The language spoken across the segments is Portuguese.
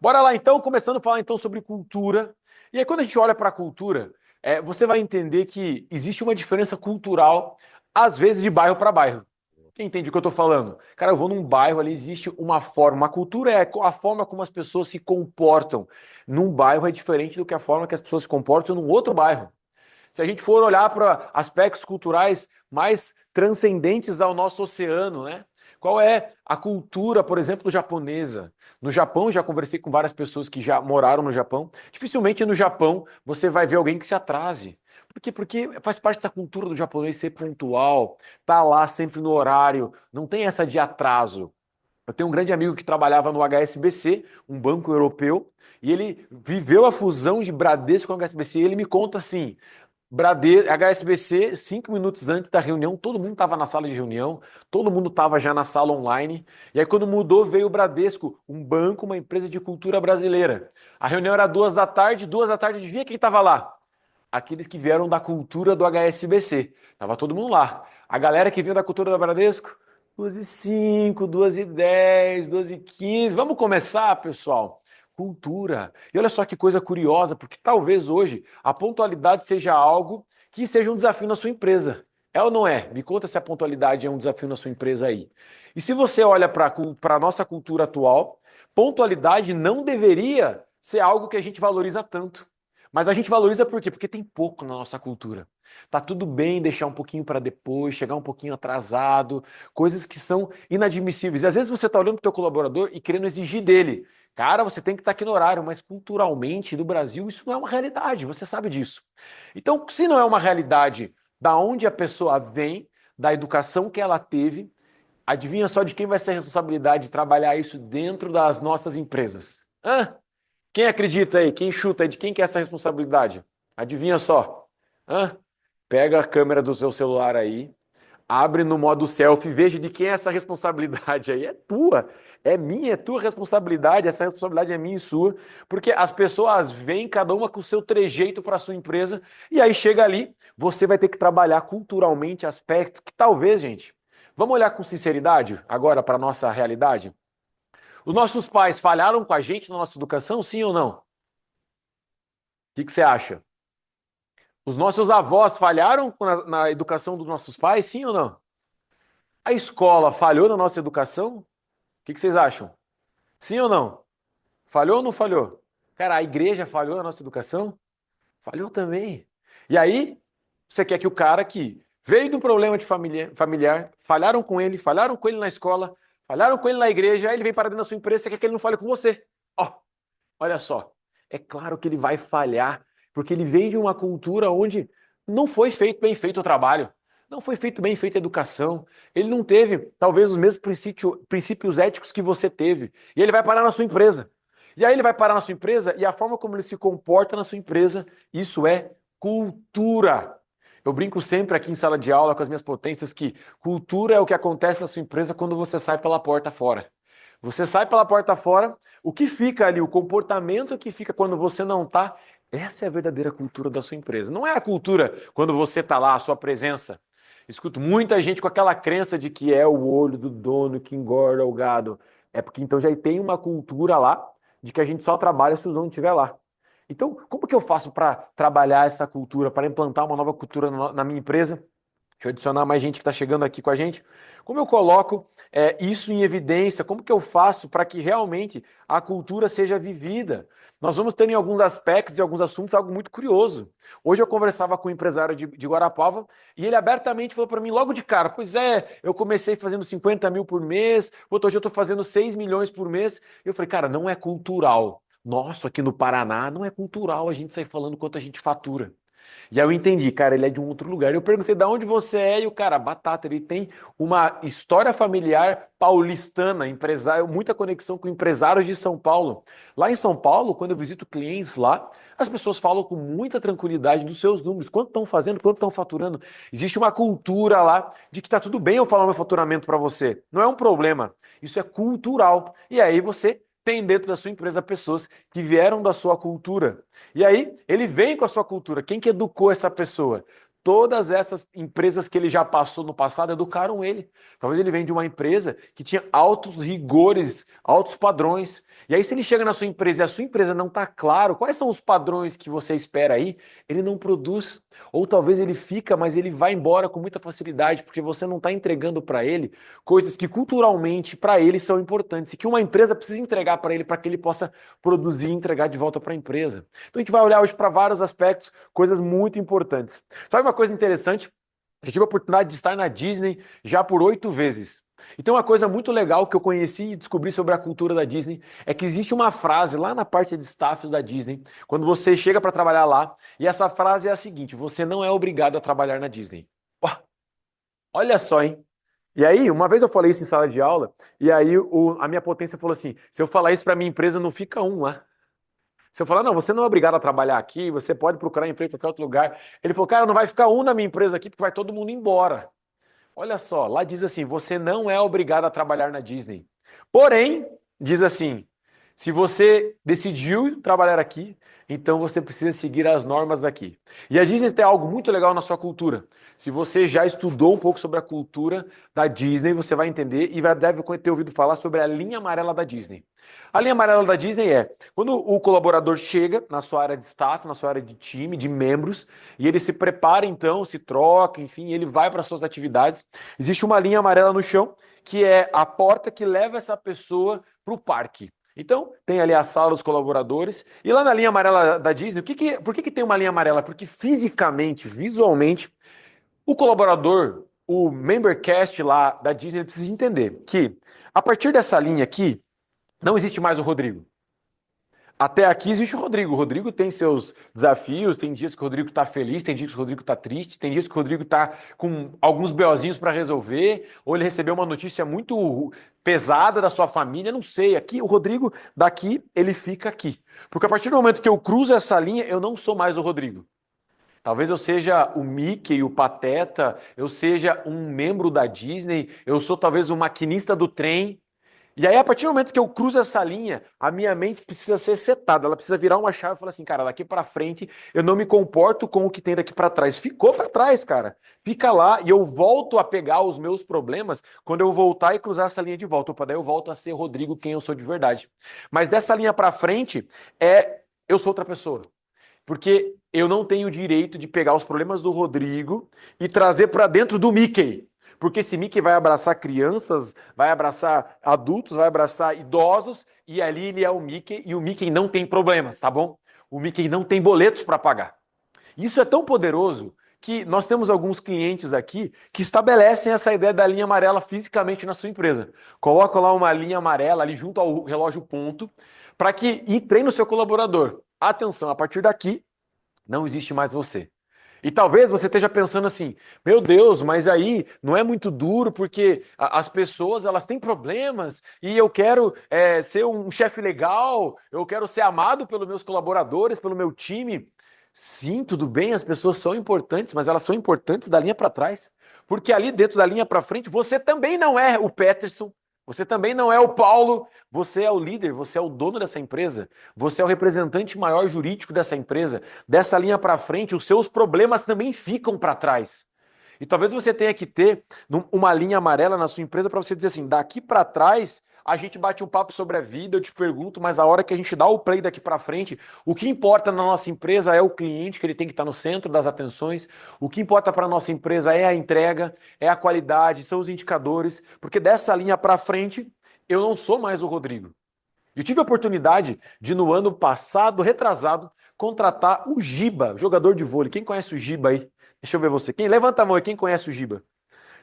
Bora lá então, começando a falar então sobre cultura. E aí quando a gente olha para a cultura, você vai entender que existe uma diferença cultural, às vezes de bairro para bairro. Quem entende o que eu estou falando? Cara, eu vou num bairro, ali existe uma forma. Uma cultura é a forma como as pessoas se comportam. Num bairro é diferente do que a forma que as pessoas se comportam num outro bairro. Se a gente for olhar para aspectos culturais mais transcendentes ao nosso oceano, né? Qual é a cultura, por exemplo, japonesa? No Japão, já conversei com várias pessoas que já moraram no Japão. Dificilmente no Japão você vai ver alguém que se atrase. Por quê? Porque faz parte da cultura do japonês ser pontual, tá lá sempre no horário, não tem essa de atraso. Eu tenho um grande amigo que trabalhava no HSBC, um banco europeu, e ele viveu a fusão de Bradesco com o HSBC, e ele me conta assim: HSBC, 5 minutos antes da reunião, todo mundo estava na sala de reunião, todo mundo estava já na sala online. E aí, quando mudou, veio o Bradesco, um banco, uma empresa de cultura brasileira. A reunião era 2 da tarde, 2 da tarde, adivinha quem estava lá? Aqueles que vieram da cultura do HSBC. Tava todo mundo lá. A galera que veio da cultura do Bradesco, 2h05, 2h10, 2h15. Vamos começar, pessoal? Cultura. E olha só que coisa curiosa, porque talvez hoje a pontualidade seja algo que seja um desafio na sua empresa. É ou não é? Me conta se a pontualidade é um desafio na sua empresa aí. E se você olha para a nossa cultura atual, pontualidade não deveria ser algo que a gente valoriza tanto. Mas a gente valoriza por quê? Porque tem pouco na nossa cultura. Tá tudo bem deixar um pouquinho para depois, chegar um pouquinho atrasado, coisas que são inadmissíveis. E às vezes você está olhando para o teu colaborador e querendo exigir dele. Cara, você tem que estar aqui no horário, mas culturalmente no Brasil isso não é uma realidade, você sabe disso. Então, se não é uma realidade da onde a pessoa vem, da educação que ela teve, adivinha só de quem vai ser a responsabilidade de trabalhar isso dentro das nossas empresas? Hã? Quem acredita aí? Quem chuta aí? De quem que é essa responsabilidade? Adivinha só. Hã? Pega a câmera do seu celular aí, abre no modo selfie, veja de quem é essa responsabilidade aí. É tua, é minha, é tua responsabilidade, essa responsabilidade é minha e sua, porque as pessoas vêm cada uma com o seu trejeito para a sua empresa, e aí chega ali, você vai ter que trabalhar culturalmente aspectos que talvez, gente, vamos olhar com sinceridade agora para a nossa realidade? Os nossos pais falharam com a gente na nossa educação, sim ou não? O que você acha? Os nossos avós falharam na educação dos nossos pais, sim ou não? A escola falhou na nossa educação? O que vocês acham? Sim ou não? Falhou ou não falhou? Cara, a igreja falhou na nossa educação? Falhou também. E aí, você quer que o cara que veio de um problema de familiar, falharam com ele na escola, falharam com ele na igreja, aí ele vem parar dentro da sua empresa, você quer que ele não fale com você? Ó, olha só, é claro que ele vai falhar, porque ele vem de uma cultura onde não foi feito bem feito o trabalho, não foi feito bem feita a educação, ele não teve talvez os mesmos princípios éticos que você teve, e ele vai parar na sua empresa. E aí ele vai parar na sua empresa e a forma como ele se comporta na sua empresa, isso é cultura. Eu brinco sempre aqui em sala de aula com as minhas potências que cultura é o que acontece na sua empresa quando você sai pela porta fora. Você sai pela porta fora, o que fica ali, o comportamento que fica quando você não está, essa é a verdadeira cultura da sua empresa. Não é a cultura quando você está lá, a sua presença. Escuto muita gente com aquela crença de que é o olho do dono que engorda o gado. É porque então já tem uma cultura lá de que a gente só trabalha se o dono estiver lá. Então, como que eu faço para trabalhar essa cultura, para implantar uma nova cultura na minha empresa? Deixa eu adicionar mais gente que está chegando aqui com a gente. Como eu coloco isso em evidência? Como que eu faço para que realmente a cultura seja vivida? Nós vamos ter em alguns aspectos e alguns assuntos algo muito curioso. Hoje eu conversava com um empresário de Guarapava e ele abertamente falou para mim logo de cara: pois é, eu comecei fazendo 50 mil por mês, hoje eu estou fazendo 6 milhões por mês. Eu falei, cara, não é cultural. Nossa, aqui no Paraná não é cultural a gente sair falando quanto a gente fatura. E aí eu entendi, cara, ele é de um outro lugar. Eu perguntei de onde você é e o cara, batata, ele tem uma história familiar paulistana, empresário, muita conexão com empresários de São Paulo. Lá em São Paulo, quando eu visito clientes lá, as pessoas falam com muita tranquilidade dos seus números, quanto estão fazendo, quanto estão faturando. Existe uma cultura lá de que tá tudo bem eu falar meu faturamento para você. Não é um problema. Isso é cultural. E aí você tem dentro da sua empresa pessoas que vieram da sua cultura. E aí, ele vem com a sua cultura. Quem que educou essa pessoa? todas essas empresas que ele já passou no passado educaram ele. Talvez ele venha de uma empresa que tinha altos rigores, altos padrões. E aí, se ele chega na sua empresa e a sua empresa não está claro quais são os padrões que você espera aí, ele não produz. Ou talvez ele fica, mas ele vai embora com muita facilidade, porque você não está entregando para ele coisas que culturalmente para ele são importantes e que uma empresa precisa entregar para que ele possa produzir e entregar de volta para a empresa. Então a gente vai olhar hoje para vários aspectos, coisas muito importantes. Sabe uma coisa interessante? Eu tive a oportunidade de estar na Disney já por 8 vezes. Então, uma coisa muito legal que eu conheci e descobri sobre a cultura da Disney é que existe uma frase lá na parte de staff da Disney, quando você chega para trabalhar lá, e essa frase é a seguinte: você não é obrigado a trabalhar na Disney. Uau, olha só, hein? E aí, uma vez eu falei isso em sala de aula, e aí a minha potência falou assim: se eu falar isso para minha empresa, não fica um lá. Se eu falar, não, você não é obrigado a trabalhar aqui, você pode procurar emprego em qualquer outro lugar. Ele falou, cara, não vai ficar um na minha empresa aqui, porque vai todo mundo embora. Olha só, lá diz assim: você não é obrigado a trabalhar na Disney. Porém, diz assim: se você decidiu trabalhar aqui, então você precisa seguir as normas daqui. E a Disney tem algo muito legal na sua cultura. Se você já estudou um pouco sobre a cultura da Disney, você vai entender e deve ter ouvido falar sobre a linha amarela da Disney. A linha amarela da Disney é quando o colaborador chega na sua área de staff, na sua área de time, de membros, e ele se prepara então, se troca, enfim, ele vai para suas atividades. Existe uma linha amarela no chão que é a porta que leva essa pessoa para o parque. Então, tem ali a sala dos colaboradores. E lá na linha amarela da Disney, por que tem uma linha amarela? Porque fisicamente, visualmente, o colaborador, o membercast lá da Disney, ele precisa entender que a partir dessa linha aqui, não existe mais o Rodrigo. Até aqui existe o Rodrigo. O Rodrigo tem seus desafios, tem dias que o Rodrigo está feliz, tem dias que o Rodrigo está triste, tem dias que o Rodrigo está com alguns BOzinhos para resolver, ou ele recebeu uma notícia muito pesada da sua família, não sei. Aqui, o Rodrigo daqui, ele fica aqui. Porque a partir do momento que eu cruzo essa linha, eu não sou mais o Rodrigo. Talvez eu seja o Mickey, o Pateta, eu seja um membro da Disney, eu sou talvez o maquinista do trem. E aí, a partir do momento que eu cruzo essa linha, a minha mente precisa ser setada, ela precisa virar uma chave e falar assim, cara, daqui para frente eu não me comporto com o que tem daqui para trás. Ficou para trás, cara. Fica lá e eu volto a pegar os meus problemas quando eu voltar e cruzar essa linha de volta. Opa, daí eu volto a ser Rodrigo, quem eu sou de verdade. Mas dessa linha para frente, eu sou outra pessoa. Porque eu não tenho o direito de pegar os problemas do Rodrigo e trazer para dentro do Mickey. Porque esse Mickey vai abraçar crianças, vai abraçar adultos, vai abraçar idosos, e ali ele é o Mickey, e o Mickey não tem problemas, tá bom? O Mickey não tem boletos para pagar. Isso é tão poderoso que nós temos alguns clientes aqui que estabelecem essa ideia da linha amarela fisicamente na sua empresa. Colocam lá uma linha amarela ali junto ao relógio ponto, para que treine o seu colaborador. Atenção, a partir daqui não existe mais você. E talvez você esteja pensando assim, meu Deus, mas aí não é muito duro porque as pessoas elas têm problemas e eu quero ser um chefe legal, eu quero ser amado pelos meus colaboradores, pelo meu time. Sim, tudo bem, as pessoas são importantes, mas elas são importantes da linha para trás. Porque ali dentro da linha para frente, você também não é o Peterson, você também não é o Paulo, você é o líder, você é o dono dessa empresa, você é o representante maior jurídico dessa empresa. Dessa linha para frente, os seus problemas também ficam para trás. E talvez você tenha que ter uma linha amarela na sua empresa para você dizer assim, daqui para trás a gente bate um papo sobre a vida, eu te pergunto, mas a hora que a gente dá o play daqui para frente, o que importa na nossa empresa é o cliente, que ele tem que estar no centro das atenções, o que importa para a nossa empresa é a entrega, é a qualidade, são os indicadores, porque dessa linha para frente eu não sou mais o Rodrigo. Eu tive a oportunidade de, no ano passado, retrasado, contratar o Giba, jogador de vôlei. Quem conhece o Giba aí? Deixa eu ver você. Quem levanta a mão aí, quem conhece o Giba?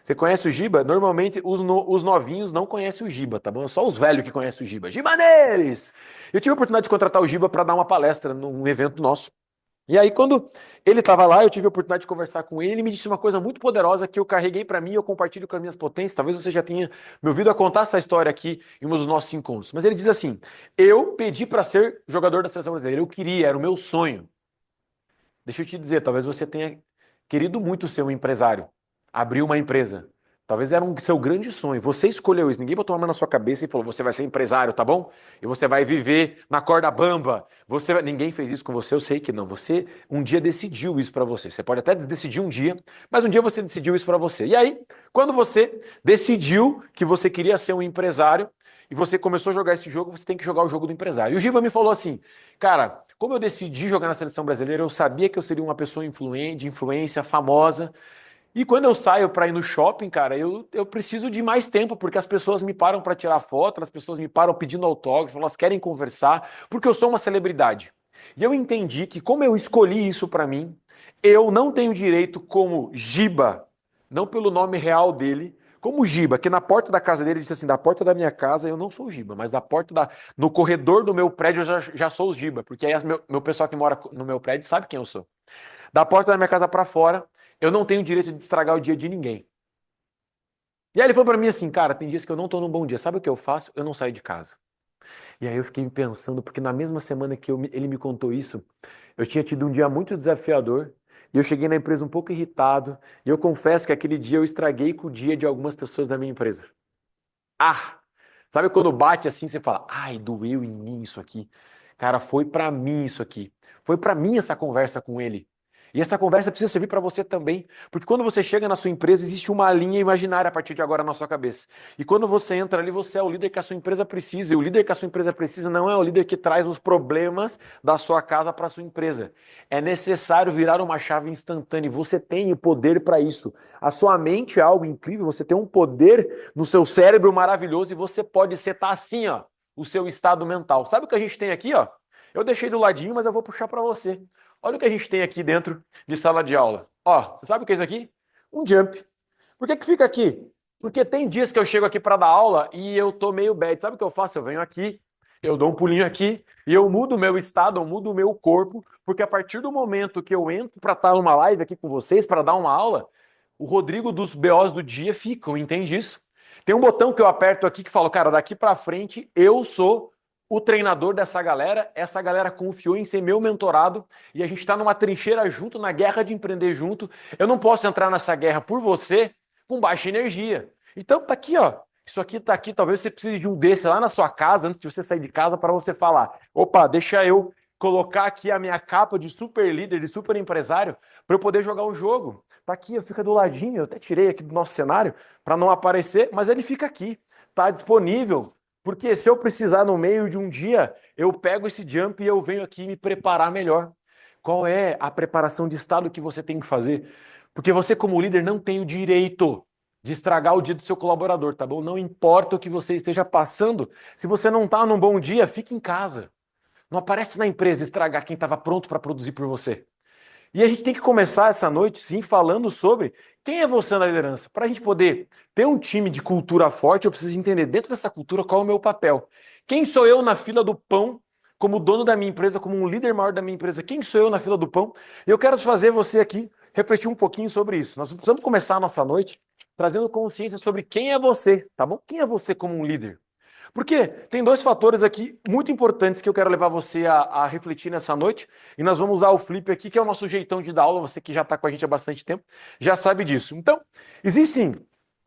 Você conhece o Giba? Normalmente os novinhos não conhecem o Giba, tá bom? É só os velhos que conhecem o Giba. Giba neles! Eu tive a oportunidade de contratar o Giba para dar uma palestra num evento nosso. E aí, quando ele estava lá, eu tive a oportunidade de conversar com ele, ele me disse uma coisa muito poderosa que eu carreguei para mim e eu compartilho com as minhas potências. Talvez você já tenha me ouvido a contar essa história aqui em um dos nossos encontros. Mas ele diz assim: eu pedi para ser jogador da seleção brasileira, eu queria, era o meu sonho. Deixa eu te dizer, talvez você tenha querido muito ser um empresário, abrir uma empresa. Talvez era um seu grande sonho. Você escolheu isso. Ninguém botou uma mão na sua cabeça e falou: você vai ser empresário, tá bom? E você vai viver na corda bamba. Ninguém fez isso com você, eu sei que não. Você um dia decidiu isso pra você. Você pode até decidir um dia, mas um dia você decidiu isso pra você. E aí, quando você decidiu que você queria ser um empresário e você começou a jogar esse jogo, você tem que jogar o jogo do empresário. E o Giba me falou assim: cara, como eu decidi jogar na seleção brasileira, eu sabia que eu seria uma pessoa influente, de influência, famosa. E quando eu saio para ir no shopping, cara, eu preciso de mais tempo, porque as pessoas me param para tirar foto, as pessoas me param pedindo autógrafo, elas querem conversar, porque eu sou uma celebridade. E eu entendi que, como eu escolhi isso para mim, eu não tenho direito, como Giba, não pelo nome real dele, como Giba, que na porta da casa dele disse assim: da porta da minha casa eu não sou o Giba, mas da porta da. No corredor do meu prédio eu já sou o Giba, porque aí meu pessoal que mora no meu prédio sabe quem eu sou. Da porta da minha casa para fora, eu não tenho direito de estragar o dia de ninguém. E aí ele falou pra mim assim: cara, tem dias que eu não tô num bom dia. Sabe o que eu faço? Eu não saio de casa. E aí eu fiquei pensando, porque na mesma semana que ele me contou isso, eu tinha tido um dia muito desafiador. E eu cheguei na empresa um pouco irritado. E eu confesso que aquele dia eu estraguei com o dia de algumas pessoas da minha empresa. Ah! Sabe quando bate assim, você fala: ai, doeu em mim isso aqui. Cara, foi pra mim isso aqui. Foi pra mim essa conversa com ele. E essa conversa precisa servir para você também, porque quando você chega na sua empresa, existe uma linha imaginária a partir de agora na sua cabeça. E quando você entra ali, você é o líder que a sua empresa precisa. E o líder que a sua empresa precisa não é o líder que traz os problemas da sua casa para a sua empresa. É necessário virar uma chave instantânea. Você tem o poder para isso. A sua mente é algo incrível, você tem um poder no seu cérebro maravilhoso e você pode setar assim, ó, o seu estado mental. Sabe o que a gente tem aqui, ó? Eu deixei do ladinho, mas eu vou puxar para você. Olha o que a gente tem aqui dentro de sala de aula. Ó, você sabe o que é isso aqui? Um jump. Por que que fica aqui? Porque tem dias que eu chego aqui para dar aula e eu tô meio bad. Sabe o que eu faço? Eu venho aqui, eu dou um pulinho aqui e eu mudo o meu estado, eu mudo o meu corpo, porque a partir do momento que eu entro para estar numa live aqui com vocês, para dar uma aula, o Rodrigo dos BOs do dia ficam, entende isso? Tem um botão que eu aperto aqui que fala: cara, daqui para frente eu sou o treinador dessa galera, essa galera confiou em ser meu mentorado e a gente está numa trincheira junto, na guerra de empreender junto. Eu não posso entrar nessa guerra por você com baixa energia. Então tá aqui, ó. Isso aqui tá aqui, talvez você precise de um desse lá na sua casa, antes de você sair de casa, para você falar: opa, deixa eu colocar aqui a minha capa de super líder, de super empresário, para eu poder jogar o jogo. Tá aqui, fica do ladinho, eu até tirei aqui do nosso cenário para não aparecer, mas ele fica aqui, tá disponível. Porque se eu precisar no meio de um dia, eu pego esse jump e eu venho aqui me preparar melhor. Qual é a preparação de estado que você tem que fazer? Porque você, como líder, não tem o direito de estragar o dia do seu colaborador, tá bom? Não importa o que você esteja passando. Se você não está num bom dia, fique em casa. Não aparece na empresa estragar quem estava pronto para produzir por você. E a gente tem que começar essa noite, sim, falando sobre quem é você na liderança. Para a gente poder ter um time de cultura forte, eu preciso entender dentro dessa cultura qual é o meu papel. Quem sou eu na fila do pão, como dono da minha empresa, como um líder maior da minha empresa? Quem sou eu na fila do pão? E eu quero fazer você aqui refletir um pouquinho sobre isso. Nós precisamos começar a nossa noite trazendo consciência sobre quem é você, tá bom? Quem é você como um líder? Porque tem dois fatores aqui muito importantes que eu quero levar você a refletir nessa noite. E nós vamos usar o Flip aqui, que é o nosso jeitão de dar aula. Você que já está com a gente há bastante tempo já sabe disso. Então, existem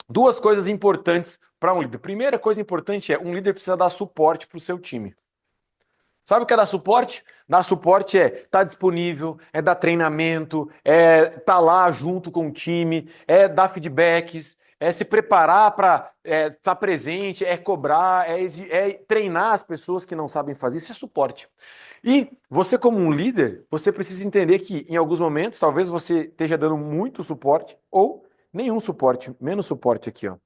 duas coisas importantes para um líder. Primeira coisa importante é: um líder precisa dar suporte para o seu time. Sabe o que é dar suporte? Dar suporte é estar disponível, é dar treinamento, é estar lá junto com o time, é dar feedbacks, é se preparar para estar presente, é cobrar, é treinar as pessoas que não sabem fazer. Isso é suporte. E você, como um líder, você precisa entender que em alguns momentos, talvez você esteja dando muito suporte ou nenhum suporte, menos suporte aqui, ó.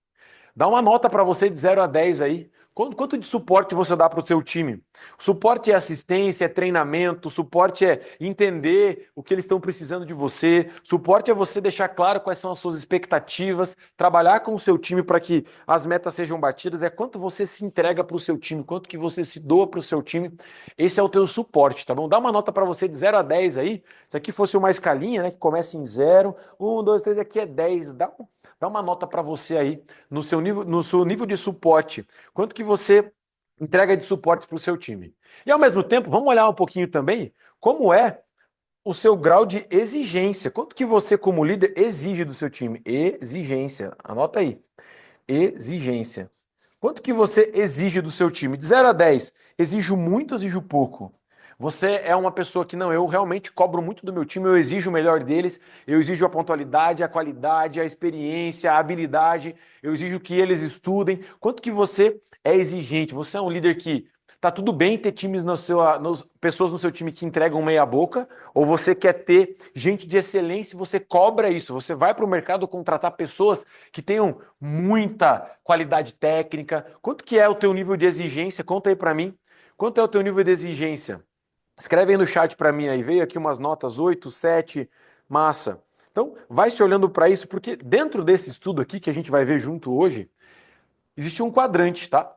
Dá uma nota para você de 0 a 10 aí. Quanto de suporte você dá para o seu time? Suporte é assistência, é treinamento, suporte é entender o que eles estão precisando de você, suporte é você deixar claro quais são as suas expectativas, trabalhar com o seu time para que as metas sejam batidas, é quanto você se entrega para o seu time, quanto que você se doa para o seu time. Esse é o teu suporte, tá bom? Dá uma nota para você de 0 a 10 aí. Se aqui fosse uma escalinha, né, que começa em 0, 1, 2, 3, aqui é 10. Dá uma nota para você aí no seu nível de suporte. Quanto que você entrega de suporte para o seu time? E ao mesmo tempo, vamos olhar um pouquinho também como é o seu grau de exigência. Quanto que você, como líder, exige do seu time? Exigência. Anota aí. Exigência. Quanto que você exige do seu time? De 0 a 10, exijo muito, exijo pouco? Você é uma pessoa que não, eu realmente cobro muito do meu time, eu exijo o melhor deles, eu exijo a pontualidade, a qualidade, a experiência, a habilidade, eu exijo que eles estudem. Quanto que você é exigente? Você é um líder que tá tudo bem ter times pessoas no seu time que entregam meia boca, ou você quer ter gente de excelência e você cobra isso? Você vai para o mercado contratar pessoas que tenham muita qualidade técnica? Quanto que é o teu nível de exigência? Conta aí para mim. Quanto é o teu nível de exigência? Escreve aí no chat para mim aí. Veio aqui umas notas 8, 7, massa. Então, vai se olhando para isso, porque dentro desse estudo aqui que a gente vai ver junto hoje, existe um quadrante, tá?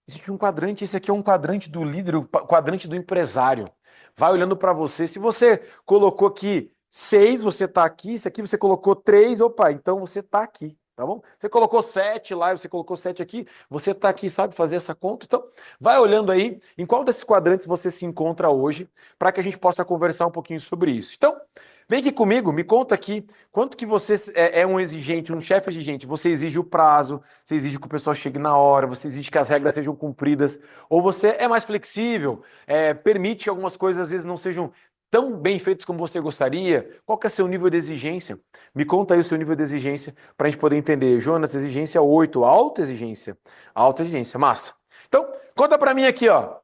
Existe um quadrante, esse aqui é um quadrante do líder, o quadrante do empresário. Vai olhando para você. Se você colocou aqui 6, você está aqui. Se aqui você colocou 3, opa, então você está aqui, tá bom? Você colocou 7 lá, você colocou 7 aqui, você está aqui, sabe fazer essa conta? Então, vai olhando aí em qual desses quadrantes você se encontra hoje, para que a gente possa conversar um pouquinho sobre isso. Então, vem aqui comigo, me conta aqui quanto que você é um exigente, um chefe exigente. Você exige o prazo, você exige que o pessoal chegue na hora, você exige que as regras sejam cumpridas, ou você é mais flexível, permite que algumas coisas às vezes não sejam tão bem feitas como você gostaria. Qual que é o seu nível de exigência? Me conta aí o seu nível de exigência para a gente poder entender. Jonas, exigência 8, alta exigência. Alta exigência, massa. Então, conta para mim aqui, ó.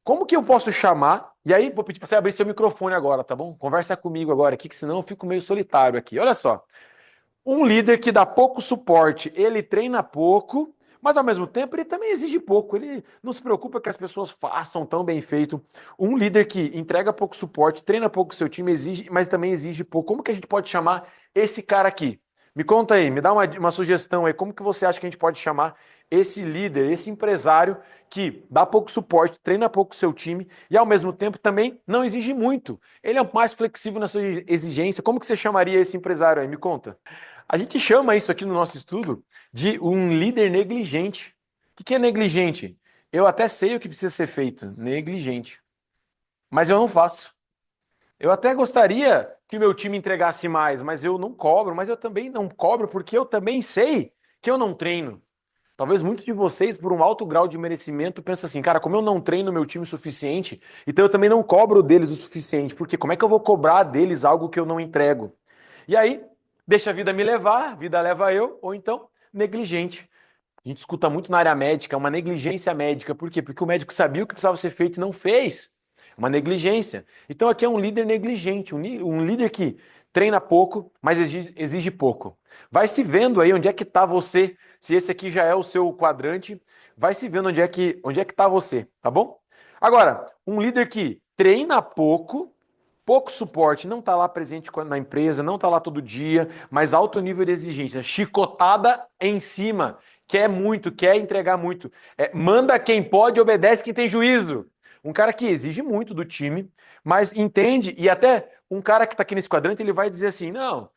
Como que eu posso chamar? E aí, vou pedir para você abrir seu microfone agora, tá bom? Conversa comigo agora aqui, que senão eu fico meio solitário aqui. Olha só. Um líder que dá pouco suporte, ele treina pouco, mas ao mesmo tempo ele também exige pouco. Ele não se preocupa que as pessoas façam tão bem feito. Um líder que entrega pouco suporte, treina pouco seu time, exige, mas também exige pouco. Como que a gente pode chamar esse cara aqui? Me conta aí, me dá uma sugestão aí. Como que você acha que a gente pode chamar esse líder, esse empresário que dá pouco suporte, treina pouco seu time e ao mesmo tempo também não exige muito? Ele é mais flexível na sua exigência. Como que você chamaria esse empresário aí? Me conta. A gente chama isso aqui no nosso estudo de um líder negligente. O que é negligente? Eu até sei o que precisa ser feito, negligente, mas eu não faço. Eu até gostaria que o meu time entregasse mais, mas eu não cobro, mas eu também não cobro porque eu também sei que eu não treino. Talvez muitos de vocês, por um alto grau de merecimento, pensam assim, cara, como eu não treino meu time o suficiente, então eu também não cobro deles o suficiente, porque como é que eu vou cobrar deles algo que eu não entrego? E aí, deixa a vida me levar, a vida leva eu, ou então, negligente. A gente escuta muito na área médica, uma negligência médica. Por quê? Porque o médico sabia o que precisava ser feito e não fez. Uma negligência. Então aqui é um líder negligente, um líder que treina pouco, mas exige pouco. Vai se vendo aí onde é que está você. Se esse aqui já é o seu quadrante, vai se vendo onde é que está você, tá bom? Agora, um líder que treina pouco, pouco suporte, não está lá presente na empresa, não está lá todo dia, mas alto nível de exigência, chicotada em cima, quer muito, quer entregar muito. Manda quem pode, obedece quem tem juízo. Um cara que exige muito do time, mas entende, e até um cara que está aqui nesse quadrante, ele vai dizer assim, não,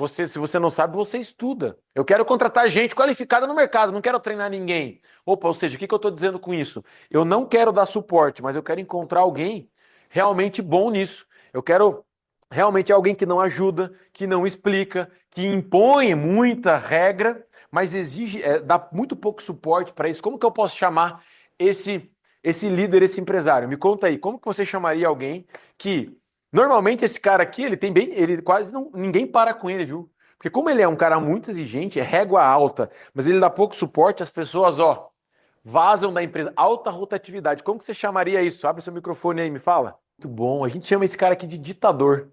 se você não sabe, você estuda. Eu quero contratar gente qualificada no mercado, não quero treinar ninguém. Opa, ou seja, o que eu estou dizendo com isso? Eu não quero dar suporte, mas eu quero encontrar alguém realmente bom nisso. Eu quero realmente alguém que não ajuda, que não explica, que impõe muita regra, mas exige, dá muito pouco suporte para isso. Como que eu posso chamar esse líder, esse empresário? Me conta aí, como que você chamaria alguém que normalmente esse cara aqui, ele quase não, ninguém para com ele, viu? Porque como ele é um cara muito exigente, é régua alta, mas ele dá pouco suporte, as pessoas, ó, vazam da empresa. Alta rotatividade. Como que você chamaria isso? Abre seu microfone aí, me fala. Muito bom. A gente chama esse cara aqui de ditador.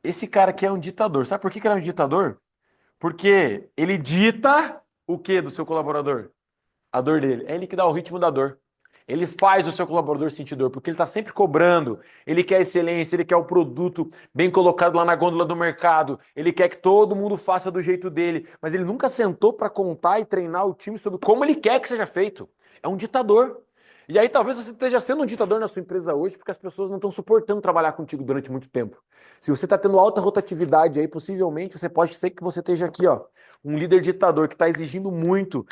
Esse cara aqui é um ditador. Sabe por que que ele é um ditador? Porque ele dita o que do seu colaborador? A dor dele. É ele que dá o ritmo da dor. Ele faz o seu colaborador sentir dor, porque ele está sempre cobrando. Ele quer excelência, ele quer o produto bem colocado lá na gôndola do mercado. Ele quer que todo mundo faça do jeito dele. Mas ele nunca sentou para contar e treinar o time sobre como ele quer que seja feito. É um ditador. E aí talvez você esteja sendo um ditador na sua empresa hoje porque as pessoas não estão suportando trabalhar contigo durante muito tempo. Se você está tendo alta rotatividade aí, possivelmente você pode ser que você esteja aqui, ó, um líder ditador que está exigindo muito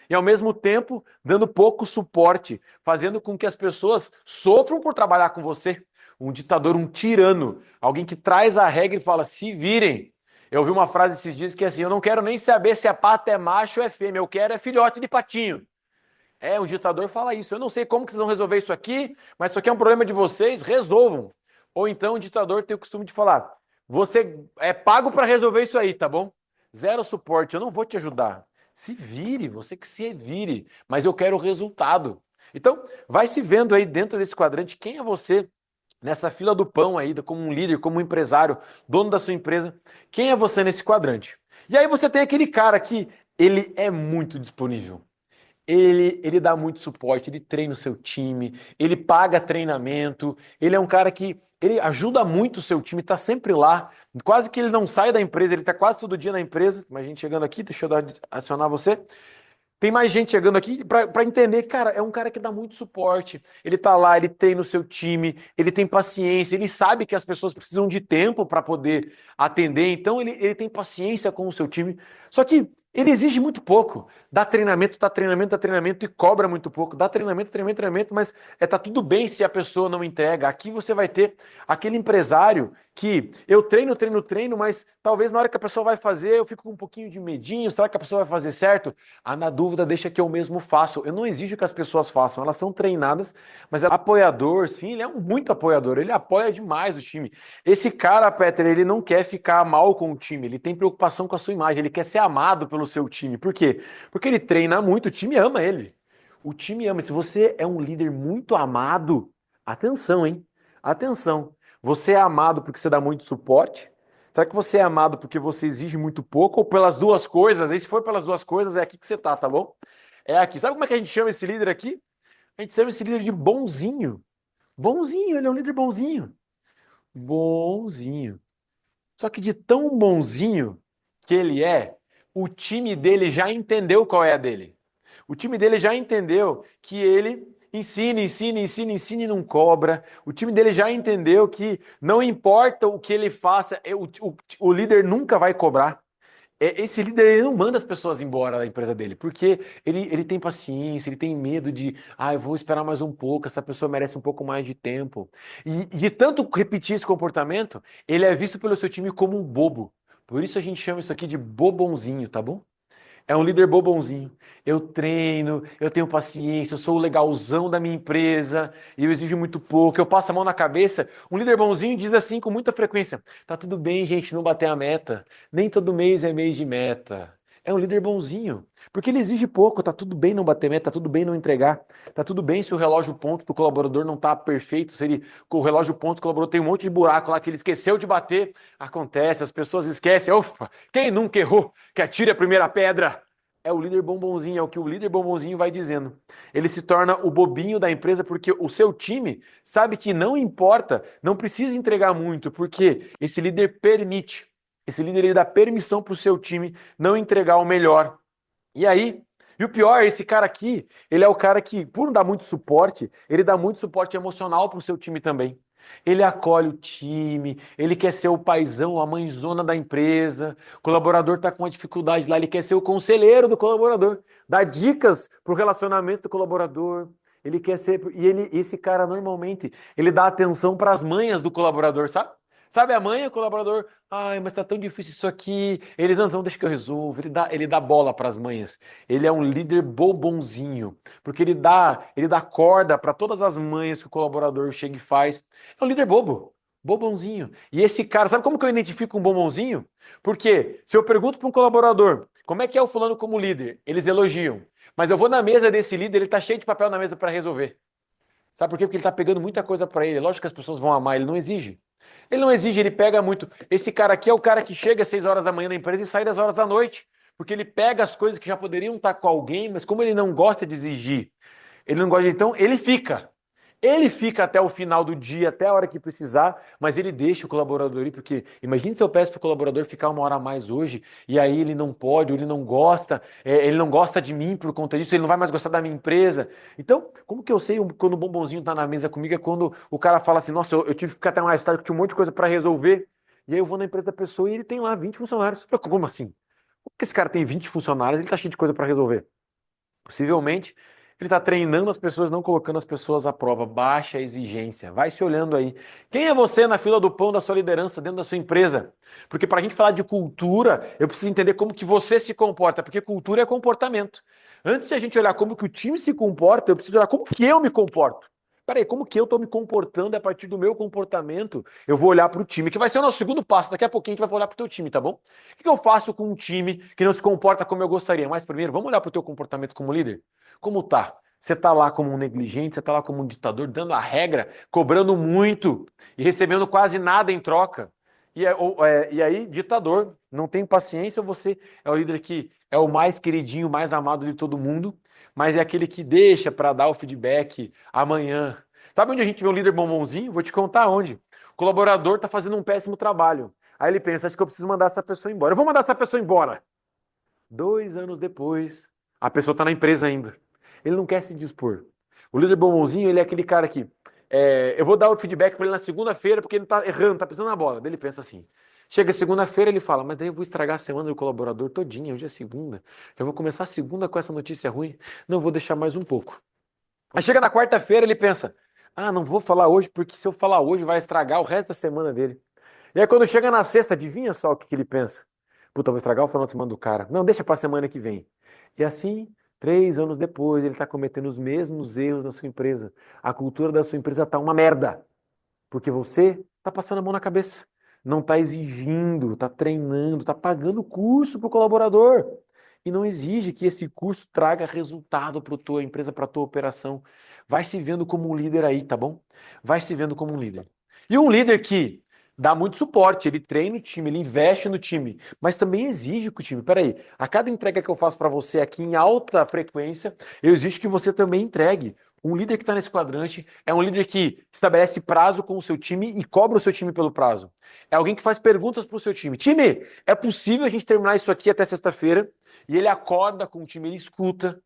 e ao mesmo tempo dando pouco suporte, fazendo com que as pessoas sofram por trabalhar com você. um ditador, um tirano, alguém que traz a regra e fala, se virem. Eu ouvi uma frase esses dias que é assim, eu não quero nem saber se a pata é macho ou é fêmea, eu quero é filhote de patinho. É, um ditador fala isso. Eu não sei como que vocês vão resolver isso aqui, mas isso aqui é um problema de vocês, resolvam. Ou então o ditador tem o costume de falar: você é pago para resolver isso aí, tá bom? Zero suporte, eu não vou te ajudar. Se vire, você que se vire, mas eu quero o resultado. Então, vai se vendo aí dentro desse quadrante quem é você nessa fila do pão aí, como um líder, como um empresário, dono da sua empresa. Quem é você nesse quadrante? E aí você tem aquele cara que ele é muito disponível. Ele dá muito suporte, ele treina o seu time, ele paga treinamento, ele é um cara que ele ajuda muito o seu time, tá sempre lá, quase que ele não sai da empresa, ele tá quase todo dia na empresa. Mas a gente chegando aqui, deixa eu adicionar você. Tem mais gente chegando aqui para entender, cara, é um cara que dá muito suporte. Ele tá lá, ele treina o seu time, ele tem paciência, ele sabe que as pessoas precisam de tempo para poder atender, então ele tem paciência com o seu time. Só que ele exige muito pouco. Dá treinamento, dá treinamento, dá treinamento e cobra muito pouco. Dá treinamento, treinamento, treinamento, mas tá tudo bem se a pessoa não entrega. Aqui você vai ter aquele empresário que eu treino, treino, treino, mas talvez na hora que a pessoa vai fazer, eu fico com um pouquinho de medinho. Será que a pessoa vai fazer certo? Ah, na dúvida, deixa que eu mesmo faço. Eu não exijo que as pessoas façam, elas são treinadas, mas apoiador, sim, ele é muito apoiador, ele apoia demais o time. Esse cara, Peter, ele não quer ficar mal com o time, ele tem preocupação com a sua imagem, ele quer ser amado pelo seu time. Por quê? Porque ele treina muito, o time ama ele. O time ama. Se você é um líder muito amado, atenção, hein? Atenção. Você é amado porque você dá muito suporte? Será que você é amado porque você exige muito pouco ou pelas duas coisas? E se for pelas duas coisas, é aqui que você tá bom? É aqui. Sabe como é que a gente chama esse líder aqui? A gente chama esse líder de bonzinho. Bonzinho, ele é um líder bonzinho. Bonzinho. Só que de tão bonzinho que ele é, o time dele já entendeu qual é a dele. O time dele já entendeu que ele ensina, ensina, ensina, ensina e não cobra. O time dele já entendeu que não importa o que ele faça, o líder nunca vai cobrar. Esse líder ele não manda as pessoas embora da empresa dele, porque ele tem paciência, ele tem medo de, eu vou esperar mais um pouco, essa pessoa merece um pouco mais de tempo. E de tanto repetir esse comportamento, ele é visto pelo seu time como um bobo. Por isso a gente chama isso aqui de bobonzinho, tá bom? É um líder bobãozinho. Eu treino, eu tenho paciência, eu sou o legalzão da minha empresa, e eu exijo muito pouco, eu passo a mão na cabeça. Um líder bonzinho diz assim com muita frequência: tá tudo bem, gente, não bater a meta. Nem todo mês é mês de meta. É um líder bonzinho, porque ele exige pouco, tá tudo bem não bater meta, tá tudo bem não entregar, tá tudo bem se o relógio ponto do colaborador não tá perfeito, se ele, com o relógio ponto do colaborador tem um monte de buraco lá que ele esqueceu de bater, acontece, as pessoas esquecem, opa, quem nunca errou, que atire a primeira pedra. É o líder bombonzinho, é o que o líder bombonzinho vai dizendo. Ele se torna o bobinho da empresa porque o seu time sabe que não importa, não precisa entregar muito, porque esse líder permite. Esse líder ele dá permissão para o seu time não entregar o melhor. E aí, e o pior, esse cara aqui, ele é o cara que, por não dar muito suporte, ele dá muito suporte emocional para o seu time também. Ele acolhe o time, ele quer ser o paizão, a mãezona da empresa. O colaborador está com uma dificuldade lá, ele quer ser o conselheiro do colaborador, dá dicas para o relacionamento do colaborador. Ele quer ser. Esse cara, normalmente, ele dá atenção para as manhas do colaborador, sabe? Sabe a mãe, o colaborador, ai, mas tá tão difícil isso aqui. Ele, não, deixa que eu resolvo. Ele dá bola para as manhas. Ele é um líder bobonzinho, porque ele dá corda para todas as manhas que o colaborador chega e faz. É um líder bobo, bobonzinho. E esse cara, sabe como que eu identifico um bobonzinho? Porque se eu pergunto para um colaborador, como é que é o fulano como líder? Eles elogiam. Mas eu vou na mesa desse líder, ele tá cheio de papel na mesa para resolver. Sabe por quê? Porque ele tá pegando muita coisa para ele. Lógico que as pessoas vão amar, ele não exige. Ele não exige, ele pega muito. Esse cara aqui é o cara que chega às 6 horas da manhã na empresa e sai das horas da noite. Porque ele pega as coisas que já poderiam estar com alguém, mas como ele não gosta de exigir, ele não gosta de, então, ele fica. Ele fica até o final do dia, até a hora que precisar, mas ele deixa o colaborador ir, porque imagine se eu peço para o colaborador ficar uma hora a mais hoje, e aí ele não pode, ou ele não gosta de mim por conta disso, ele não vai mais gostar da minha empresa. Então, como que eu sei quando o bombonzinho está na mesa comigo? É quando o cara fala assim, nossa, eu tive que ficar até mais tarde, porque tinha um monte de coisa para resolver, e aí eu vou na empresa da pessoa e ele tem lá 20 funcionários. Como assim? Como que esse cara tem 20 funcionários e ele está cheio de coisa para resolver? Possivelmente Ele está treinando as pessoas, não colocando as pessoas à prova. Baixa exigência. Vai se olhando aí. Quem é você na fila do pão da sua liderança dentro da sua empresa? Porque para a gente falar de cultura, eu preciso entender como que você se comporta, porque cultura é comportamento. Antes de a gente olhar como que o time se comporta, eu preciso olhar como que eu me comporto. Peraí, como que eu estou me comportando a partir do meu comportamento? Eu vou olhar para o time, que vai ser o nosso segundo passo. Daqui a pouquinho a gente vai olhar para o teu time, tá bom? O que eu faço com um time que não se comporta como eu gostaria? Mas primeiro, vamos olhar para o teu comportamento como líder. Como tá? Você tá lá como um negligente, você tá lá como um ditador, dando a regra, cobrando muito e recebendo quase nada em troca. E aí, ditador, não tem paciência, ou você é o líder que é o mais queridinho, mais amado de todo mundo, mas é aquele que deixa para dar o feedback amanhã. Sabe onde a gente vê um líder bombonzinho? Vou te contar onde. O colaborador está fazendo um péssimo trabalho. Aí ele pensa, acho que eu preciso mandar essa pessoa embora. Eu vou mandar essa pessoa embora. 2 anos depois, a pessoa está na empresa ainda. Ele não quer se dispor. O líder bombonzinho, ele é aquele cara que eu vou dar o feedback para ele na segunda-feira porque ele está errando, está pisando na bola. Daí ele pensa assim. Chega segunda-feira, ele fala, mas daí eu vou estragar a semana do colaborador todinha, hoje é segunda. Já vou começar a segunda com essa notícia ruim. Não, vou deixar mais um pouco. Aí chega na quarta-feira, ele pensa, ah, não vou falar hoje porque se eu falar hoje vai estragar o resto da semana dele. E aí quando chega na sexta, adivinha só o que ele pensa? Puta, eu vou estragar o final de semana do cara. Não, deixa pra semana que vem. E assim, 3 anos depois, ele tá cometendo os mesmos erros na sua empresa. A cultura da sua empresa tá uma merda. Porque você tá passando a mão na cabeça. Não tá exigindo, tá treinando, tá pagando curso pro colaborador. E não exige que esse curso traga resultado para tua empresa, para tua operação. Vai se vendo como um líder aí, tá bom? Vai se vendo como um líder. E um líder que dá muito suporte, ele treina o time, ele investe no time, mas também exige que o time, peraí, a cada entrega que eu faço para você aqui em alta frequência, eu exijo que você também entregue. Um líder que está nesse quadrante é um líder que estabelece prazo com o seu time e cobra o seu time pelo prazo. É alguém que faz perguntas para o seu time. Time, é possível a gente terminar isso aqui até sexta-feira? E ele acorda com o time, ele escuta,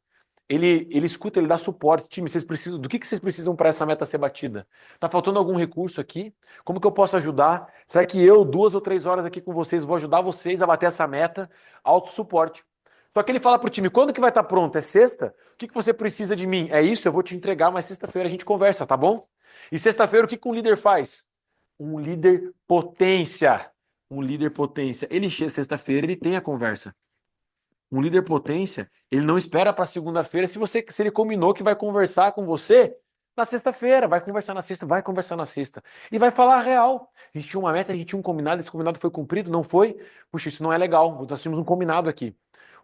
ele escuta, ele dá suporte. Time, vocês precisam, do que vocês precisam para essa meta ser batida? Tá faltando algum recurso aqui? Como que eu posso ajudar? Será que eu, 2 ou 3 horas aqui com vocês, vou ajudar vocês a bater essa meta? Auto suporte. Só que ele fala pro time, quando que vai estar pronto? É sexta? O que que você precisa de mim? É isso, eu vou te entregar, mas sexta-feira a gente conversa, tá bom? E sexta-feira o que que um líder faz? Um líder potência. Um líder potência. Ele chega sexta-feira, ele tem a conversa. Um líder potência, ele não espera para segunda-feira. Se ele combinou que vai conversar com você na sexta-feira, vai conversar na sexta, vai conversar na sexta e vai falar a real. A gente tinha uma meta, a gente tinha um combinado, esse combinado foi cumprido, não foi? Puxa, isso não é legal. Nós tínhamos um combinado aqui.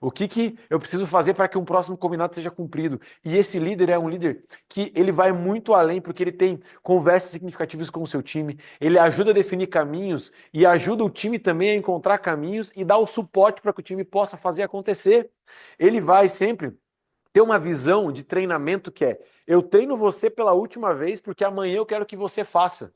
O que que eu preciso fazer para que um próximo combinado seja cumprido? E esse líder é um líder que ele vai muito além, porque ele tem conversas significativas com o seu time, ele ajuda a definir caminhos e ajuda o time também a encontrar caminhos e dá o suporte para que o time possa fazer acontecer. Ele vai sempre ter uma visão de treinamento que é: eu treino você pela última vez porque amanhã eu quero que você faça.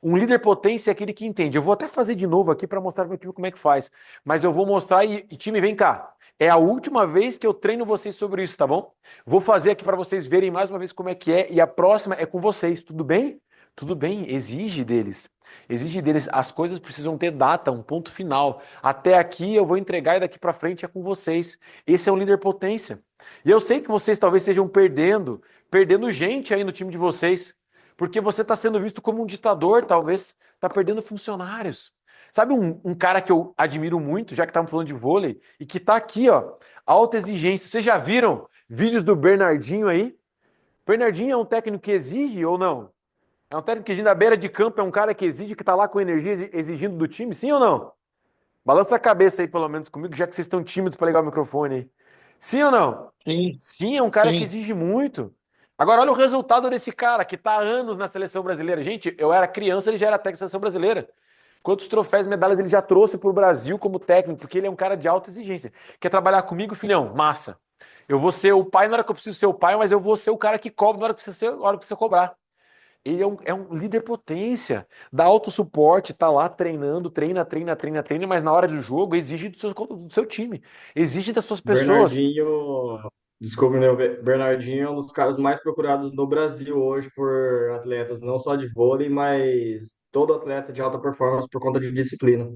Um líder potência é aquele que entende. Eu vou até fazer de novo aqui para mostrar para o meu time como é que faz. Mas eu vou mostrar e time, vem cá. É a última vez que eu treino vocês sobre isso, tá bom? Vou fazer aqui para vocês verem mais uma vez como é que é. E a próxima é com vocês, tudo bem? Tudo bem, exige deles. Exige deles. As coisas precisam ter data, um ponto final. Até aqui eu vou entregar e daqui para frente é com vocês. Esse é um líder potência. E eu sei que vocês talvez estejam perdendo gente aí no time de vocês. Porque você está sendo visto como um ditador, talvez. Está perdendo funcionários. Sabe um cara que eu admiro muito, já que estamos falando de vôlei, e que está aqui, ó, alta exigência. Vocês já viram vídeos do Bernardinho aí? Bernardinho é um técnico que exige ou não? É um técnico que exige na beira de campo, é um cara que exige, que está lá com energia exigindo do time, sim ou não? Balança a cabeça aí, pelo menos comigo, já que vocês estão tímidos para ligar o microfone aí. Sim ou não? Sim, Sim, é um cara que sim. exige muito. Agora, olha o resultado desse cara que está há anos na seleção brasileira. Gente, eu era criança, ele já era técnico da seleção brasileira. Quantos troféus e medalhas ele já trouxe para o Brasil como técnico? Porque ele é um cara de alta exigência. Quer trabalhar comigo, filhão? Massa. Eu vou ser o pai na hora que eu preciso ser o pai, mas eu vou ser o cara que cobra na hora que precisa ser, na hora que precisa cobrar. Ele é um líder potência, dá alto suporte, tá lá treinando, treina, mas na hora do jogo exige do seu time, exige das suas pessoas. Bernardinho, desculpe, né? O Bernardinho é um dos caras mais procurados no Brasil hoje por atletas, não só de vôlei, mas todo atleta de alta performance por conta de disciplina.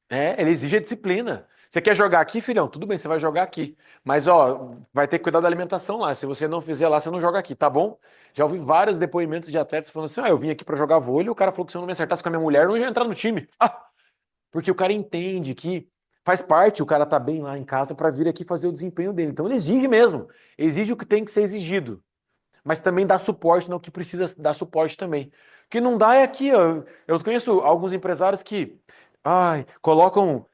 Ele exige a disciplina. Você quer jogar aqui, filhão? Tudo bem, você vai jogar aqui. Mas, ó, vai ter que cuidar da alimentação lá. Se você não fizer lá, você não joga aqui, tá bom? Já ouvi vários depoimentos de atletas falando assim: eu vim aqui pra jogar vôlei, o cara falou que se eu não me acertasse com a minha mulher, eu não ia entrar no time. Ah, porque o cara entende que faz parte o cara tá bem lá em casa pra vir aqui fazer o desempenho dele. Então ele exige mesmo. Exige o que tem que ser exigido, mas também dá suporte no que precisa dar suporte também. O que não dá é aqui, ó. Eu conheço alguns empresários que colocam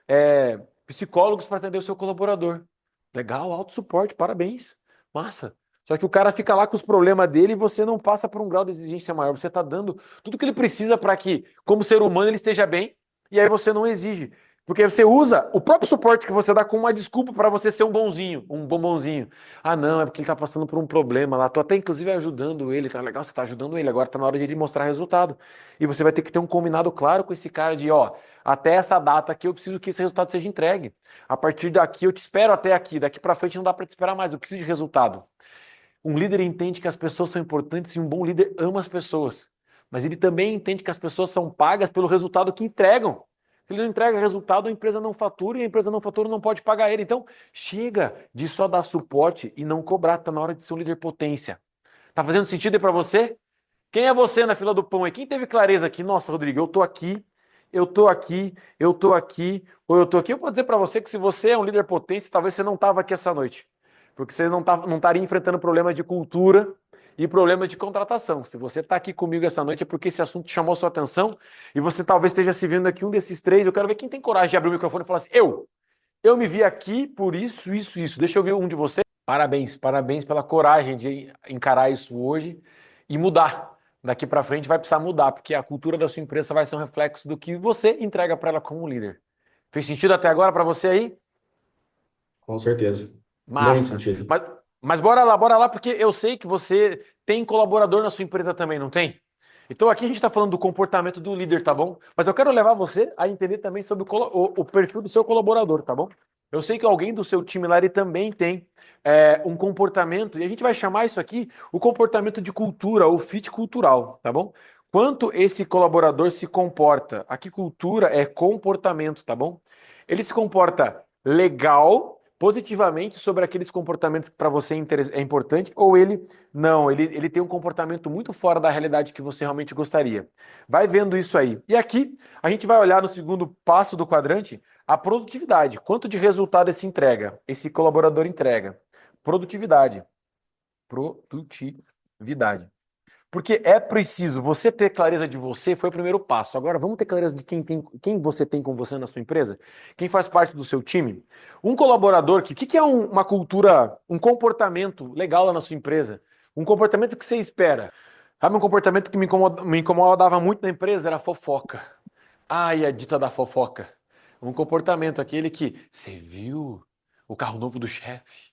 psicólogos para atender o seu colaborador. Legal, alto suporte, parabéns. Massa. Só que o cara fica lá com os problemas dele e você não passa por um grau de exigência maior. Você está dando tudo que ele precisa para que, como ser humano, ele esteja bem, e aí você não exige. Porque você usa o próprio suporte que você dá como uma desculpa para você ser um bonzinho, um bombonzinho. Ah, não, é porque ele tá passando por um problema lá. Tô até inclusive ajudando ele, tá legal, você tá ajudando ele, agora tá na hora de ele mostrar resultado. E você vai ter que ter um combinado claro com esse cara de, ó, até essa data aqui eu preciso que esse resultado seja entregue. A partir daqui eu te espero até aqui, daqui para frente não dá para te esperar mais, eu preciso de resultado. Um líder entende que as pessoas são importantes e um bom líder ama as pessoas. Mas ele também entende que as pessoas são pagas pelo resultado que entregam. Se ele não entrega resultado, a empresa não fatura e a empresa não fatura não pode pagar ele. Então, chega de só dar suporte e não cobrar. Tá na hora de ser um líder potência. Tá fazendo sentido aí para você? Quem é você na fila do pão aí? Quem teve clareza aqui? Nossa, Rodrigo, eu tô aqui, eu tô aqui, eu tô aqui, ou eu tô aqui. Eu vou dizer para você que se você é um líder potência, talvez você não tava aqui essa noite. Porque você não estaria enfrentando problemas de cultura e problemas de contratação. Se você está aqui comigo essa noite é porque esse assunto chamou sua atenção e você talvez esteja se vendo aqui um desses três. Eu quero ver quem tem coragem de abrir o microfone e falar assim: eu me vi aqui por isso, isso, isso. Deixa eu ver um de vocês. Parabéns, parabéns pela coragem de encarar isso hoje e mudar. Daqui para frente vai precisar mudar, porque a cultura da sua empresa vai ser um reflexo do que você entrega para ela como líder. Fez sentido até agora para você aí? Com certeza. Muito Massa. sentido. Mas bora lá, porque eu sei que você tem colaborador na sua empresa também, não tem? Então aqui a gente está falando do comportamento do líder, tá bom? Mas eu quero levar você a entender também sobre o perfil do seu colaborador, tá bom? Eu sei que alguém do seu time lá ele também tem um comportamento, e a gente vai chamar isso aqui o comportamento de cultura, ou fit cultural, tá bom? Quanto esse colaborador se comporta. Aqui cultura é comportamento, tá bom? Ele se comporta legal, positivamente sobre aqueles comportamentos que para você é importante, ou ele não, ele tem um comportamento muito fora da realidade que você realmente gostaria. Vai vendo isso aí. E aqui a gente vai olhar no segundo passo do quadrante a produtividade. Quanto de resultado esse entrega? Esse colaborador entrega. Produtividade. Produtividade. Porque é preciso você ter clareza de você, foi o primeiro passo. Agora vamos ter clareza de quem você tem com você na sua empresa, quem faz parte do seu time. Um colaborador, que é uma cultura, um comportamento legal lá na sua empresa? Um comportamento que você espera. Sabe, um comportamento que me incomodava muito na empresa era a fofoca. Ai, a dita da fofoca. Um comportamento, aquele que você viu o carro novo do chefe.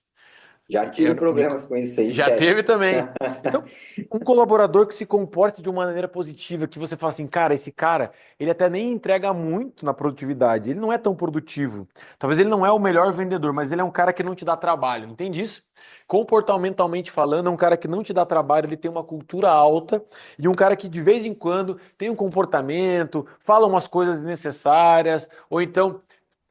Já tive problemas com isso aí, Já sério. teve também. Então, um colaborador que se comporte de uma maneira positiva, que você fala assim, cara, esse cara, ele até nem entrega muito na produtividade, ele não é tão produtivo. Talvez ele não é o melhor vendedor, mas ele é um cara que não te dá trabalho, entende isso? Comportamentalmente falando, é um cara que não te dá trabalho, ele tem uma cultura alta e um cara que de vez em quando tem um comportamento, fala umas coisas desnecessárias, ou então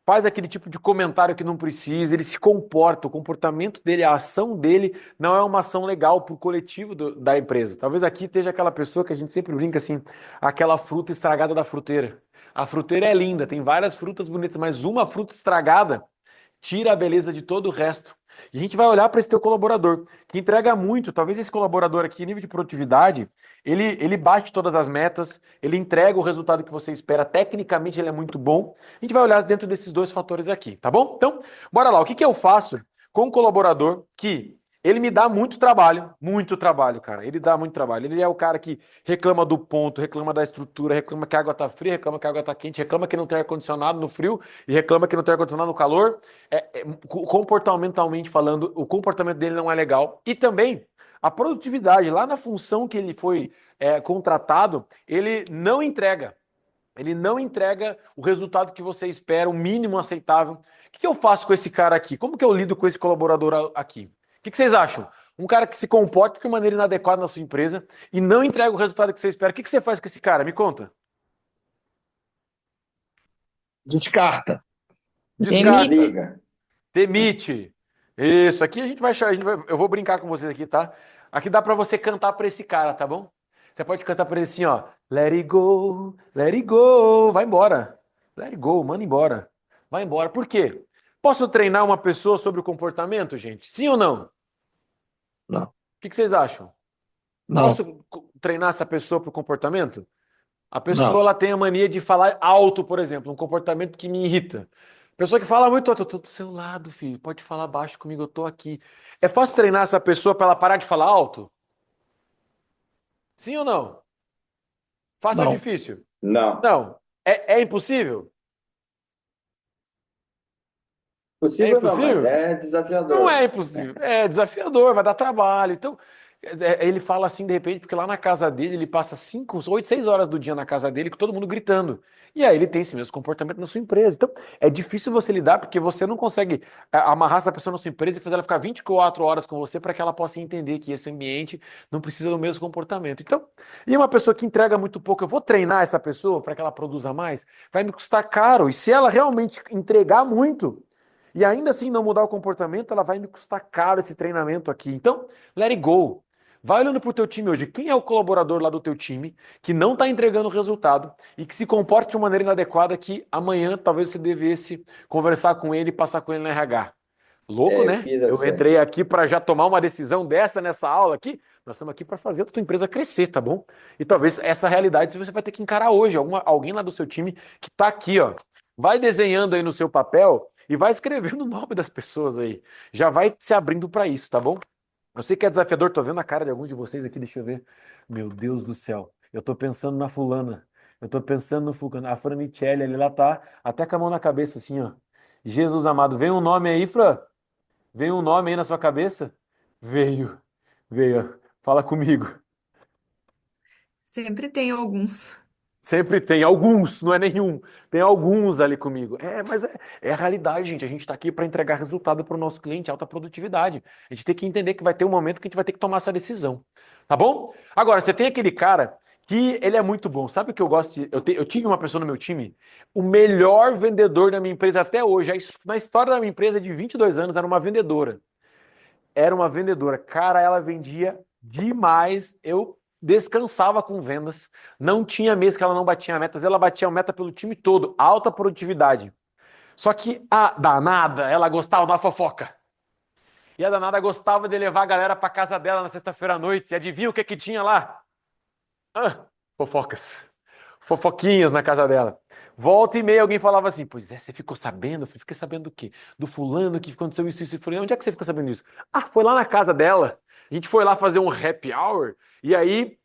faz aquele tipo de comentário que não precisa, ele se comporta, o comportamento dele, a ação dele não é uma ação legal para o coletivo da empresa. Talvez aqui esteja aquela pessoa que a gente sempre brinca assim, aquela fruta estragada da fruteira. A fruteira é linda, tem várias frutas bonitas, mas uma fruta estragada tira a beleza de todo o resto. E a gente vai olhar para esse teu colaborador, que entrega muito. Talvez esse colaborador aqui, nível de produtividade, ele bate todas as metas, ele entrega o resultado que você espera. Tecnicamente, ele é muito bom. A gente vai olhar dentro desses dois fatores aqui, tá bom? Então, bora lá. O que que eu faço com um colaborador que ele me dá muito trabalho, cara. Ele dá muito trabalho. Ele é o cara que reclama do ponto, reclama da estrutura, reclama que a água tá fria, reclama que a água tá quente, reclama que não tem ar-condicionado no frio e reclama que não tem ar-condicionado no calor. Comportamentalmente falando, o comportamento dele não é legal. E também a produtividade, lá na função que ele foi contratado, ele não entrega. Ele não entrega o resultado que você espera, o mínimo aceitável. O que que eu faço com esse cara aqui? Como que eu lido com esse colaborador aqui? O que que vocês acham? Um cara que se comporta de maneira inadequada na sua empresa e não entrega o resultado que você espera. O que que você faz com esse cara? Me conta. Descarta. Descarta. Desliga. Demite. Isso, aqui eu vou brincar com vocês aqui, tá? Aqui dá pra você cantar pra esse cara, tá bom? Você pode cantar pra ele assim, ó. Let it go, vai embora. Let it go, manda embora. Vai embora. Por quê? Posso treinar uma pessoa sobre o comportamento, gente? Sim ou não? O Não. que vocês acham? Não. Posso treinar essa pessoa pro comportamento? A pessoa Não. ela tem a mania de falar alto, por exemplo, um comportamento que me irrita. Pessoa que fala muito, eu tô do seu lado, filho, pode falar baixo comigo, eu tô aqui. É fácil treinar essa pessoa para ela parar de falar alto? Sim ou não? Fácil ou Não. difícil? Não. Não. É impossível? É Possível não, mas impossível? é Não desafiador. é impossível, é desafiador, vai dar trabalho. Então, ele fala assim de repente, porque lá na casa dele, ele passa 5, 8, 6 horas do dia na casa dele com todo mundo gritando. E aí ele tem esse mesmo comportamento na sua empresa. Então, é difícil você lidar porque você não consegue amarrar essa pessoa na sua empresa e fazer ela ficar 24 horas com você para que ela possa entender que esse ambiente não precisa do mesmo comportamento. Então, e uma pessoa que entrega muito pouco, eu vou treinar essa pessoa para que ela produza mais, vai me custar caro. E se ela realmente entregar muito, e ainda assim não mudar o comportamento, ela vai me custar caro esse treinamento aqui. Então, let it go. Vai olhando pro teu time hoje. Quem é o colaborador lá do teu time que não está entregando resultado e que se comporta de uma maneira inadequada que amanhã talvez você devesse conversar com ele e passar com ele na RH? Louco, Eu né? fiz Eu essa. entrei aqui para já tomar uma decisão dessa nessa aula aqui. Nós estamos aqui para fazer a tua empresa crescer, tá bom? E talvez essa realidade você vai ter que encarar hoje. Alguém lá do seu time que está aqui, ó. Vai desenhando aí no seu papel e vai escrevendo o nome das pessoas aí. Já vai se abrindo para isso, tá bom? Eu sei que é desafiador, tô vendo a cara de alguns de vocês aqui, deixa eu ver. Meu Deus do céu. Eu tô pensando na fulana. Eu tô pensando no fulano. A Franicelli ali, ela tá até com a mão na cabeça assim, ó. Jesus amado, vem um nome aí, Fran? Vem um nome aí na sua cabeça? Veio. Veio. Fala comigo. Sempre tem alguns. Sempre tem alguns, não é nenhum. Tem alguns ali comigo. Mas é a realidade, gente. A gente está aqui para entregar resultado para o nosso cliente, alta produtividade. A gente tem que entender que vai ter um momento que a gente vai ter que tomar essa decisão. Tá bom? Agora, você tem aquele cara que ele é muito bom. Sabe o que eu gosto de. Eu tive uma pessoa no meu time, o melhor vendedor da minha empresa até hoje. Na história da minha empresa de 22 anos, era uma vendedora. Era uma vendedora. Cara, ela vendia demais. Eu descansava com vendas. Não tinha mês que ela não batia metas. Ela batia a meta pelo time todo. Alta produtividade. Só que a danada, ela gostava da fofoca. E a danada gostava de levar a galera para casa dela na sexta-feira à noite. E adivinha o que que tinha lá? Fofocas. Fofoquinhas na casa dela. Volta e meia alguém falava assim: Pois é, você ficou sabendo? Eu falei, fiquei sabendo do quê? Do fulano que aconteceu isso, isso e fulano. Onde é que você ficou sabendo disso? Ah, foi lá na casa dela. A gente foi lá fazer um happy hour e aí,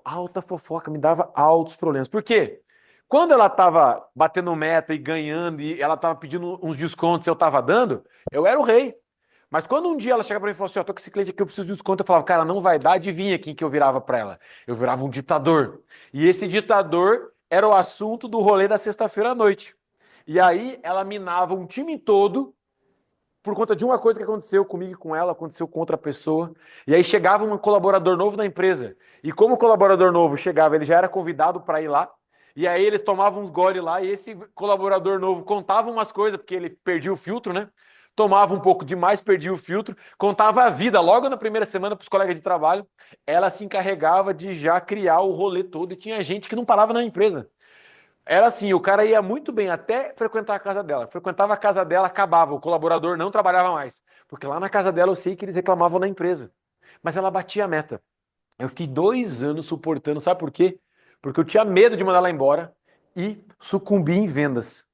alta fofoca, me dava altos problemas. Por quê? Quando ela tava batendo meta e ganhando e ela tava pedindo uns descontos e eu tava dando, eu era o rei. Mas quando um dia ela chega pra mim e fala assim: Ó, tô com esse cliente aqui, eu preciso de desconto, eu falava, cara, não vai dar, adivinha quem que eu virava pra ela? Eu virava um ditador. E esse ditador era o assunto do rolê da sexta-feira à noite. E aí ela minava um time todo por conta de uma coisa que aconteceu comigo e com ela, aconteceu com outra pessoa. E aí chegava um colaborador novo na empresa. E como o colaborador novo chegava, ele já era convidado para ir lá. E aí eles tomavam uns gole lá e esse colaborador novo contava umas coisas, porque ele perdia o filtro, né? Tomava um pouco demais, perdia o filtro, contava a vida logo na primeira semana para os colegas de trabalho. Ela se encarregava de já criar o rolê todo e tinha gente que não parava na empresa. Era assim, o cara ia muito bem até frequentar a casa dela. Frequentava a casa dela, acabava, o colaborador não trabalhava mais. Porque lá na casa dela eu sei que eles reclamavam da empresa. Mas ela batia a meta. Eu fiquei 2 anos suportando, sabe por quê? Porque eu tinha medo de mandar ela embora e sucumbi em vendas.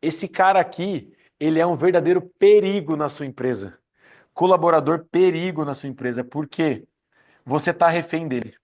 Esse cara aqui, ele é um verdadeiro perigo na sua empresa. Colaborador perigo na sua empresa. Por quê? Você está refém dele.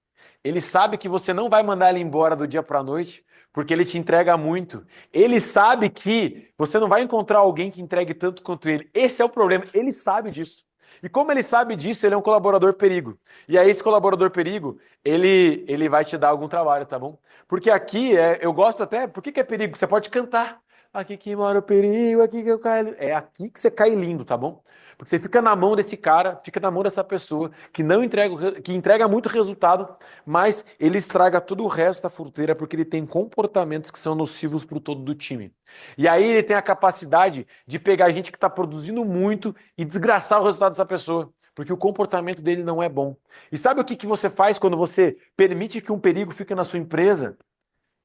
Ele sabe que você não vai mandar ele embora do dia para a noite, porque ele te entrega muito. Ele sabe que você não vai encontrar alguém que entregue tanto quanto ele. Esse é o problema. Ele sabe disso. E como ele sabe disso, ele é um colaborador perigo. E aí, esse colaborador perigo, ele vai te dar algum trabalho, tá bom? Porque aqui, eu gosto até. Por que é perigo? Você pode cantar. Aqui que mora o perigo, aqui que eu caio. É aqui que você cai lindo, tá bom? Porque você fica na mão desse cara, fica na mão dessa pessoa que não entrega, que entrega muito resultado, mas ele estraga todo o resto da fruteira porque ele tem comportamentos que são nocivos para o todo do time. E aí ele tem a capacidade de pegar gente que está produzindo muito e desgraçar o resultado dessa pessoa. Porque o comportamento dele não é bom. E sabe o que você faz quando você permite que um perigo fique na sua empresa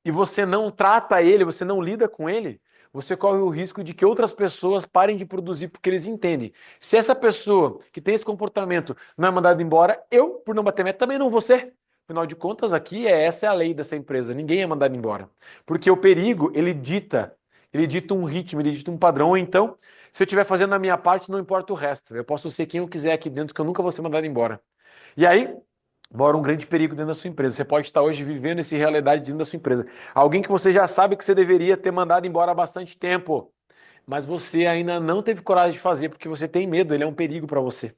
e você não trata ele, você não lida com ele? Você corre o risco de que outras pessoas parem de produzir porque eles entendem. Se essa pessoa que tem esse comportamento não é mandada embora, eu, por não bater meta, também não vou ser. Afinal de contas, aqui essa é a lei dessa empresa. Ninguém é mandado embora. Porque o perigo, ele dita um ritmo, ele dita um padrão. Ou então, se eu estiver fazendo a minha parte, não importa o resto. Eu posso ser quem eu quiser aqui dentro, que eu nunca vou ser mandado embora. E aí, mora um grande perigo dentro da sua empresa. Você pode estar hoje vivendo essa realidade dentro da sua empresa. Alguém que você já sabe que você deveria ter mandado embora há bastante tempo, mas você ainda não teve coragem de fazer porque você tem medo, ele é um perigo para você.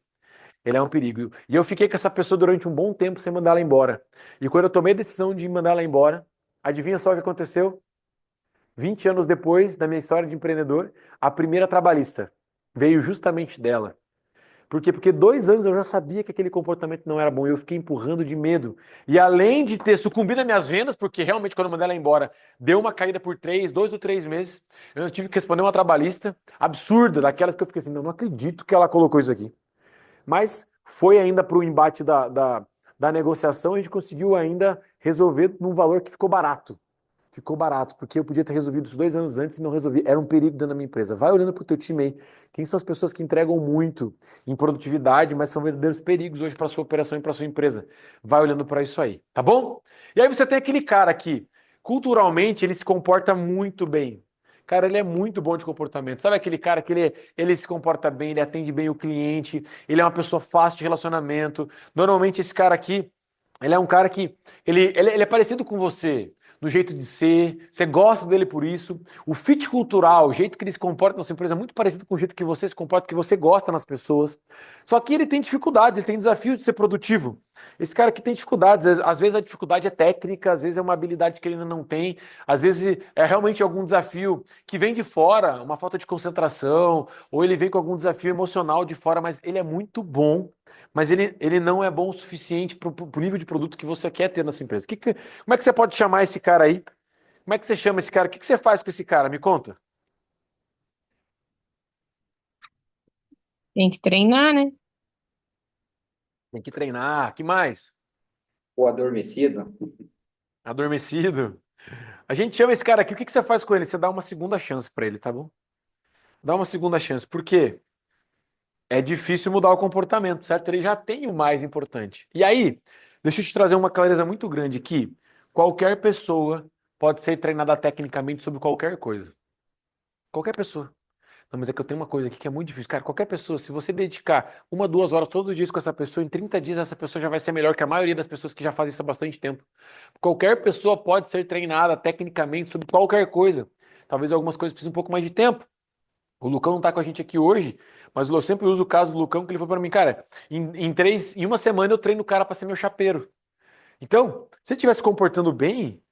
Ele é um perigo. E eu fiquei com essa pessoa durante um bom tempo sem mandar ela embora. E quando eu tomei a decisão de mandar ela embora, adivinha só o que aconteceu? 20 anos depois da minha história de empreendedor, a primeira trabalhista veio justamente dela. Por quê? Porque 2 anos eu já sabia que aquele comportamento não era bom e eu fiquei empurrando de medo. E além de ter sucumbido às minhas vendas, porque realmente quando eu mandei ela embora, deu uma caída por 2 ou 3 meses, eu tive que responder uma trabalhista absurda, daquelas que eu fiquei assim, não acredito que ela colocou isso aqui. Mas foi ainda para o embate da negociação, a gente conseguiu ainda resolver num valor que ficou barato. Ficou barato, porque eu podia ter resolvido isso 2 anos antes e não resolvi. Era um perigo dentro da minha empresa. Vai olhando para o teu time aí. Quem são as pessoas que entregam muito em produtividade, mas são verdadeiros perigos hoje para a sua operação e para a sua empresa? Vai olhando para isso aí, tá bom? E aí você tem aquele cara que, culturalmente, ele se comporta muito bem. Cara, ele é muito bom de comportamento. Sabe aquele cara que ele se comporta bem, ele atende bem o cliente, ele é uma pessoa fácil de relacionamento. Normalmente esse cara aqui, ele é um cara que, ele é parecido com você no jeito de ser, você gosta dele por isso. O fit cultural, o jeito que ele se comporta na sua empresa é muito parecido com o jeito que você se comporta, que você gosta nas pessoas. Só que ele tem dificuldades, ele tem desafios de ser produtivo. Esse cara aqui tem dificuldades, às vezes a dificuldade é técnica, às vezes é uma habilidade que ele ainda não tem, às vezes é realmente algum desafio que vem de fora, uma falta de concentração, ou ele vem com algum desafio emocional de fora, mas ele é muito bom, mas ele não é bom o suficiente para o nível de produto que você quer ter na sua empresa. Como é que você pode chamar esse cara aí? Como é que você chama esse cara? O que você faz com esse cara? Me conta. Tem que treinar, né? Tem que treinar. Que mais? O adormecido. Adormecido. A gente chama esse cara aqui. O que você faz com ele? Você dá uma segunda chance para ele, tá bom? Dá uma segunda chance. Por quê? É difícil mudar o comportamento, certo? Ele já tem o mais importante. E aí, deixa eu te trazer uma clareza muito grande aqui. Qualquer pessoa pode ser treinada tecnicamente sobre qualquer coisa. Qualquer pessoa. Não, mas é que eu tenho uma coisa aqui que é muito difícil. Cara, qualquer pessoa, se você dedicar 1, 2 horas todos os dias com essa pessoa, em 30 dias essa pessoa já vai ser melhor que a maioria das pessoas que já fazem isso há bastante tempo. Qualquer pessoa pode ser treinada tecnicamente sobre qualquer coisa. Talvez algumas coisas precisem um pouco mais de tempo. O Lucão não tá com a gente aqui hoje, mas eu sempre uso o caso do Lucão, que ele falou para mim, cara, em uma semana eu treino o cara para ser meu chapeiro. Então, se ele estiver se comportando bem,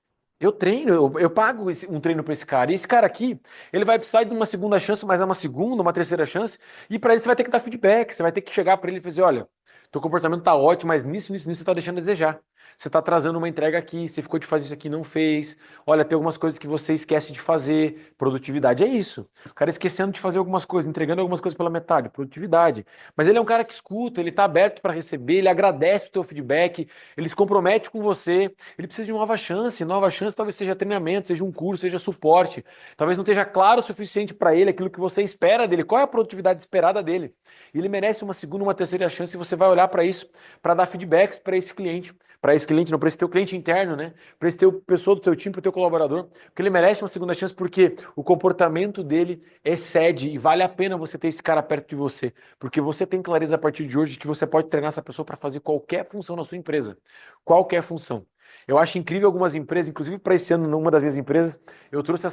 eu treino, eu pago um treino para esse cara. E esse cara aqui, ele vai precisar de uma segunda chance, mas é uma segunda, uma terceira chance, e para ele você vai ter que dar feedback, você vai ter que chegar para ele e dizer, olha, teu comportamento tá ótimo, mas nisso você tá deixando a desejar. Você tá trazendo uma entrega aqui, você ficou de fazer isso aqui e não fez. Olha, tem algumas coisas que você esquece de fazer. Produtividade é isso. O cara esquecendo de fazer algumas coisas, entregando algumas coisas pela metade. Produtividade. Mas ele é um cara que escuta, ele tá aberto para receber, ele agradece o teu feedback, ele se compromete com você, ele precisa de uma nova chance. Nova chance talvez seja treinamento, seja um curso, seja suporte. Talvez não esteja claro o suficiente para ele aquilo que você espera dele. Qual é a produtividade esperada dele? Ele merece uma segunda, uma terceira chance e você vai olhar para isso, para dar feedbacks para esse cliente. Para esse cliente, não, para esse teu cliente interno, né? Para esse teu pessoa do teu time, para o teu colaborador, porque ele merece uma segunda chance porque o comportamento dele excede e vale a pena você ter esse cara perto de você, porque você tem clareza a partir de hoje de que você pode treinar essa pessoa para fazer qualquer função na sua empresa, qualquer função. Eu acho incrível algumas empresas, inclusive para esse ano, numa das minhas empresas, eu trouxe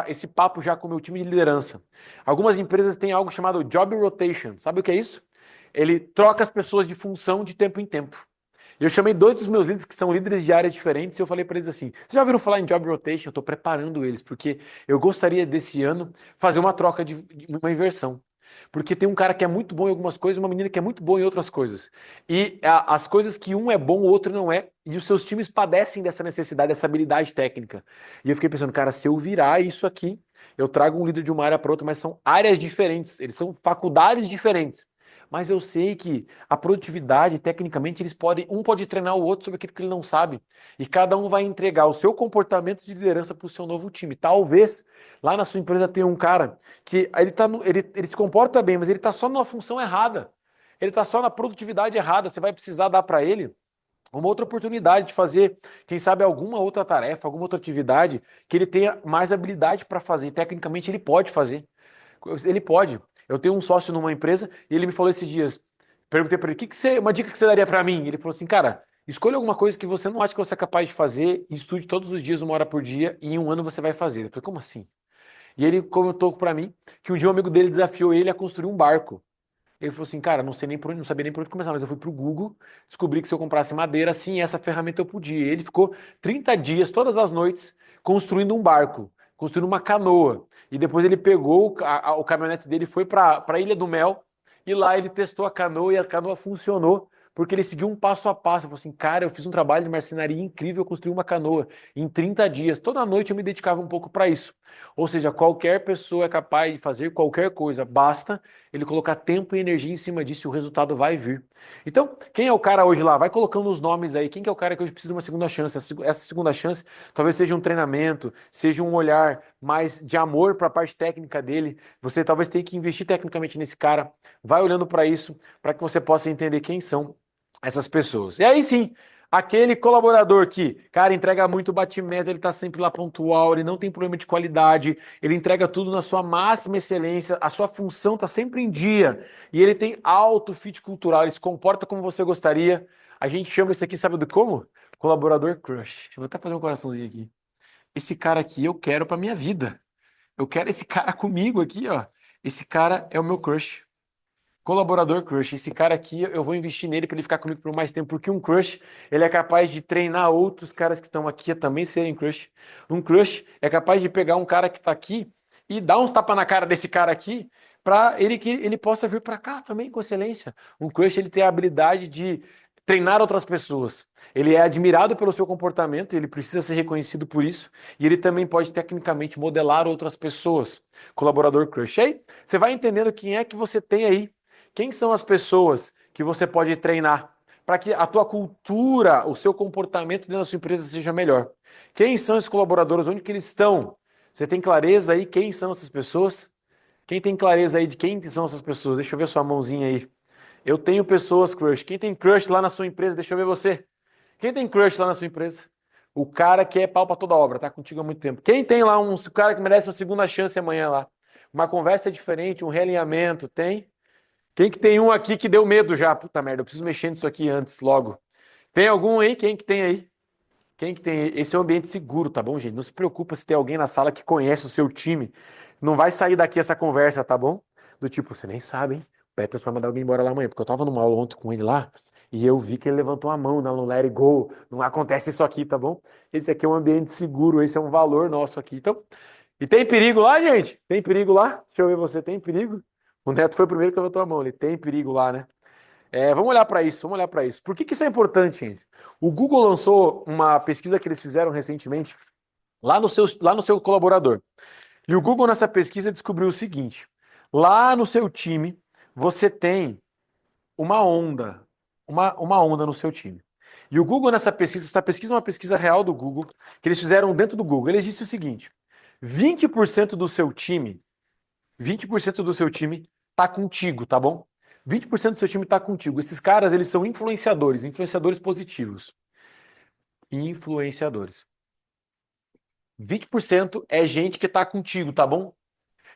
esse papo já com o meu time de liderança. Algumas empresas têm algo chamado Job Rotation. Sabe o que é isso? Ele troca as pessoas de função de tempo em tempo. Eu chamei 2 dos meus líderes que são líderes de áreas diferentes e eu falei para eles assim, vocês já ouviram falar em Job Rotation? Eu estou preparando eles, porque eu gostaria desse ano fazer uma troca de uma inversão. Porque tem um cara que é muito bom em algumas coisas e uma menina que é muito boa em outras coisas. E as coisas que um é bom, o outro não é. E os seus times padecem dessa necessidade, dessa habilidade técnica. E eu fiquei pensando, cara, se eu virar isso aqui, eu trago um líder de uma área para outra, mas são áreas diferentes, eles são faculdades diferentes. Mas eu sei que a produtividade, tecnicamente, um pode treinar o outro sobre aquilo que ele não sabe. E cada um vai entregar o seu comportamento de liderança para o seu novo time. Talvez lá na sua empresa tenha um cara que ele se comporta bem, mas ele está só numa função errada. Ele está só na produtividade errada. Você vai precisar dar para ele uma outra oportunidade de fazer, quem sabe, alguma outra tarefa, alguma outra atividade que ele tenha mais habilidade para fazer. Tecnicamente, ele pode fazer. Ele pode. Eu tenho um sócio numa empresa e ele me falou esses dias. Perguntei para ele, uma dica que você daria para mim? Ele falou assim, cara, escolha alguma coisa que você não acha que você é capaz de fazer, e estude todos os dias, 1 hora por dia, e em 1 ano você vai fazer. Eu falei, como assim? E ele comentou para mim que um dia um amigo dele desafiou ele a construir um barco. Ele falou assim, cara, não sabia nem por onde começar, mas eu fui pro Google, descobri que se eu comprasse madeira, sim, essa ferramenta eu podia. E ele ficou 30 dias, todas as noites, construindo um barco, construindo uma canoa. E depois ele pegou o caminhonete dele, foi para a Ilha do Mel, e lá ele testou a canoa e a canoa funcionou, porque ele seguiu um passo a passo. Ele falou assim, cara, eu fiz um trabalho de marcenaria incrível, eu construí uma canoa em 30 dias. Toda noite eu me dedicava um pouco para isso. Ou seja, qualquer pessoa é capaz de fazer qualquer coisa, basta ele colocar tempo e energia em cima disso e o resultado vai vir. Então, quem é o cara hoje lá? Vai colocando os nomes aí. Quem que é o cara que hoje precisa de uma segunda chance? Essa segunda chance talvez seja um treinamento, seja um olhar mais de amor para a parte técnica dele. Você talvez tenha que investir tecnicamente nesse cara. Vai olhando para isso, para que você possa entender quem são essas pessoas. E aí sim, aquele colaborador que, cara, entrega muito batimento, ele tá sempre lá pontual, ele não tem problema de qualidade, ele entrega tudo na sua máxima excelência, a sua função tá sempre em dia, e ele tem alto fit cultural, ele se comporta como você gostaria. A gente chama isso aqui, sabe do como? Colaborador crush. Vou até fazer um coraçãozinho aqui. Esse cara aqui eu quero pra minha vida. Eu quero esse cara comigo aqui, ó. Esse cara é o meu crush. Colaborador crush. Esse cara aqui, eu vou investir nele para ele ficar comigo por mais tempo, porque um crush, ele é capaz de treinar outros caras que estão aqui a também serem crush. Um crush é capaz de pegar um cara que está aqui e dar uns tapas na cara desse cara aqui para ele que ele possa vir para cá também com excelência. Um crush, ele tem a habilidade de treinar outras pessoas. Ele é admirado pelo seu comportamento, ele precisa ser reconhecido por isso, e ele também pode tecnicamente modelar outras pessoas. Colaborador crush. Aí, você vai entendendo quem é que você tem aí. Quem são as pessoas que você pode treinar para que a tua cultura, o seu comportamento dentro da sua empresa seja melhor? Quem são esses colaboradores? Onde que eles estão? Você tem clareza aí quem são essas pessoas? Quem tem clareza aí de quem são essas pessoas? Deixa eu ver sua mãozinha aí. Eu tenho pessoas crush. Quem tem crush lá na sua empresa? Deixa eu ver você. Quem tem crush lá na sua empresa? O cara que é pau pra toda obra, tá contigo há muito tempo. Quem tem lá um cara que merece uma segunda chance amanhã lá? Uma conversa diferente, um realinhamento, tem? Quem que tem um aqui que deu medo já? Puta merda, eu preciso mexer nisso aqui antes, logo. Tem algum aí? Quem que tem aí? Quem que tem aí? Esse é um ambiente seguro, tá bom, gente? Não se preocupa se tem alguém na sala que conhece o seu time. Não vai sair daqui essa conversa, tá bom? Do tipo, você nem sabe, hein? O Petros vai mandar alguém embora lá amanhã, porque eu tava numa aula ontem com ele lá, e eu vi que ele levantou a mão no Let It Go. Não acontece isso aqui, tá bom? Esse aqui é um ambiente seguro, esse é um valor nosso aqui. Então, e tem perigo lá, gente? Tem perigo lá? Deixa eu ver você, tem perigo? O Neto foi o primeiro que levantou a mão, ele tem perigo lá, né? Vamos olhar para isso, vamos olhar para isso. Por que que isso é importante, gente? O Google lançou uma pesquisa que eles fizeram recentemente lá no seu colaborador. E o Google, nessa pesquisa, descobriu o seguinte: lá no seu time, você tem uma onda, uma onda no seu time. E o Google, nessa pesquisa, essa pesquisa é uma pesquisa real do Google, que eles fizeram dentro do Google. Eles disseram o seguinte: 20% do seu time 20% do seu time tá contigo, tá bom? 20% do seu time tá contigo. Esses caras, eles são influenciadores, influenciadores positivos. Influenciadores. 20% é gente que tá contigo, tá bom?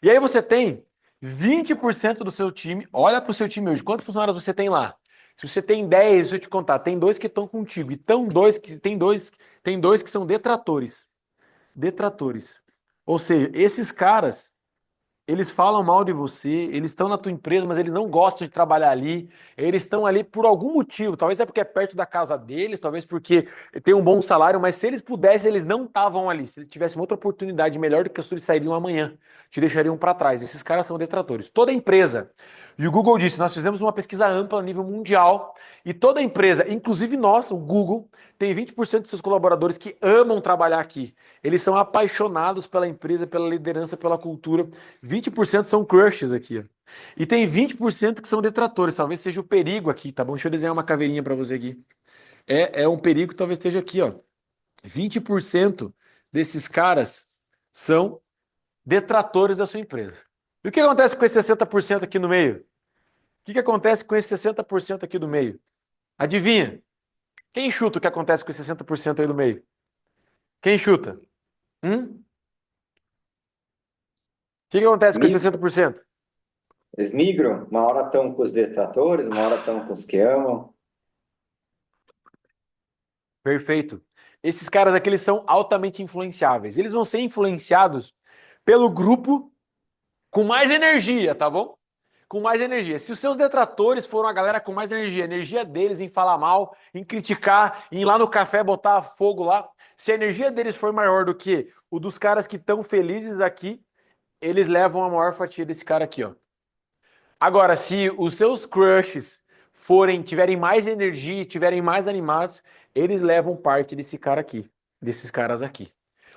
E aí você tem 20% do seu time, olha pro seu time hoje, quantos funcionários você tem lá? Se você tem 10, deixa eu te contar, tem 2 que estão contigo, e tem dois que são detratores. Detratores. Ou seja, esses caras Eles falam mal de você, eles estão na tua empresa, mas eles não gostam de trabalhar ali. Eles estão ali por algum motivo. Talvez é porque é perto da casa deles, talvez porque tem um bom salário, mas se eles pudessem, eles não estavam ali. Se eles tivessem outra oportunidade melhor do que a sua, eles sairiam amanhã, te deixariam para trás. Esses caras são detratores. Toda empresa. E o Google disse: nós fizemos uma pesquisa ampla a nível mundial e toda empresa, inclusive nós, o Google, tem 20% de seus colaboradores que amam trabalhar aqui. Eles são apaixonados pela empresa, pela liderança, pela cultura. 20% são crushes aqui, ó. E tem 20% que são detratores. Talvez seja o perigo aqui, tá bom? Deixa eu desenhar uma caveirinha para você aqui. É um perigo que talvez esteja aqui, ó. 20% desses caras são detratores da sua empresa. E o que acontece com esse 60% aqui no meio? O que acontece com esse 60% aqui do meio? Adivinha? Quem chuta o que acontece com esse 60% aí do meio? Quem chuta? O que acontece com esse Migra, 60%? eles migram, uma hora estão com os detratores, uma hora estão com os que amam. Perfeito. Esses caras aqui, eles são altamente influenciáveis. Eles vão ser influenciados pelo grupo com mais energia, tá bom? Com mais energia. Se os seus detratores foram a galera com mais energia, a energia deles em falar mal, em criticar, em ir lá no café botar fogo lá, se a energia deles for maior do que o dos caras que estão felizes aqui, eles levam a maior fatia desse cara aqui, ó. Agora, se os seus crushes tiverem mais energia, tiverem mais animados, eles levam parte desse cara aqui, desses caras aqui.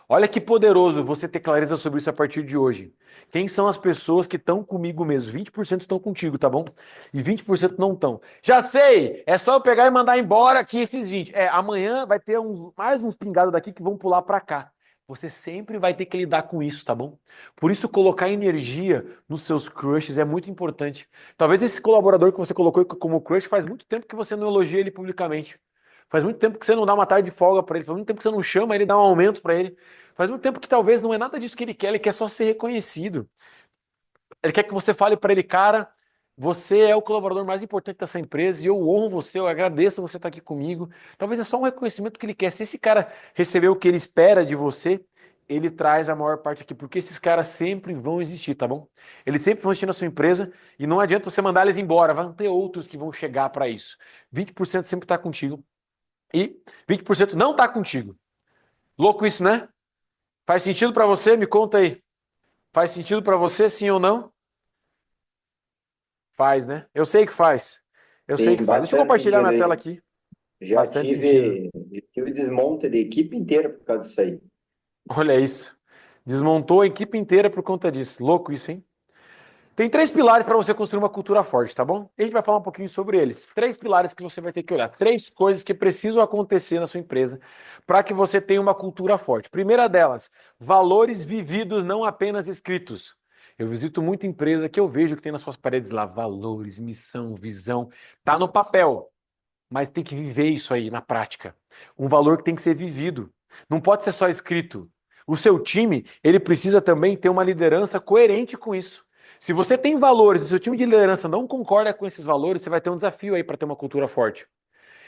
Olha que poderoso você ter clareza sobre isso a partir de hoje. Quem são as pessoas que estão comigo mesmo? 20% estão contigo, tá bom? E 20% não estão. Já sei! É só eu pegar e mandar embora aqui esses 20. Amanhã vai ter mais uns pingados daqui que vão pular pra cá. Você sempre vai ter que lidar com isso, tá bom? Por isso, colocar energia nos seus crushes é muito importante. Talvez esse colaborador que você colocou como crush faz muito tempo que você não elogia ele publicamente. Faz muito tempo que você não dá uma tarde de folga pra ele. Faz muito tempo que você não chama ele, dá um aumento pra ele. Faz muito tempo que talvez não é nada disso que ele quer só ser reconhecido. Ele quer que você fale pra ele, cara, você é o colaborador mais importante dessa empresa e eu honro você, eu agradeço você estar aqui comigo. Talvez é só um reconhecimento que ele quer. Se esse cara receber o que ele espera de você, ele traz a maior parte aqui, porque esses caras sempre vão existir, tá bom? Eles sempre vão existir na sua empresa e não adianta você mandar eles embora, vão ter outros que vão chegar para isso. 20% sempre está contigo e 20% não está contigo. Louco isso, né? Faz sentido para você? Me conta aí. Faz sentido para você, sim ou não? Faz, né? Eu sei que faz. Eu sei Tem que faz. Deixa eu bastante compartilhar sentido minha tela aí. aqui. Já Bastante sentido. tive desmonte de equipe inteira por causa disso aí. Olha isso. Desmontou a equipe inteira por conta disso. Louco isso, hein? Tem 3 pilares para você construir uma cultura forte, tá bom? E a gente vai falar um pouquinho sobre eles. 3 pilares que você vai ter que olhar. 3 coisas que precisam acontecer na sua empresa para que você tenha uma cultura forte. Primeira delas, valores vividos, não apenas escritos. Eu visito muita empresa que eu vejo que tem nas suas paredes lá valores, missão, visão. Tá no papel, mas tem que viver isso aí na prática. Um valor que tem que ser vivido. Não pode ser só escrito. O seu time, ele precisa também ter uma liderança coerente com isso. Se você tem valores e seu time de liderança não concorda com esses valores, você vai ter um desafio aí para ter uma cultura forte.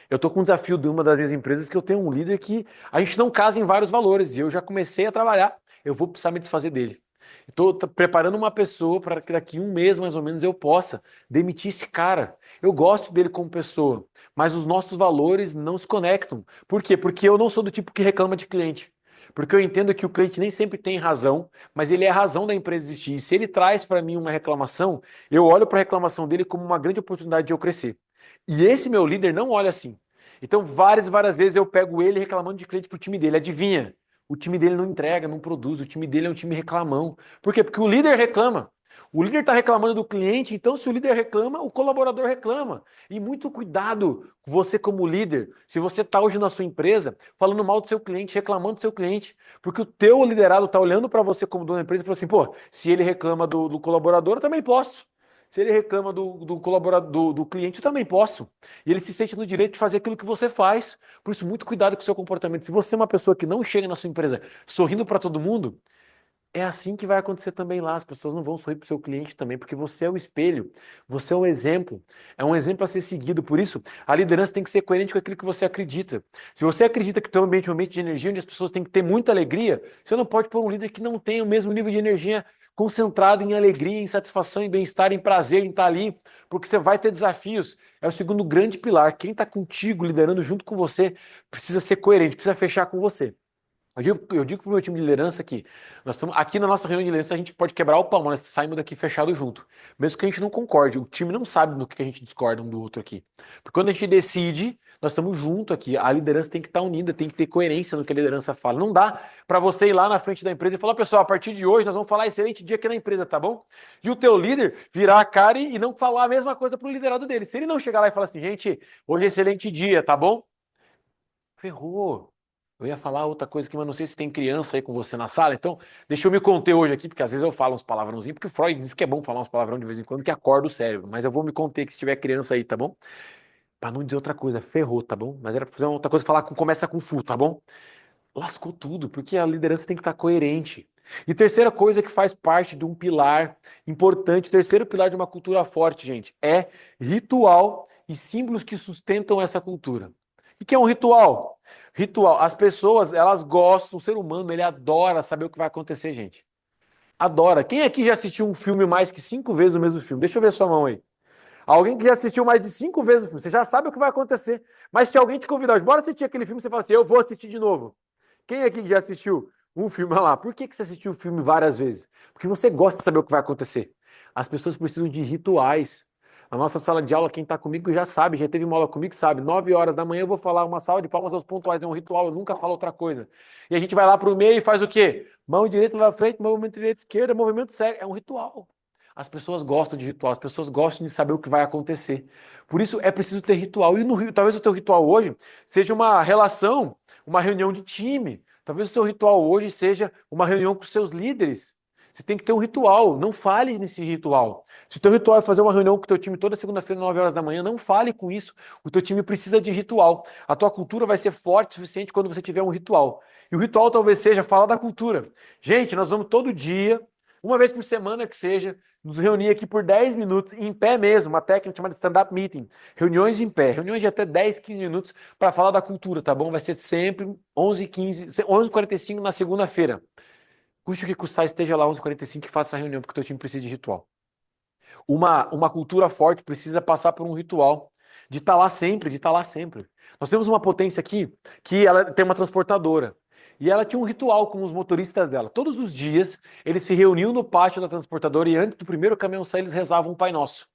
Eu estou com um desafio de uma das minhas empresas que eu tenho um líder que a gente não casa em vários valores e eu já comecei a trabalhar, eu vou precisar me desfazer dele. Estou preparando uma pessoa para que daqui um mês mais ou menos eu possa demitir esse cara. Eu gosto dele como pessoa, mas os nossos valores não se conectam. Por quê? Porque eu não sou do tipo que reclama de cliente. Porque eu entendo que o cliente nem sempre tem razão, mas ele é a razão da empresa existir. E se ele traz para mim uma reclamação, eu olho para a reclamação dele como uma grande oportunidade de eu crescer. E esse meu líder não olha assim. Então, várias e várias vezes eu pego ele reclamando de cliente pro time dele. Adivinha? O time dele não entrega, não produz. O time dele é um time reclamão. Por quê? Porque o líder reclama. O líder está reclamando do cliente, então se o líder reclama, o colaborador reclama. E muito cuidado, você como líder, se você está hoje na sua empresa falando mal do seu cliente, reclamando do seu cliente, porque o teu liderado está olhando para você como dono da empresa e falou assim, pô, se ele reclama do colaborador, eu também posso. Se ele reclama do colaborador, do cliente, eu também posso. E ele se sente no direito de fazer aquilo que você faz. Por isso, muito cuidado com o seu comportamento. Se você é uma pessoa que não chega na sua empresa sorrindo para todo mundo, é assim que vai acontecer também lá. As pessoas não vão sorrir para o seu cliente também, porque você é o espelho, você é o exemplo, é um exemplo a ser seguido. Por isso, a liderança tem que ser coerente com aquilo que você acredita. Se você acredita que o teu ambiente é um ambiente de energia onde as pessoas têm que ter muita alegria, você não pode pôr um líder que não tem o mesmo nível de energia concentrado em alegria, em satisfação, em bem-estar, em prazer, em estar ali, porque você vai ter desafios. É o segundo grande pilar. Quem está contigo, liderando junto com você, precisa ser coerente, precisa fechar com você. Eu digo pro meu time de liderança que nós estamos aqui na nossa reunião de liderança, a gente pode quebrar o pau, mas nós saímos daqui fechado junto. Mesmo que a gente não concorde, o time não sabe no que a gente discorda um do outro aqui. Porque quando a gente decide, nós estamos juntos aqui. A liderança tem que estar unida, tem que ter coerência no que a liderança fala. Não dá para você ir lá na frente da empresa e falar, pessoal, a partir de hoje nós vamos falar excelente dia aqui na empresa, tá bom? E o teu líder virar a cara e não falar a mesma coisa pro liderado dele. Se ele não chegar lá e falar assim, gente, hoje é excelente dia, tá bom? Ferrou. Eu ia falar outra coisa aqui, mas não sei se tem criança aí com você na sala, então deixa eu me conter hoje aqui, porque às vezes eu falo uns palavrãozinhos, porque o Freud diz que é bom falar uns palavrão de vez em quando, que acorda o cérebro, mas eu vou me conter que se tiver criança aí, tá bom? Pra não dizer outra coisa, ferrou, tá bom? Mas era pra fazer uma outra coisa, falar com começa com fu, tá bom? Lascou tudo, porque a liderança tem que estar coerente. E terceira coisa que faz parte de um pilar importante, terceiro pilar de uma cultura forte, gente, é ritual e símbolos que sustentam essa cultura. O que é um ritual? Ritual. As pessoas, elas gostam, o ser humano, ele adora saber o que vai acontecer, gente. Adora. Quem aqui já assistiu um filme mais que 5 vezes o mesmo filme? Deixa eu ver sua mão aí. Alguém que já assistiu mais de 5 vezes o filme, você já sabe o que vai acontecer. Mas se alguém te convidar, bora assistir aquele filme, você fala assim, eu vou assistir de novo. Quem aqui já assistiu um filme? Olha lá, por que você assistiu o filme várias vezes? Porque você gosta de saber o que vai acontecer. As pessoas precisam de rituais. A nossa sala de aula, quem está comigo já sabe, já teve uma aula comigo, sabe. 9 horas da manhã eu vou falar uma salva de palmas aos pontuais, é um ritual, eu nunca falo outra coisa. E a gente vai lá para o meio e faz o quê? Mão direita lá na frente, movimento direita esquerda, movimento cego. É um ritual. As pessoas gostam de ritual, as pessoas gostam de saber o que vai acontecer. Por isso é preciso ter ritual. E no Rio, talvez o teu ritual hoje seja uma relação, uma reunião de time. Talvez o seu ritual hoje seja uma reunião com os seus líderes. Você tem que ter um ritual, não fale nesse ritual. Se o teu ritual é fazer uma reunião com o teu time toda segunda-feira, 9 horas da manhã, não fale com isso. O teu time precisa de ritual. A tua cultura vai ser forte o suficiente quando você tiver um ritual. E o ritual talvez seja falar da cultura. Gente, nós vamos todo dia, uma vez por semana que seja, nos reunir aqui por 10 minutos, em pé mesmo, uma técnica chamada stand-up meeting. Reuniões em pé, reuniões de até 10, 15 minutos para falar da cultura, tá bom? Vai ser sempre 11h15, 11h45 na segunda-feira. Custe o que custar, esteja lá 11h45 e faça essa reunião, porque o teu time precisa de ritual. Uma cultura forte precisa passar por um ritual de estar lá sempre, de estar lá sempre. Nós temos uma potência aqui que ela tem uma transportadora. E ela tinha um ritual com os motoristas dela. Todos os dias, eles se reuniam no pátio da transportadora e antes do primeiro caminhão sair, eles rezavam um Pai Nosso.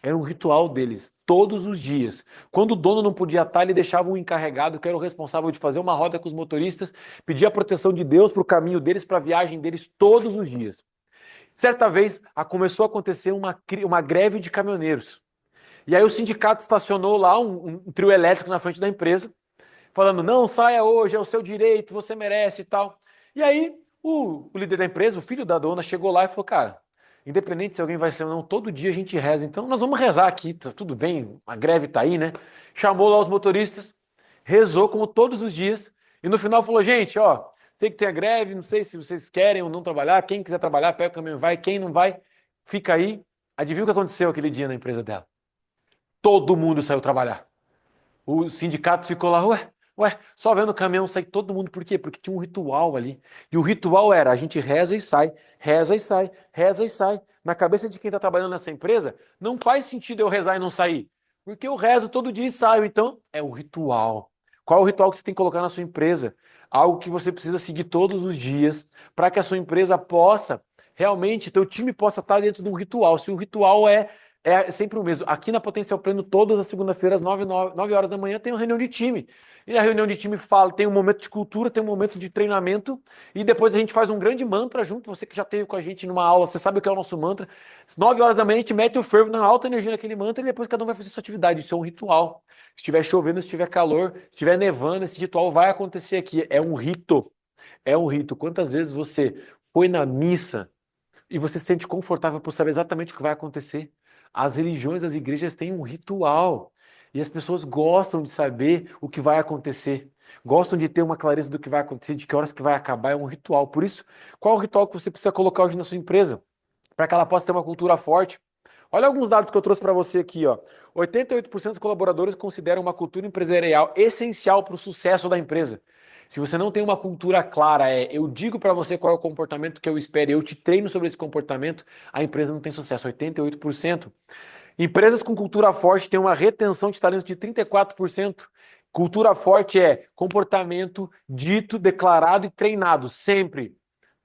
Era um ritual deles, todos os dias. Quando o dono não podia estar, ele deixava um encarregado, que era o responsável de fazer uma roda com os motoristas, pedir a proteção de Deus para o caminho deles, para a viagem deles, todos os dias. Certa vez, começou a acontecer uma greve de caminhoneiros. E aí o sindicato estacionou lá um trio elétrico na frente da empresa, falando, não, saia hoje, é o seu direito, você merece e tal. E aí o líder da empresa, o filho da dona, chegou lá e falou, cara, independente se alguém vai ser ou não, todo dia a gente reza, então nós vamos rezar aqui, tá tudo bem, a greve tá aí, né? Chamou lá os motoristas, rezou como todos os dias, e no final falou, gente, ó, sei que tem a greve, não sei se vocês querem ou não trabalhar, quem quiser trabalhar, pega o caminhão e vai, quem não vai, fica aí. Adivinha o que aconteceu aquele dia na empresa dela? Todo mundo saiu trabalhar. O sindicato ficou lá, ué, só vendo o caminhão sair todo mundo, por quê? Porque tinha um ritual ali. E o ritual era, a gente reza e sai, reza e sai, reza e sai. Na cabeça de quem está trabalhando nessa empresa, não faz sentido eu rezar e não sair. Porque eu rezo todo dia e saio. Então, é o ritual. Qual é o ritual que você tem que colocar na sua empresa? Algo que você precisa seguir todos os dias para que a sua empresa possa, realmente, teu time possa estar dentro de um ritual. Se o ritual é sempre o mesmo. Aqui na Potencial Pleno, todas as segunda-feiras, 9 horas da manhã, tem uma reunião de time. E a reunião de time tem um momento de cultura, tem um momento de treinamento, e depois a gente faz um grande mantra junto. Você que já esteve com a gente numa aula, você sabe o que é o nosso mantra. Às 9 horas da manhã, a gente mete o fervo na alta energia naquele mantra, e depois cada um vai fazer sua atividade. Isso é um ritual. Se estiver chovendo, se estiver calor, se estiver nevando, esse ritual vai acontecer aqui. É um rito. É um rito. Quantas vezes você foi na missa e você se sente confortável por saber exatamente o que vai acontecer? As religiões, as igrejas têm um ritual. E as pessoas gostam de saber o que vai acontecer. Gostam de ter uma clareza do que vai acontecer, de que horas que vai acabar. É um ritual. Por isso, qual é o ritual que você precisa colocar hoje na sua empresa? Para que ela possa ter uma cultura forte. Olha alguns dados que eu trouxe para você aqui, ó. 88% dos colaboradores consideram uma cultura empresarial essencial para o sucesso da empresa. Se você não tem uma cultura clara, eu digo para você qual é o comportamento que eu espero, eu te treino sobre esse comportamento, a empresa não tem sucesso, 88%. Empresas com cultura forte têm uma retenção de talentos de 34%. Cultura forte é comportamento dito, declarado e treinado, sempre.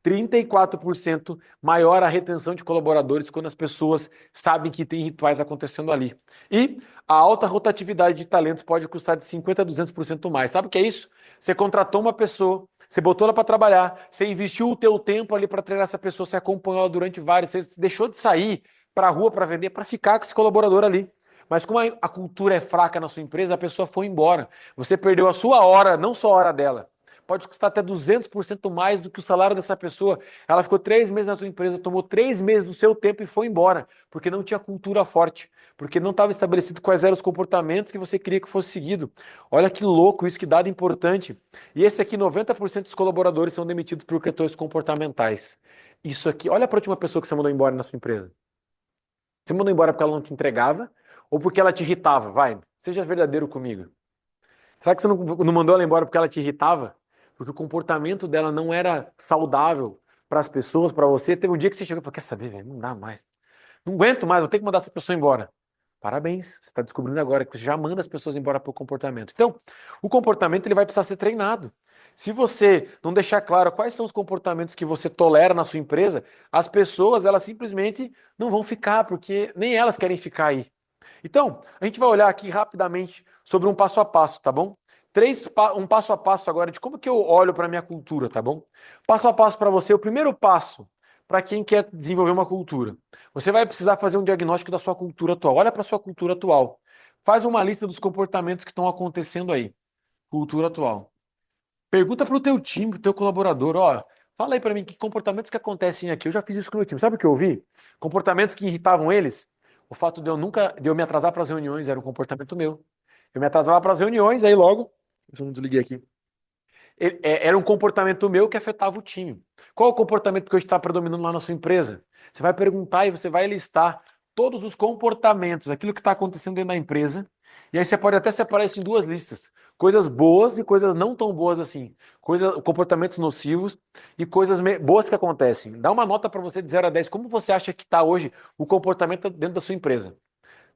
34% maior a retenção de colaboradores quando as pessoas sabem que tem rituais acontecendo ali. E a alta rotatividade de talentos pode custar de 50% a 200% mais. Sabe o que é isso? Você contratou uma pessoa, você botou ela para trabalhar, você investiu o teu tempo ali para treinar essa pessoa, você acompanhou ela durante vários, você deixou de sair para a rua para vender, para ficar com esse colaborador ali. Mas como a cultura é fraca na sua empresa, a pessoa foi embora. Você perdeu a sua hora, não só a hora dela. Pode custar até 200% mais do que o salário dessa pessoa. Ela ficou 3 meses na tua empresa, tomou 3 meses do seu tempo e foi embora, porque não tinha cultura forte, porque não estava estabelecido quais eram os comportamentos que você queria que fosse seguido. Olha que louco isso, que dado importante. E esse aqui, 90% dos colaboradores são demitidos por questões comportamentais. Isso aqui, olha para a última pessoa que você mandou embora na sua empresa. Você mandou embora porque ela não te entregava ou porque ela te irritava? Vai, seja verdadeiro comigo. Será que você não mandou ela embora porque ela te irritava? Porque o comportamento dela não era saudável para as pessoas, para você. Teve um dia que você chegou e falou: quer saber, velho? Não dá mais. Não aguento mais, vou ter que mandar essa pessoa embora. Parabéns, você está descobrindo agora que você já manda as pessoas embora pelo comportamento. Então, o comportamento ele vai precisar ser treinado. Se você não deixar claro quais são os comportamentos que você tolera na sua empresa, as pessoas elas simplesmente não vão ficar, porque nem elas querem ficar aí. Então, a gente vai olhar aqui rapidamente sobre um passo a passo, tá bom? Um passo a passo agora de como que eu olho para a minha cultura, tá bom? Passo a passo para você, o primeiro passo para quem quer desenvolver uma cultura. Você vai precisar fazer um diagnóstico da sua cultura atual. Olha para a sua cultura atual. Faz uma lista dos comportamentos que estão acontecendo aí. Cultura atual. Pergunta para o teu time, para o teu colaborador, ó, fala aí para mim que comportamentos que acontecem aqui. Eu já fiz isso com o meu time. Sabe o que eu vi? Comportamentos que irritavam eles. O fato de eu me atrasar para as reuniões era um comportamento meu. Eu me atrasava para as reuniões, aí logo, eu não desliguei aqui. Era um comportamento meu que afetava o time. Qual é o comportamento que hoje está predominando lá na sua empresa? Você vai perguntar e você vai listar todos os comportamentos, aquilo que está acontecendo dentro da empresa. E aí você pode até separar isso em duas listas. Coisas boas e coisas não tão boas assim. Comportamentos nocivos e coisas boas que acontecem. Dá uma nota para você de 0 a 10. Como você acha que está hoje o comportamento dentro da sua empresa?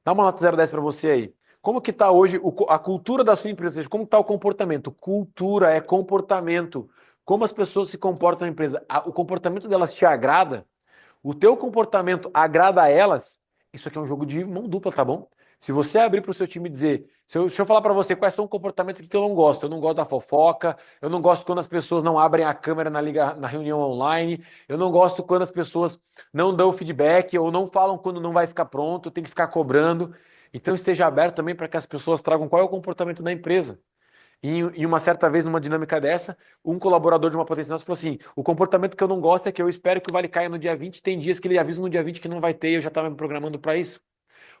Dá uma nota 0 a 10 para você aí. Como que está hoje a cultura da sua empresa? Ou seja, como está o comportamento? Cultura é comportamento. Como as pessoas se comportam na empresa. O comportamento delas te agrada? O teu comportamento agrada a elas? Isso aqui é um jogo de mão dupla, tá bom? Se você abrir para o seu time e dizer, se eu falar para você quais são os comportamentos que eu não gosto da fofoca, eu não gosto quando as pessoas não abrem a câmera na reunião online, eu não gosto quando as pessoas não dão feedback ou não falam quando não vai ficar pronto, tem que ficar cobrando. Então esteja aberto também para que as pessoas tragam qual é o comportamento da empresa. E uma certa vez, numa dinâmica dessa, um colaborador de uma potência nossa falou assim: o comportamento que eu não gosto é que eu espero que o vale caia no dia 20, tem dias que ele avisa no dia 20 que não vai ter, eu já estava me programando para isso.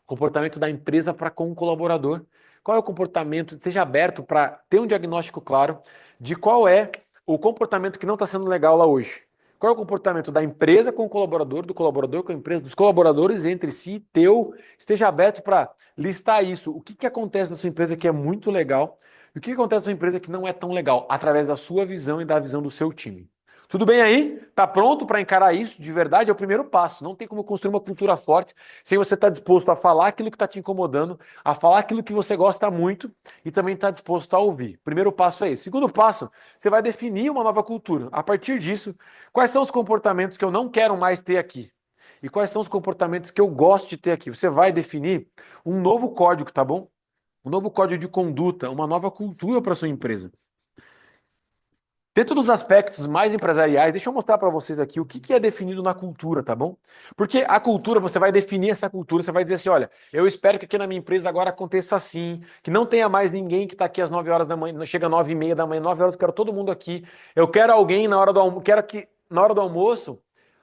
Comportamento da empresa para com o colaborador. Qual é o comportamento? Seja aberto para ter um diagnóstico claro de qual é o comportamento que não está sendo legal lá hoje. Qual é o comportamento da empresa com o colaborador, do colaborador com a empresa, dos colaboradores entre si, teu. Esteja aberto para listar isso. O que acontece na sua empresa que é muito legal e o que acontece na sua empresa que não é tão legal, através da sua visão e da visão do seu time. Tudo bem aí? Tá pronto para encarar isso de verdade? É o primeiro passo. Não tem como construir uma cultura forte sem você estar disposto a falar aquilo que está te incomodando, a falar aquilo que você gosta muito e também estar disposto a ouvir. Primeiro passo é esse. Segundo passo, você vai definir uma nova cultura. A partir disso, quais são os comportamentos que eu não quero mais ter aqui? E quais são os comportamentos que eu gosto de ter aqui? Você vai definir um novo código, tá bom? Um novo código de conduta, uma nova cultura para sua empresa. Dentro dos aspectos mais empresariais, deixa eu mostrar para vocês aqui o que é definido na cultura, tá bom? Porque a cultura, você vai definir essa cultura, você vai dizer assim, olha, eu espero que aqui na minha empresa agora aconteça assim, que não tenha mais ninguém que está aqui às 9 horas da manhã, chega às 9h30 da manhã, 9 horas, eu quero todo mundo aqui. Eu quero alguém na hora do almoço, quero que na hora do almoço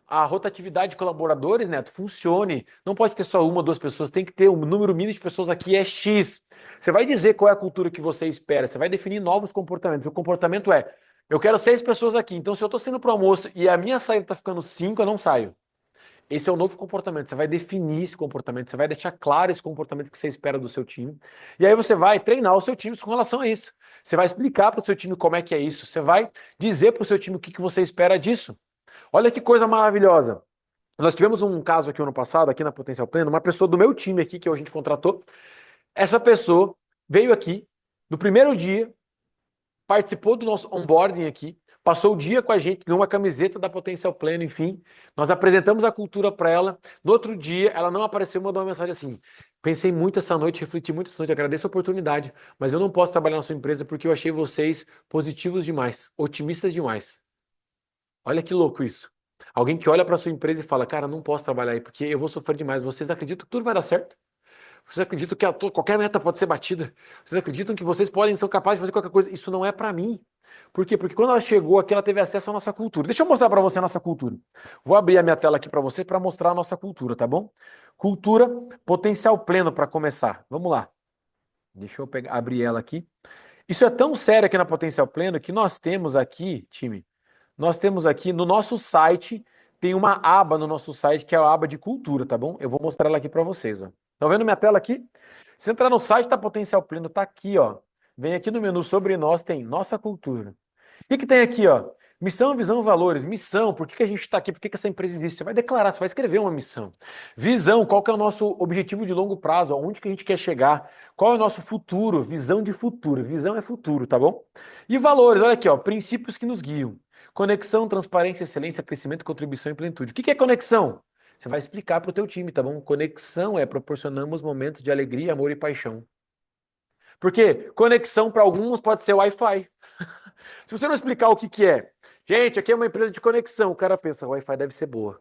a rotatividade de colaboradores, Neto, funcione. Não pode ter só uma ou duas pessoas, tem que ter um número mínimo de pessoas aqui é X. Você vai dizer qual é a cultura que você espera, você vai definir novos comportamentos. O comportamento é: eu quero 6 pessoas aqui, então se eu estou saindo para o almoço e a minha saída está ficando 5, eu não saio. Esse é o novo comportamento. Você vai definir esse comportamento, você vai deixar claro esse comportamento que você espera do seu time. E aí você vai treinar o seu time com relação a isso. Você vai explicar para o seu time como é que é isso. Você vai dizer para o seu time o que que você espera disso. Olha que coisa maravilhosa. Nós tivemos um caso aqui ano passado, aqui na Potencial Pleno, uma pessoa do meu time aqui que a gente contratou. Essa pessoa veio aqui no primeiro dia, participou do nosso onboarding aqui, passou o dia com a gente, ganhou uma camiseta da Potencial Pleno, enfim. Nós apresentamos a cultura para ela. No outro dia, ela não apareceu e mandou uma mensagem assim: pensei muito essa noite, refleti muito essa noite, agradeço a oportunidade, mas eu não posso trabalhar na sua empresa porque eu achei vocês positivos demais, otimistas demais. Olha que louco isso. Alguém que olha para sua empresa e fala: cara, não posso trabalhar aí porque eu vou sofrer demais. Vocês acreditam que tudo vai dar certo? Vocês acreditam que qualquer meta pode ser batida? Vocês acreditam que vocês podem ser capazes de fazer qualquer coisa? Isso não é para mim. Por quê? Porque quando ela chegou aqui, ela teve acesso à nossa cultura. Deixa eu mostrar para você a nossa cultura. Vou abrir a minha tela aqui para você para mostrar a nossa cultura, tá bom? Cultura potencial pleno para começar. Vamos lá. Deixa eu abrir ela aqui. Isso é tão sério aqui na Potencial Pleno que nós temos aqui, time, nós temos aqui no nosso site, tem uma aba no nosso site que é a aba de cultura, tá bom? Eu vou mostrar ela aqui para vocês, ó. Estão vendo minha tela aqui? Se entrar no site da Potencial Pleno, tá aqui, ó. Vem aqui no menu sobre nós, tem nossa cultura. O que que tem aqui, ó? Missão, visão, valores. Missão, por que que a gente está aqui? Por que que essa empresa existe? Você vai declarar, você vai escrever uma missão. Visão, qual que é o nosso objetivo de longo prazo? Onde que a gente quer chegar? Qual é o nosso futuro? Visão de futuro. Visão é futuro, tá bom? E valores, olha aqui, ó. Princípios que nos guiam. Conexão, transparência, excelência, crescimento, contribuição e plenitude. O que que é conexão? Você vai explicar para o teu time, tá bom? Conexão é proporcionamos momentos de alegria, amor e paixão. Porque conexão para alguns pode ser Wi-Fi. Se você não explicar o que que é, gente, aqui é uma empresa de conexão, o cara pensa, Wi-Fi deve ser boa.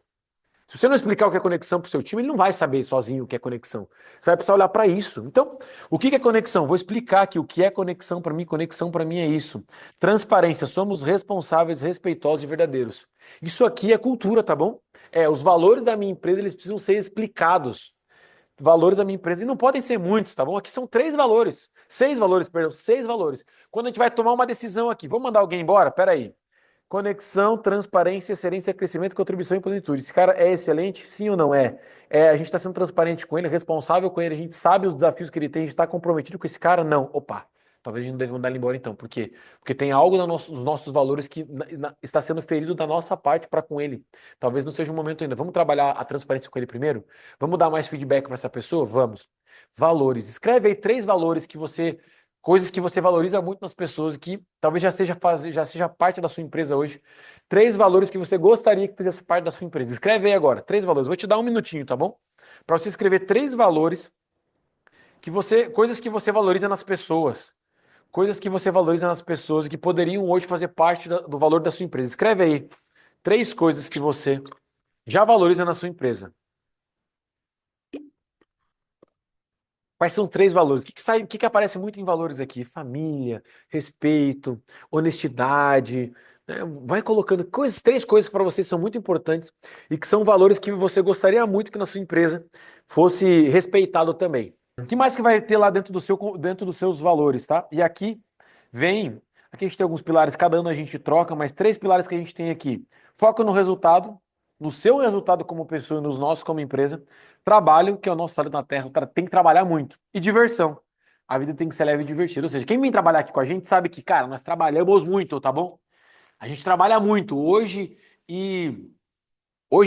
Se você não explicar o que é conexão para o seu time, ele não vai saber sozinho o que é conexão. Você vai precisar olhar para isso. Então, o que é conexão? Vou explicar aqui o que é conexão para mim. Conexão para mim é isso. Transparência, somos responsáveis, respeitosos e verdadeiros. Isso aqui é cultura, tá bom? Os valores da minha empresa, eles precisam ser explicados. Valores da minha empresa. E não podem ser muitos, tá bom? Aqui são 3 valores. 6 valores, perdão, 6 valores. Quando a gente vai tomar uma decisão aqui, vamos mandar alguém embora? Peraí. Conexão, transparência, excelência, crescimento, contribuição e plenitude. Esse cara é excelente? Sim ou não é? A gente está sendo transparente com ele, responsável com ele, a gente sabe os desafios que ele tem, a gente está comprometido com esse cara? Não. Opa, talvez a gente não deva mandar ele embora então. Por quê? Porque tem algo nos nossos valores que está sendo ferido da nossa parte para com ele. Talvez não seja o momento ainda. Vamos trabalhar a transparência com ele primeiro? Vamos dar mais feedback para essa pessoa? Vamos. Valores. Escreve aí 3 valores que você... Coisas que você valoriza muito nas pessoas, que talvez já seja parte da sua empresa hoje. 3 valores que você gostaria que fizesse parte da sua empresa. Escreve aí agora, 3 valores. Vou te dar um minutinho, tá bom? Para você escrever 3 valores coisas que você valoriza nas pessoas. Coisas que você valoriza nas pessoas e que poderiam hoje fazer parte do valor da sua empresa. Escreve aí 3 coisas que você já valoriza na sua empresa. Quais são 3 valores? O que aparece muito em valores aqui? Família, respeito, honestidade, né? Vai colocando 3 coisas que para você são muito importantes e que são valores que você gostaria muito que na sua empresa fosse respeitado também. O que mais que vai ter lá dentro dos seus valores, tá? E aqui a gente tem alguns pilares, cada ano a gente troca, mas 3 pilares que a gente tem aqui. Foco no resultado, no seu resultado como pessoa e nos nossos como empresa. Trabalho, que é o nosso salário na Terra, o cara tem que trabalhar muito. E diversão. A vida tem que ser leve e divertida. Ou seja, quem vem trabalhar aqui com a gente sabe que, cara, nós trabalhamos muito, tá bom? A gente trabalha muito hoje e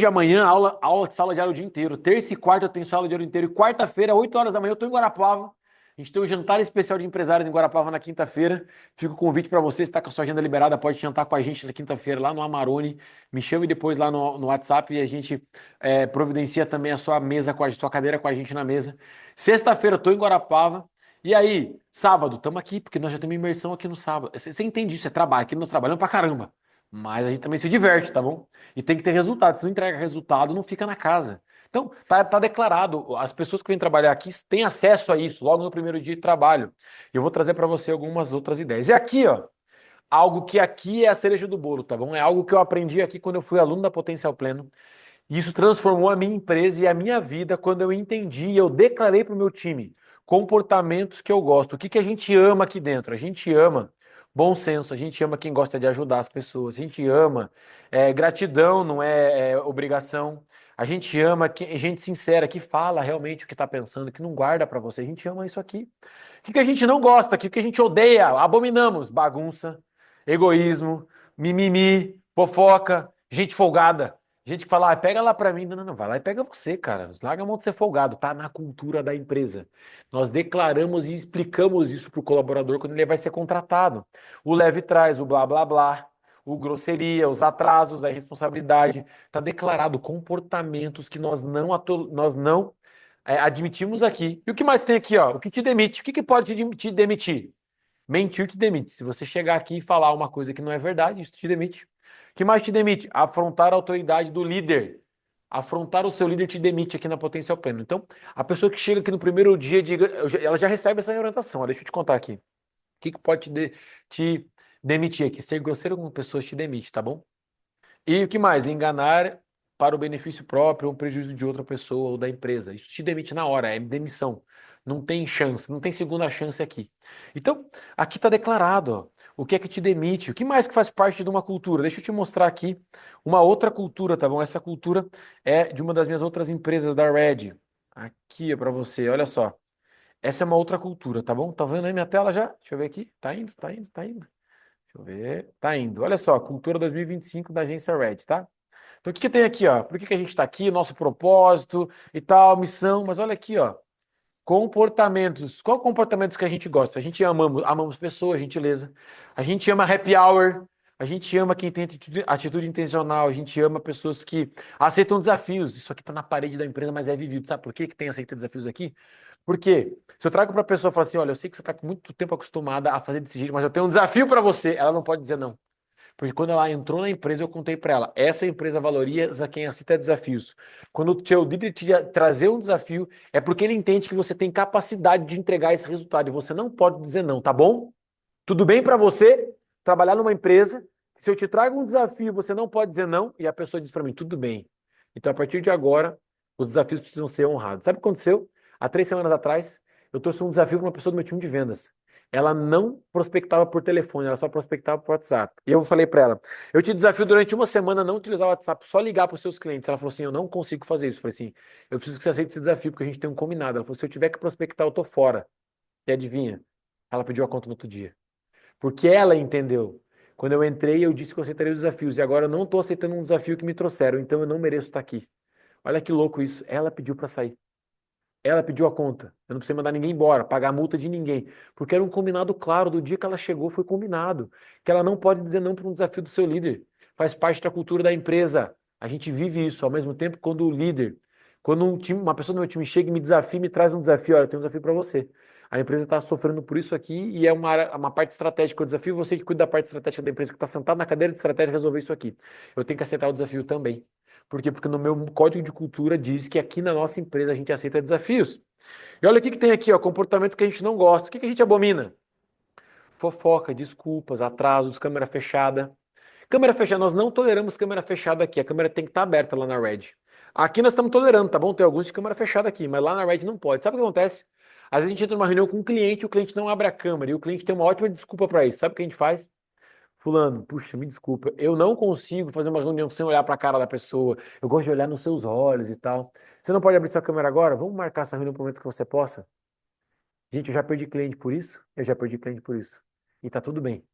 amanhã, aula de sala de aula o dia inteiro. Terça e quarta eu tenho sala de aula o dia inteiro. E quarta-feira, 8 horas da manhã, eu estou em Guarapava. A gente tem um jantar especial de empresários em Guarapava na quinta-feira. Fica o convite para você, se está com a sua agenda liberada, pode jantar com a gente na quinta-feira lá no Amarone. Me chame depois lá no WhatsApp e a gente providencia também a sua mesa, sua cadeira com a gente na mesa. Sexta-feira eu estou em Guarapava. E aí, sábado, estamos aqui, porque nós já temos imersão aqui no sábado. Você entende isso, é trabalho. Aqui nós trabalhamos pra caramba. Mas a gente também se diverte, tá bom? E tem que ter resultado. Se não entrega resultado, não fica na casa. Então, tá declarado. As pessoas que vêm trabalhar aqui têm acesso a isso logo no primeiro dia de trabalho. Eu vou trazer para você algumas outras ideias. E aqui, ó, algo que aqui é a cereja do bolo, tá bom? É algo que eu aprendi aqui quando eu fui aluno da Potencial Pleno. E isso transformou a minha empresa e a minha vida quando eu entendi e eu declarei para o meu time comportamentos que eu gosto. O que a gente ama aqui dentro? A gente ama bom senso, a gente ama quem gosta de ajudar as pessoas, a gente ama gratidão, não é obrigação. A gente ama gente sincera, que fala realmente o que está pensando, que não guarda para você. A gente ama isso aqui. O que a gente não gosta aqui? O que a gente odeia, abominamos? Bagunça, egoísmo, mimimi, fofoca, gente folgada. Gente que fala, ah, pega lá pra mim. Não, não, não, vai lá e pega você, cara. Larga a mão de ser folgado. Tá na cultura da empresa. Nós declaramos e explicamos isso pro colaborador quando ele vai ser contratado. O leve trás, o blá blá blá, o grosseria, os atrasos, a irresponsabilidade. Tá declarado comportamentos que nós não admitimos aqui. E o que mais tem aqui, ó? O que te demite? O que pode te demitir? Mentir te demite. Se você chegar aqui e falar uma coisa que não é verdade, isso te demite. O que mais te demite? Afrontar a autoridade do líder. Afrontar o seu líder te demite aqui na Potencial Pleno. Então, a pessoa que chega aqui no primeiro dia, ela já recebe essa orientação. Ó, deixa eu te contar aqui. O que pode te demitir aqui? Ser grosseiro com pessoas te demite, tá bom? E o que mais? Enganar para o benefício próprio ou prejuízo de outra pessoa ou da empresa. Isso te demite na hora, é demissão. Não tem chance, não tem segunda chance aqui. Então, aqui está declarado, ó, o que é que te demite, o que mais que faz parte de uma cultura. Deixa eu te mostrar aqui uma outra cultura, tá bom? Essa cultura é de uma das minhas outras empresas da Red. Aqui é para você, olha só. Essa é uma outra cultura, tá bom? Tá vendo aí minha tela já? Deixa eu ver aqui. Tá indo, tá indo, tá indo. Deixa eu ver. Tá indo. Olha só, cultura 2025 da agência Red, tá? Então, o que tem aqui, ó? Por que a gente está aqui? Nosso propósito e tal, missão. Mas olha aqui, ó. Comportamentos. Qual comportamentos que a gente gosta? A gente amamos pessoas, gentileza. A gente ama happy hour. A gente ama quem tem atitude intencional. A gente ama pessoas que aceitam desafios. Isso aqui está na parede da empresa, mas é vivido. Sabe por que tem aceita desafios aqui? Porque se eu trago para a pessoa e falo assim, olha, eu sei que você está com muito tempo acostumada a fazer desse jeito, mas eu tenho um desafio para você. Ela não pode dizer não. Porque quando ela entrou na empresa, eu contei para ela, essa empresa valoriza quem aceita desafios. Quando o seu líder te trazer um desafio, é porque ele entende que você tem capacidade de entregar esse resultado. E você não pode dizer não, tá bom? Tudo bem para você trabalhar numa empresa? Se eu te trago um desafio, você não pode dizer não, e a pessoa diz para mim, tudo bem. Então, a partir de agora, os desafios precisam ser honrados. Sabe o que aconteceu? Há 3 semanas atrás, eu trouxe um desafio para uma pessoa do meu time de vendas. Ela não prospectava por telefone, ela só prospectava por WhatsApp. E eu falei para ela: eu te desafio durante uma semana a não utilizar o WhatsApp, só ligar para os seus clientes. Ela falou assim: eu não consigo fazer isso. Eu falei assim: eu preciso que você aceite esse desafio, porque a gente tem um combinado. Ela falou: se eu tiver que prospectar, eu tô fora. E adivinha? Ela pediu a conta no outro dia. Porque ela entendeu. Quando eu entrei, eu disse que eu aceitaria os desafios. E agora eu não estou aceitando um desafio que me trouxeram, então eu não mereço estar aqui. Olha que louco isso. Ela pediu para sair. Ela pediu a conta. Eu não precisei mandar ninguém embora, pagar a multa de ninguém. Porque era um combinado claro. Do dia que ela chegou, foi combinado. Que ela não pode dizer não para um desafio do seu líder. Faz parte da cultura da empresa. A gente vive isso. Ao mesmo tempo, quando o líder, quando uma pessoa do meu time chega e me desafia, me traz um desafio. Olha, eu tenho um desafio para você. A empresa está sofrendo por isso aqui e é uma parte estratégica. Eu desafio você que cuida da parte estratégica da empresa, que está sentado na cadeira de estratégia, resolver isso aqui. Eu tenho que aceitar o desafio também. Por quê? Porque no meu código de cultura diz que aqui na nossa empresa a gente aceita desafios. E olha o que tem aqui, ó, comportamento que a gente não gosta. O que a gente abomina? Fofoca, desculpas, atrasos, câmera fechada. Câmera fechada, nós não toleramos câmera fechada aqui. A câmera tem que estar aberta lá na Red. Aqui nós estamos tolerando, tá bom? Tem alguns de câmera fechada aqui, mas lá na Red não pode. Sabe o que acontece? Às vezes a gente entra numa reunião com um cliente e o cliente não abre a câmera e o cliente tem uma ótima desculpa para isso. Sabe o que a gente faz? Fulano, puxa, me desculpa, eu não consigo fazer uma reunião sem olhar para a cara da pessoa. Eu gosto de olhar nos seus olhos e tal. Você não pode abrir sua câmera agora? Vamos marcar essa reunião para o momento que você possa? Gente, eu já perdi cliente por isso, eu já perdi cliente por isso. E tá tudo bem,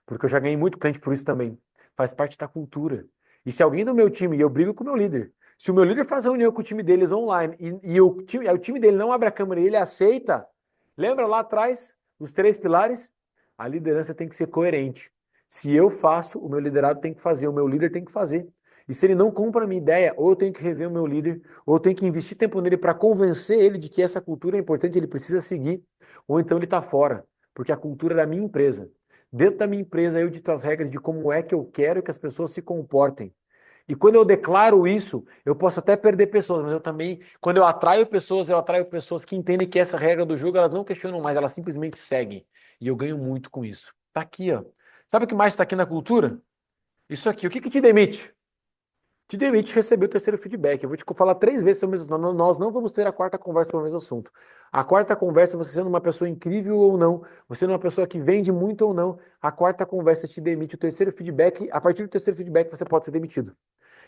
porque eu já ganhei muito cliente por isso também. Faz parte da cultura. E se alguém do meu time, e eu brigo com o meu líder, se o meu líder faz reunião com o time deles online e o time dele não abre a câmera e ele aceita, lembra lá atrás, os 3 pilares? A liderança tem que ser coerente. Se eu faço, o meu liderado tem que fazer, o meu líder tem que fazer. E se ele não compra a minha ideia, ou eu tenho que rever o meu líder, ou eu tenho que investir tempo nele para convencer ele de que essa cultura é importante, ele precisa seguir, ou então ele está fora, porque a cultura é da minha empresa. Dentro da minha empresa, eu dito as regras de como é que eu quero que as pessoas se comportem. E quando eu declaro isso, eu posso até perder pessoas, mas eu também, quando eu atraio pessoas que entendem que essa regra do jogo, elas não questionam mais, elas simplesmente seguem. E eu ganho muito com isso. Tá aqui, ó. Sabe o que mais está aqui na cultura? Isso aqui. O que te demite? Te demite receber o terceiro feedback. Eu vou te falar 3 vezes sobre o mesmo assunto. Nós não vamos ter a quarta conversa sobre o mesmo assunto. A quarta conversa, você sendo uma pessoa incrível ou não, você sendo uma pessoa que vende muito ou não, a quarta conversa te demite. O terceiro feedback, a partir do terceiro feedback, você pode ser demitido.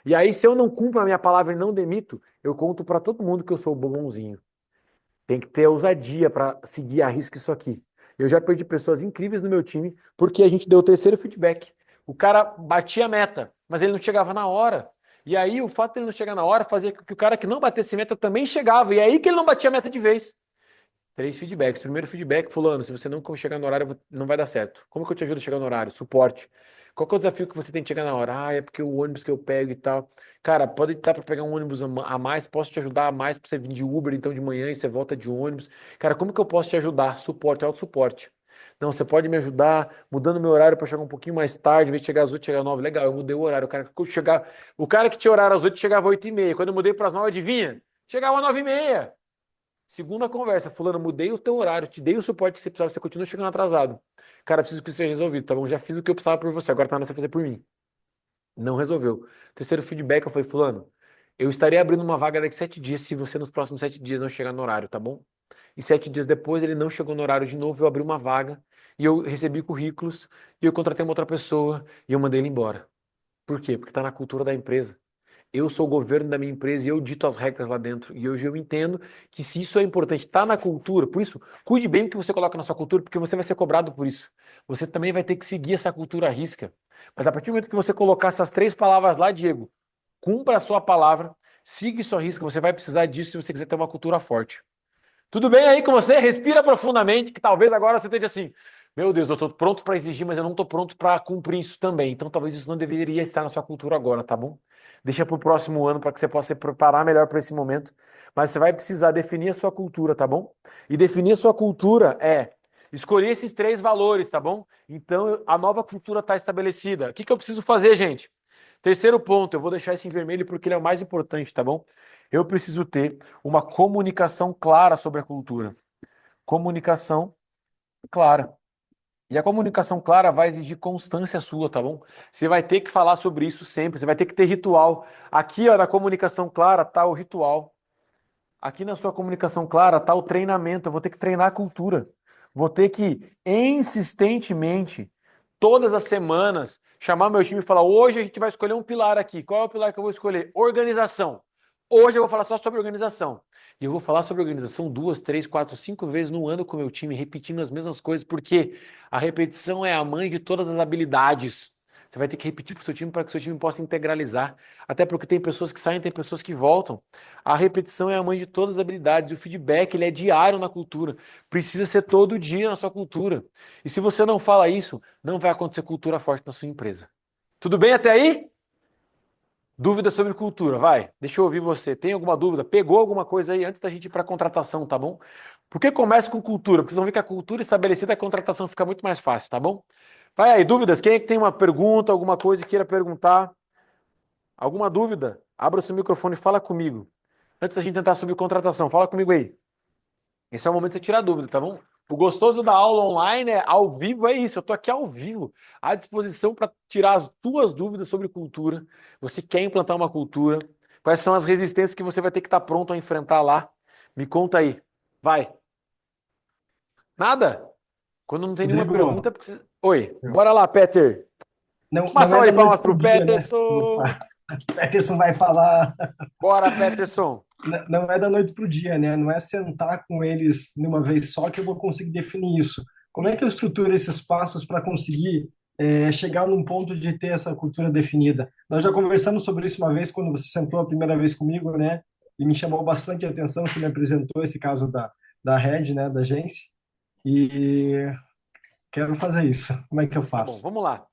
E aí, se eu não cumpro a minha palavra e não demito, eu conto para todo mundo que eu sou bonzinho. Tem que ter ousadia para seguir a risca isso aqui. Eu já perdi pessoas incríveis no meu time porque a gente deu o terceiro feedback. O cara batia a meta, mas ele não chegava na hora. E aí, o fato de ele não chegar na hora fazia com que o cara que não batesse meta também chegava. E é aí que ele não batia a meta de vez. Três feedbacks. Primeiro feedback, fulano, se você não chegar no horário, não vai dar certo. Como que eu te ajudo a chegar no horário? Suporte. Qual que é o desafio que você tem que chegar na hora? Ah, é porque o ônibus que eu pego e tal. Cara, pode estar para pegar um ônibus a mais, posso te ajudar a mais para você vir de Uber então de manhã e você volta de ônibus. Cara, como que eu posso te ajudar? Suporte, auto-suporte. Não, você pode me ajudar mudando meu horário para chegar um pouquinho mais tarde, em vez de chegar às 8, chegar às 9. Legal, eu mudei o horário. O cara que tinha horário às 8 chegava às 8h30. Quando eu mudei para as 9, adivinha? Chegava às 9h30. Segunda conversa, fulano, mudei o teu horário, te dei o suporte que você precisava, você continua chegando atrasado. Cara, preciso que isso seja resolvido, tá bom? Já fiz o que eu precisava por você, agora tá na hora de você fazer por mim. Não resolveu. Terceiro feedback, eu falei, fulano, eu estarei abrindo uma vaga daqui 7 dias se você nos próximos 7 dias não chegar no horário, tá bom? E 7 dias depois ele não chegou no horário de novo, eu abri uma vaga e eu recebi currículos e eu contratei uma outra pessoa e eu mandei ele embora. Por quê? Porque tá na cultura da empresa. Eu sou o governo da minha empresa e eu dito as regras lá dentro. E hoje eu entendo que se isso é importante, está na cultura, por isso, cuide bem do que você coloca na sua cultura, porque você vai ser cobrado por isso. Você também vai ter que seguir essa cultura à risca. Mas a partir do momento que você colocar essas três palavras lá, Diego, cumpra a sua palavra, siga isso à risca, você vai precisar disso se você quiser ter uma cultura forte. Tudo bem aí com você? Respira profundamente, que talvez agora você esteja assim, meu Deus, eu estou pronto para exigir, mas eu não estou pronto para cumprir isso também. Então talvez isso não deveria estar na sua cultura agora, tá bom? Deixa para o próximo ano para que você possa se preparar melhor para esse momento. Mas você vai precisar definir a sua cultura, tá bom? E definir a sua cultura é escolher esses três valores, tá bom? Então a nova cultura está estabelecida. O que que eu preciso fazer, gente? Terceiro ponto, eu vou deixar esse em vermelho porque ele é o mais importante, tá bom? Eu preciso ter uma comunicação clara sobre a cultura. Comunicação clara. E a comunicação clara vai exigir constância sua, tá bom? Você vai ter que falar sobre isso sempre, você vai ter que ter ritual. Aqui, ó, na comunicação clara tá o ritual. Aqui na sua comunicação clara tá o treinamento. Eu vou ter que treinar a cultura. Vou ter que insistentemente, todas as semanas, chamar meu time e falar: hoje a gente vai escolher um pilar aqui. Qual é o pilar que eu vou escolher? Organização. Hoje eu vou falar só sobre organização. E eu vou falar sobre organização 2, 3, 4, 5 vezes no ano com o meu time, repetindo as mesmas coisas, porque a repetição é a mãe de todas as habilidades. Você vai ter que repetir para o seu time para que o seu time possa integralizar. Até porque tem pessoas que saem, tem pessoas que voltam. A repetição é a mãe de todas as habilidades. E o feedback, ele é diário na cultura. Precisa ser todo dia na sua cultura. E se você não fala isso, não vai acontecer cultura forte na sua empresa. Tudo bem até aí? Dúvida sobre cultura, vai. Deixa eu ouvir você. Tem alguma dúvida? Pegou alguma coisa aí antes da gente ir para a contratação, tá bom? Por que começa com cultura? Porque vocês vão ver que a cultura estabelecida, a contratação fica muito mais fácil, tá bom? Vai aí, dúvidas? Quem é que tem uma pergunta, alguma coisa que queira perguntar? Alguma dúvida? Abra o seu microfone e fala comigo. Antes da gente tentar sobre contratação, fala comigo aí. Esse é o momento de você tirar dúvida, tá bom? O gostoso da aula online é ao vivo, é isso. Eu tô aqui ao vivo, à disposição para tirar as tuas dúvidas sobre cultura. Você quer implantar uma cultura? Quais são as resistências que você vai ter que estar pronto a enfrentar lá? Me conta aí. Vai. Nada? Quando não tem nenhuma Rodrigo, pergunta, é porque... Oi, bora lá, Peter. Uma não é salva da de noite palmas pro pro dia, né? Peterson. O Peterson vai falar. Bora, Peterson. Não é da noite pro dia, né? Não é sentar com eles numa vez só que eu vou conseguir definir isso. Como é que eu estruturo esses passos para conseguir chegar num ponto de ter essa cultura definida? Nós já conversamos sobre isso uma vez quando você sentou a primeira vez comigo, né? E me chamou bastante a atenção, você me apresentou esse caso da Red, né? Da agência. E quero fazer isso. Como é que eu Tá bom, faço? vamos lá.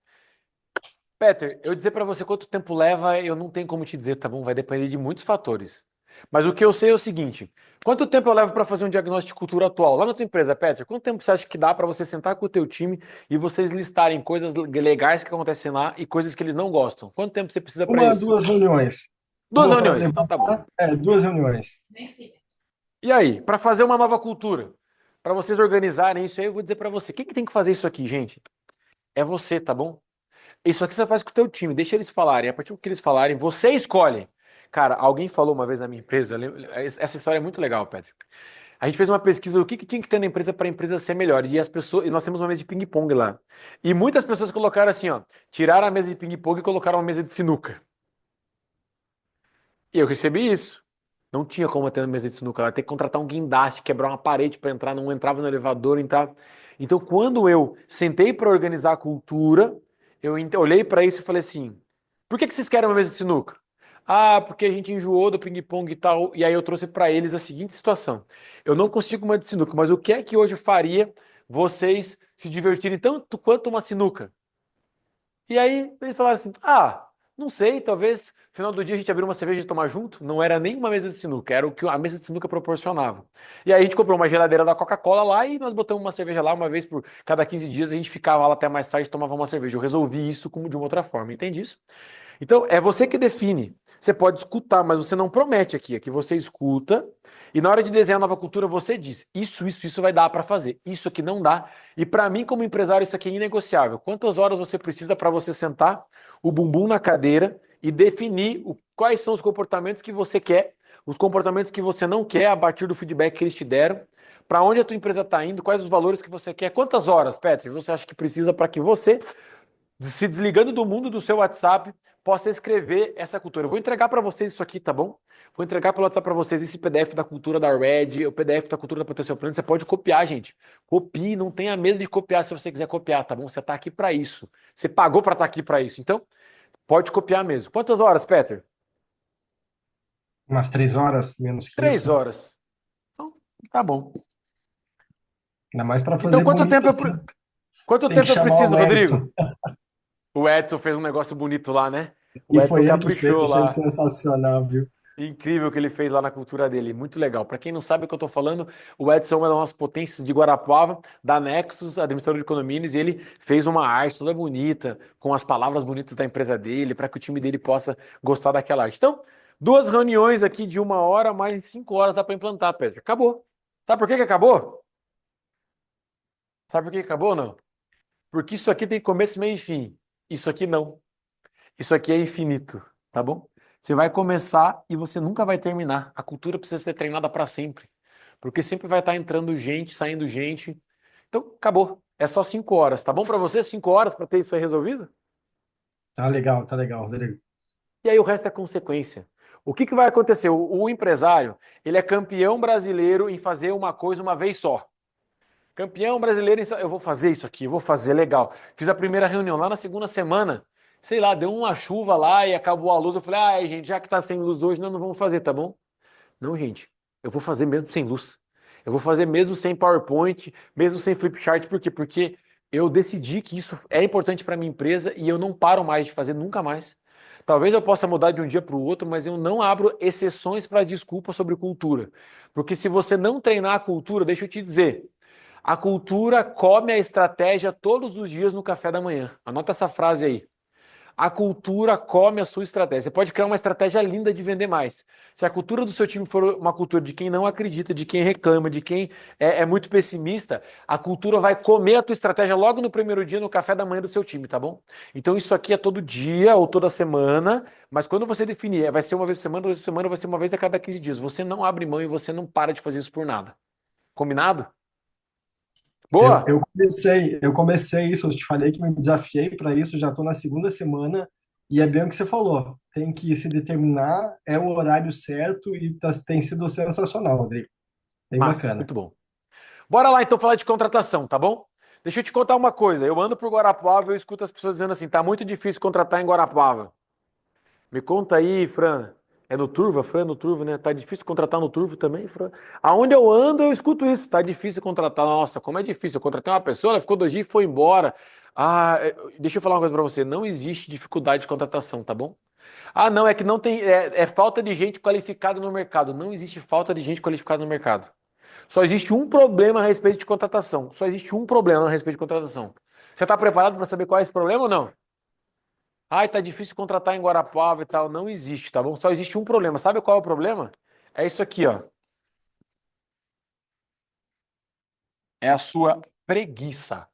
Peter, eu dizer para você quanto tempo leva, eu não tenho como te dizer, tá bom? Vai depender de muitos fatores. Mas o que eu sei é o seguinte: quanto tempo eu levo para fazer um diagnóstico de cultura atual? Lá na tua empresa, Peter, quanto tempo você acha que dá para você sentar com o teu time e vocês listarem coisas legais que acontecem lá e coisas que eles não gostam? Quanto tempo você precisa para Uma, isso? duas reuniões. Duas Uma para reuniões, então tá bom. levantar, duas reuniões. E aí, para fazer uma nova cultura, para vocês organizarem isso aí, eu vou dizer para você, quem que tem que fazer isso aqui, gente? É você, tá bom? Isso aqui você faz com o teu time, deixa eles falarem. A partir do que eles falarem, você escolhe. Cara, alguém falou uma vez na minha empresa, essa história é muito legal, Pedro. A gente fez uma pesquisa do que tinha que ter na empresa para a empresa ser melhor. E as pessoas, e nós temos uma mesa de ping-pong lá. E muitas pessoas colocaram assim, ó, tiraram a mesa de ping-pong e colocaram uma mesa de sinuca. E eu recebi isso. Não tinha como ter na mesa de sinuca. Ela ia ter que contratar um guindaste, quebrar uma parede para entrar, não entrava no elevador, entrava. Então, quando eu sentei para organizar a cultura, olhei para isso e falei assim: por que vocês querem uma mesa de sinuca? Ah, porque a gente enjoou do ping-pong e tal. E aí eu trouxe para eles a seguinte situação: eu não consigo uma de sinuca, mas o que é que hoje faria vocês se divertirem tanto quanto uma sinuca? E aí eles falaram assim: ah, não sei, talvez no final do dia a gente abrir uma cerveja e tomar junto. Não era nem uma mesa de sinuca, era o que a mesa de sinuca proporcionava. E aí a gente comprou uma geladeira da Coca-Cola lá e nós botamos uma cerveja lá uma vez por cada 15 dias, a gente ficava lá até mais tarde e tomava uma cerveja. Eu resolvi isso como de uma outra forma, entende isso? Então, é você que define. Você pode escutar, mas você não promete aqui. Aqui você escuta e na hora de desenhar a nova cultura você diz: isso vai dar para fazer. Isso aqui não dá. E para mim, como empresário, isso aqui é inegociável. Quantas horas você precisa para você sentar o bumbum na cadeira e definir quais são os comportamentos que você quer, os comportamentos que você não quer a partir do feedback que eles te deram, para onde a tua empresa está indo, quais os valores que você quer, quantas horas, Petri, você acha que precisa para que você se desligando do mundo do seu WhatsApp, possa escrever essa cultura. Eu vou entregar para vocês isso aqui, tá bom? Vou entregar pelo WhatsApp para vocês esse PDF da cultura da Red, o PDF da cultura da Potencial Plano. Você pode copiar, gente. Copie, não tenha medo de copiar se você quiser copiar, tá bom? Você está aqui para isso. Você pagou para estar aqui para isso. Então, pode copiar mesmo. Quantas horas, Peter? Umas 3 horas, menos que 3 isso. horas. Então, tá bom. Ainda mais para Então, fazer bonito assim. quanto Tem que tempo eu chamar preciso, o Rodrigo? Edson. O Edson fez um negócio bonito lá, né? O E Edson foi ele que fez, caprichou achei lá. sensacional, viu? Incrível o que ele fez lá na cultura dele, muito legal. Para quem não sabe o que eu estou falando, o Edson é uma das potências de Guarapuava, da Nexus, administrador de condomínios, e ele fez uma arte toda bonita, com as palavras bonitas da empresa dele, para que o time dele possa gostar daquela arte. Então, 2 reuniões aqui de 1 hora, mais 5 horas dá para implantar, Pedro. Acabou. Sabe por que que acabou? Sabe por que que acabou, não? Porque isso aqui tem começo, meio e fim. Isso aqui não. Isso aqui é infinito, tá bom? Você vai começar e você nunca vai terminar. A cultura precisa ser treinada para sempre, porque sempre vai estar entrando gente, saindo gente. Então, acabou. É só 5 horas. Tá bom para você? 5 horas para ter isso aí resolvido? Tá legal, Rodrigo. E aí o resto é consequência. O que que vai acontecer? O empresário, ele é campeão brasileiro em fazer uma coisa uma vez só. Campeão brasileiro, eu vou fazer isso aqui, eu vou fazer, legal. Fiz a primeira reunião lá na segunda semana, sei lá, deu uma chuva lá e acabou a luz. Eu falei, ai, gente, já que tá sem luz hoje, nós não vamos fazer, tá bom? Não, gente, eu vou fazer mesmo sem luz. Eu vou fazer mesmo sem PowerPoint, mesmo sem flipchart, por quê? Porque eu decidi que isso é importante para minha empresa e eu não paro mais de fazer nunca mais. Talvez eu possa mudar de um dia para o outro, mas eu não abro exceções para desculpas sobre cultura. Porque se você não treinar a cultura, deixa eu te dizer, a cultura come a estratégia todos os dias no café da manhã. Anota essa frase aí. A cultura come a sua estratégia. Você pode criar uma estratégia linda de vender mais. Se a cultura do seu time for uma cultura de quem não acredita, de quem reclama, de quem é muito pessimista, a cultura vai comer a tua estratégia logo no primeiro dia no café da manhã do seu time, tá bom? Então isso aqui é todo dia ou toda semana, mas quando você definir, vai ser uma vez por semana, 2 vezes por semana, vai ser uma vez a cada 15 dias. Você não abre mão e você não para de fazer isso por nada. Combinado? Eu, Boa? eu comecei isso, eu te falei que me desafiei para isso, já estou na segunda semana, e é bem o que você falou, tem que se determinar, é o horário certo e tem sido sensacional, Rodrigo. Bem Massa, bacana. muito bom. Bora lá então falar de contratação, tá bom? Deixa eu te contar uma coisa. Eu ando por Guarapuava e eu escuto as pessoas dizendo assim: tá muito difícil contratar em Guarapuava. Me conta aí, Fran. É no Turvo? A Fran é no Turvo, né? Tá difícil contratar no Turvo também, Fran? Aonde eu ando, eu escuto isso. Tá difícil contratar. Nossa, como é difícil. Eu contratei uma pessoa, ela ficou 2 dias e foi embora. Ah, deixa eu falar uma coisa pra você. Não existe dificuldade de contratação, tá bom? Ah, não, é que não tem. É falta de gente qualificada no mercado. Não existe falta de gente qualificada no mercado. Só existe um problema a respeito de contratação. Só existe um problema a respeito de contratação. Você está preparado para saber qual é esse problema ou não? Ai, tá difícil contratar em Guarapuava e tal. Não existe, tá bom? Só existe um problema. Sabe qual é o problema? É isso aqui, ó. É a sua preguiça.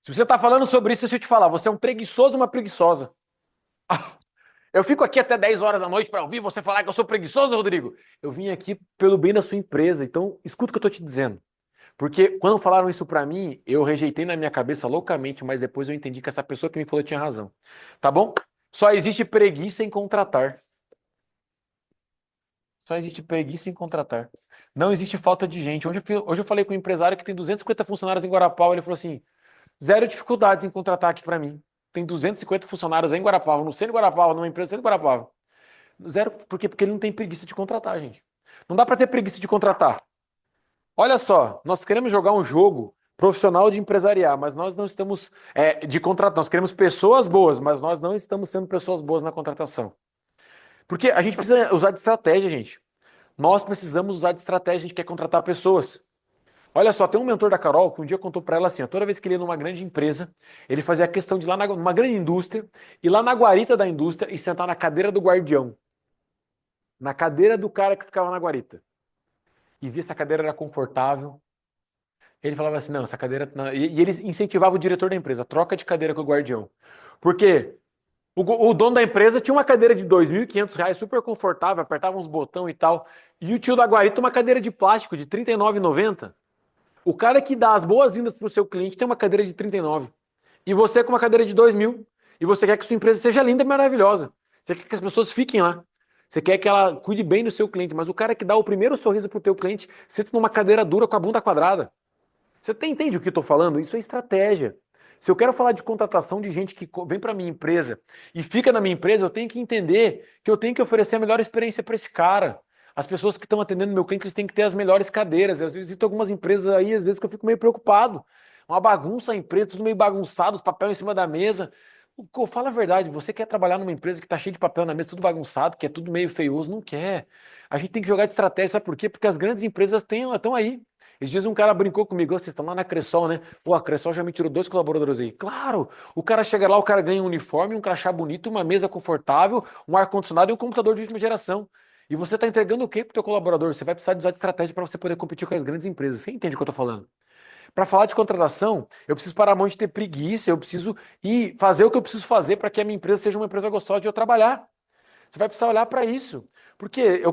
Se você está falando sobre isso, deixa eu te falar. Você é um preguiçoso, uma preguiçosa. Eu fico aqui até 10 horas da noite para ouvir você falar que eu sou preguiçoso, Rodrigo. Eu vim aqui pelo bem da sua empresa. Então, escuta o que eu tô te dizendo. Porque quando falaram isso pra mim, eu rejeitei na minha cabeça loucamente, mas depois eu entendi que essa pessoa que me falou tinha razão. Tá bom? Só existe preguiça em contratar. Só existe preguiça em contratar. Não existe falta de gente. Hoje eu falei com um empresário que tem 250 funcionários em Guarapau. Ele falou assim: zero dificuldades em contratar aqui para mim. Tem 250 funcionários em Guarapau, no centro de Guarapau, numa empresa no centro de Guarapau. Zero, por quê? Porque ele não tem preguiça de contratar, gente. Não dá para ter preguiça de contratar. Olha só, nós queremos jogar um jogo profissional de empresariar, mas nós não estamos de contratar. Nós queremos pessoas boas, mas nós não estamos sendo pessoas boas na contratação. Porque a gente precisa usar de estratégia, gente. Nós precisamos usar de estratégia, a gente quer contratar pessoas. Olha só, tem um mentor da Carol que um dia contou para ela assim, ó, toda vez que ele ia numa grande empresa, ele fazia a questão de ir lá numa grande indústria, ir lá na guarita da indústria e sentar na cadeira do guardião. Na cadeira do cara que ficava na guarita. E via se a cadeira era confortável. Ele falava assim, não, essa cadeira... Não. E ele incentivava o diretor da empresa, troca de cadeira com o guardião. Porque o dono da empresa tinha uma cadeira de R$ 2.500, super confortável, apertava uns botões e tal. E o tio da guarita uma cadeira de plástico de R$ 39,90. O cara que dá as boas-vindas para o seu cliente tem uma cadeira de 39. E você com uma cadeira de 2.000. E você quer que sua empresa seja linda e maravilhosa. Você quer que as pessoas fiquem lá. Você quer que ela cuide bem do seu cliente. Mas o cara que dá o primeiro sorriso para o teu cliente senta numa cadeira dura com a bunda quadrada. Você entende o que eu estou falando? Isso é estratégia. Se eu quero falar de contratação de gente que vem para minha empresa e fica na minha empresa, eu tenho que entender que eu tenho que oferecer a melhor experiência para esse cara. As pessoas que estão atendendo meu cliente, eles têm que ter as melhores cadeiras. Às vezes tem algumas empresas aí, às vezes que eu fico meio preocupado. Uma bagunça a empresa, tudo meio bagunçado, os papéis em cima da mesa. Fala a verdade, você quer trabalhar numa empresa que está cheia de papel na mesa, tudo bagunçado, que é tudo meio feioso? Não quer. A gente tem que jogar de estratégia, sabe por quê? Porque as grandes empresas estão aí. Esses dias um cara brincou comigo, vocês estão lá na Cressol, né? Pô, a Cressol já me tirou 2 colaboradores aí. Claro, o cara chega lá, o cara ganha um uniforme, um crachá bonito, uma mesa confortável, um ar-condicionado e um computador de última geração. E você está entregando o quê para o teu colaborador? Você vai precisar de usar de estratégia para você poder competir com as grandes empresas. Você entende o que eu estou falando? Para falar de contratação, eu preciso parar a mão de ter preguiça, eu preciso ir fazer o que eu preciso fazer para que a minha empresa seja uma empresa gostosa de eu trabalhar. Você vai precisar olhar para isso. Porque eu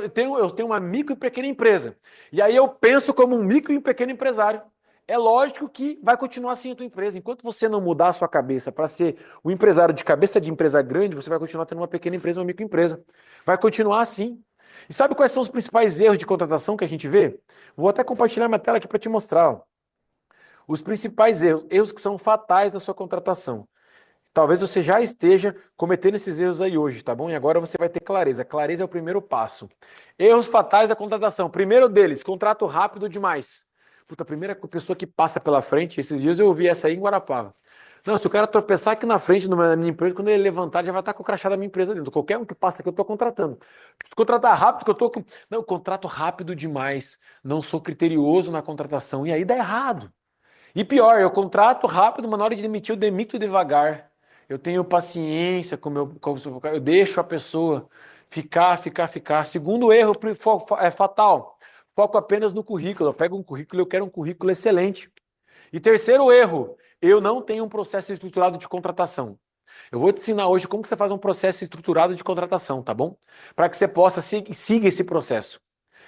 tenho uma micro e pequena empresa. E aí eu penso como um micro e um pequeno empresário. É lógico que vai continuar assim a tua empresa. Enquanto você não mudar a sua cabeça para ser o empresário de cabeça de empresa grande, você vai continuar tendo uma pequena empresa, uma microempresa. Vai continuar assim. E sabe quais são os principais erros de contratação que a gente vê? Vou até compartilhar minha tela aqui para te mostrar. Ó. Os principais erros que são fatais na sua contratação. Talvez você já esteja cometendo esses erros aí hoje, tá bom? E agora você vai ter clareza. Clareza é o primeiro passo. Erros fatais da contratação. Primeiro deles, contrato rápido demais. Puta, a primeira pessoa que passa pela frente, esses dias eu ouvi essa aí em Guarapava. Não, se o cara tropeçar aqui na frente da minha empresa, quando ele levantar, já vai estar com o crachá da minha empresa dentro. Qualquer um que passa aqui, eu estou contratando. Se contratar rápido, que eu estou com. Não, eu contrato rápido demais. Não sou criterioso na contratação. E aí dá errado. E pior, eu contrato rápido, mas na hora de demitir, eu demito devagar. Eu tenho paciência eu deixo a pessoa ficar. Segundo erro é fatal. Foco apenas no currículo. Eu pego um currículo, eu quero um currículo excelente. E terceiro erro, eu não tenho um processo estruturado de contratação. Eu vou te ensinar hoje como que você faz um processo estruturado de contratação, tá bom? Para que você possa siga esse processo.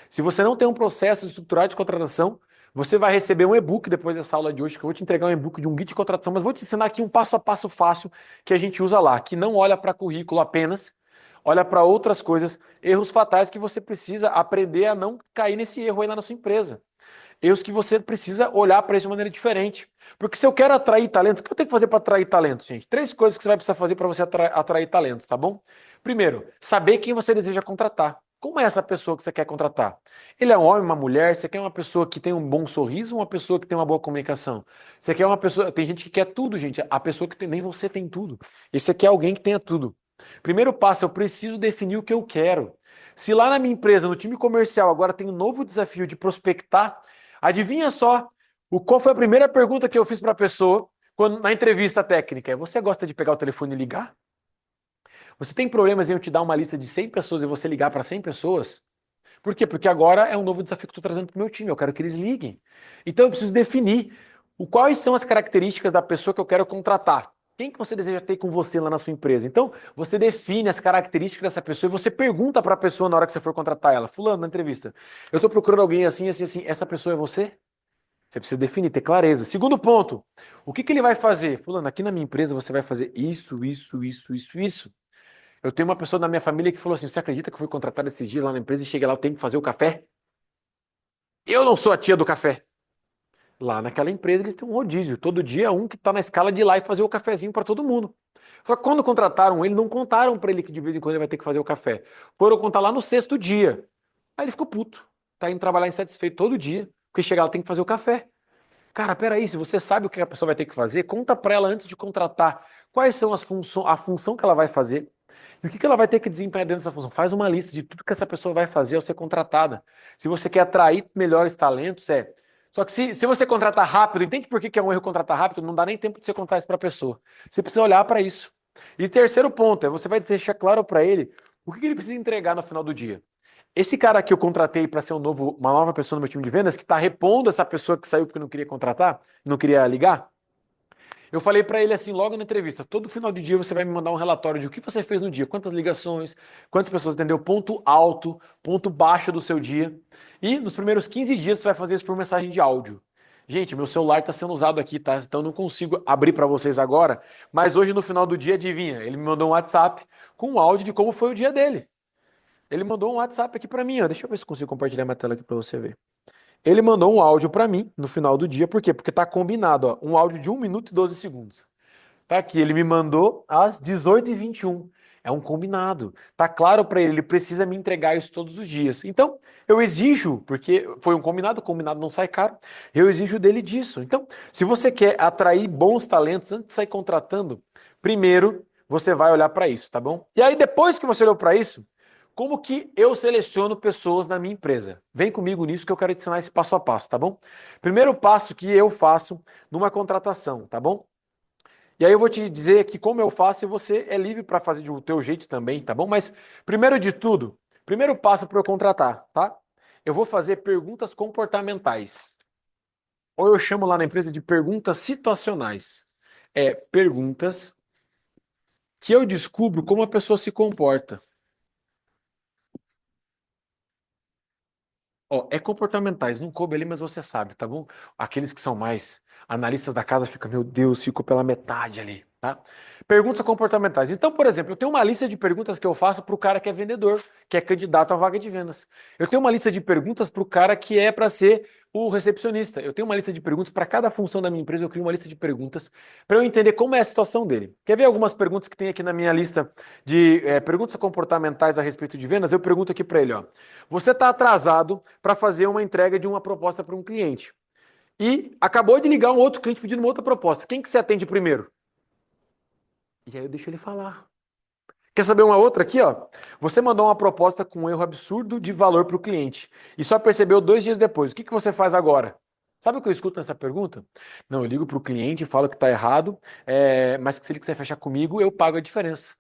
Se você não tem um processo estruturado de contratação, você vai receber um e-book depois dessa aula de hoje, que eu vou te entregar um e-book de um guia de contratação, mas vou te ensinar aqui um passo a passo fácil que a gente usa lá, que não olha para currículo apenas, olha para outras coisas, erros fatais que você precisa aprender a não cair nesse erro aí lá na sua empresa. Erros que você precisa olhar para isso de maneira diferente. Porque se eu quero atrair talentos, o que eu tenho que fazer para atrair talentos, gente? 3 coisas que você vai precisar fazer para você atrair talentos, tá bom? Primeiro, saber quem você deseja contratar. Como é essa pessoa que você quer contratar? Ele é um homem, uma mulher? Você quer uma pessoa que tem um bom sorriso ou uma pessoa que tem uma boa comunicação? Você quer uma pessoa... Tem gente que quer tudo, gente. A pessoa que tem... Nem você tem tudo. Esse aqui é alguém que tenha tudo. Primeiro passo, eu preciso definir o que eu quero. Se lá na minha empresa, no time comercial, agora tem um novo desafio de prospectar, adivinha só qual foi a primeira pergunta que eu fiz para a pessoa na entrevista técnica? Você gosta de pegar o telefone e ligar? Você tem problemas em eu te dar uma lista de 100 pessoas e você ligar para 100 pessoas? Por quê? Porque agora é um novo desafio que eu estou trazendo para o meu time. Eu quero que eles liguem. Então eu preciso definir quais são as características da pessoa que eu quero contratar. Quem que você deseja ter com você lá na sua empresa? Então, você define as características dessa pessoa e você pergunta para a pessoa na hora que você for contratar ela. Fulano, na entrevista, eu estou procurando alguém assim, assim, assim. Essa pessoa é você? Você precisa definir, ter clareza. Segundo ponto, o que ele vai fazer? Fulano, aqui na minha empresa você vai fazer isso, isso, isso, isso, isso. Eu tenho uma pessoa na minha família que falou assim: você acredita que eu fui contratado esses dias lá na empresa e cheguei lá, eu tenho que fazer o café? Eu não sou a tia do café. Lá naquela empresa eles têm um rodízio. Todo dia é um que está na escala de ir lá e fazer o cafezinho para todo mundo. Só que quando contrataram ele, não contaram para ele que de vez em quando ele vai ter que fazer o café. Foram contar lá no sexto dia. Aí ele ficou puto. Tá indo trabalhar insatisfeito todo dia, porque chegar lá tem que fazer o café. Cara, peraí, se você sabe o que a pessoa vai ter que fazer, conta para ela antes de contratar quais são a função que ela vai fazer e o que ela vai ter que desempenhar dentro dessa função. Faz uma lista de tudo que essa pessoa vai fazer ao ser contratada. Se você quer atrair melhores talentos, é. Só que se você contratar rápido, entende por que é um erro contratar rápido? Não dá nem tempo de você contar isso para a pessoa. Você precisa olhar para isso. E terceiro ponto é você vai deixar claro para ele o que ele precisa entregar no final do dia. Esse cara que eu contratei para ser uma nova pessoa no meu time de vendas, que está repondo essa pessoa que saiu porque não queria contratar, não queria ligar, eu falei para ele assim logo na entrevista: todo final de dia você vai me mandar um relatório de o que você fez no dia, quantas ligações, quantas pessoas atendeu, ponto alto, ponto baixo do seu dia. E nos primeiros 15 dias você vai fazer isso por mensagem de áudio. Gente, meu celular está sendo usado aqui, tá? Então eu não consigo abrir para vocês agora, mas hoje no final do dia, adivinha, ele me mandou um WhatsApp com um áudio de como foi o dia dele. Ele mandou um WhatsApp aqui para mim, ó. Deixa eu ver se eu consigo compartilhar minha tela aqui para você ver. Ele mandou um áudio para mim no final do dia, por quê? Porque tá combinado, ó, um áudio de 1 minuto e 12 segundos. Tá aqui, ele me mandou às 18h21. É um combinado. Tá claro para ele precisa me entregar isso todos os dias. Então, eu exijo, porque foi um combinado, o combinado não sai caro, eu exijo dele disso. Então, se você quer atrair bons talentos antes de sair contratando, primeiro você vai olhar para isso, tá bom? E aí, depois que você olhou para isso, como que eu seleciono pessoas na minha empresa? Vem comigo nisso que eu quero te ensinar esse passo a passo, tá bom? Primeiro passo que eu faço numa contratação, tá bom? E aí eu vou te dizer que como eu faço e você é livre para fazer do teu jeito também, tá bom? Mas primeiro de tudo, primeiro passo para eu contratar, tá? Eu vou fazer perguntas comportamentais. Ou eu chamo lá na empresa de perguntas situacionais. É perguntas que eu descubro como a pessoa se comporta. Ó, é comportamentais, não coube ali, mas você sabe, tá bom? Aqueles que são mais analistas da casa ficam, meu Deus, ficou pela metade ali, tá? Perguntas comportamentais. Então, por exemplo, eu tenho uma lista de perguntas que eu faço para o cara que é vendedor, que é candidato à vaga de vendas. Eu tenho uma lista de perguntas para o cara que é para ser o recepcionista. Eu tenho uma lista de perguntas para cada função da minha empresa, eu crio uma lista de perguntas para eu entender como é a situação dele. Quer ver algumas perguntas que tem aqui na minha lista de perguntas comportamentais a respeito de vendas? Eu pergunto aqui para ele, ó. Você está atrasado para fazer uma entrega de uma proposta para um cliente. E acabou de ligar um outro cliente pedindo uma outra proposta. Quem que você atende primeiro? E aí eu deixo ele falar. Quer saber uma outra aqui, ó? Você mandou uma proposta com um erro absurdo de valor para o cliente e só percebeu 2 dias depois. O que que você faz agora? Sabe o que eu escuto nessa pergunta? Não, eu ligo para o cliente e falo que está errado, mas que se ele quiser fechar comigo, eu pago a diferença.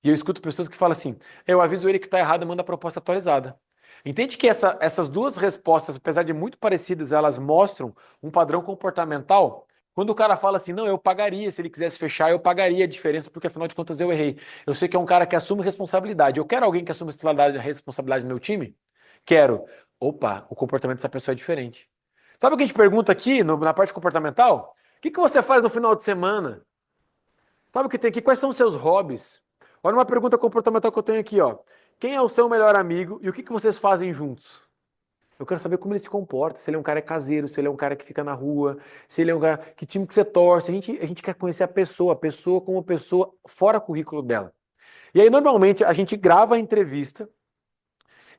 E eu escuto pessoas que falam assim: eu aviso ele que está errado e mando a proposta atualizada. Entende que essas duas respostas, apesar de muito parecidas, elas mostram um padrão comportamental? Quando o cara fala assim, não, eu pagaria, se ele quisesse fechar, eu pagaria a diferença, porque afinal de contas eu errei. Eu sei que é um cara que assume responsabilidade. Eu quero alguém que assume responsabilidade no meu time? Quero. Opa, o comportamento dessa pessoa é diferente. Sabe o que a gente pergunta aqui na parte comportamental? O que você faz no final de semana? Sabe o que tem aqui? Quais são os seus hobbies? Olha uma pergunta comportamental que eu tenho aqui, ó. Quem é o seu melhor amigo e o que vocês fazem juntos? Eu quero saber como ele se comporta, se ele é um cara caseiro, se ele é um cara que fica na rua, se ele é um cara, que time que você torce. A gente quer conhecer a pessoa como pessoa fora currículo dela. E aí, normalmente, a gente grava a entrevista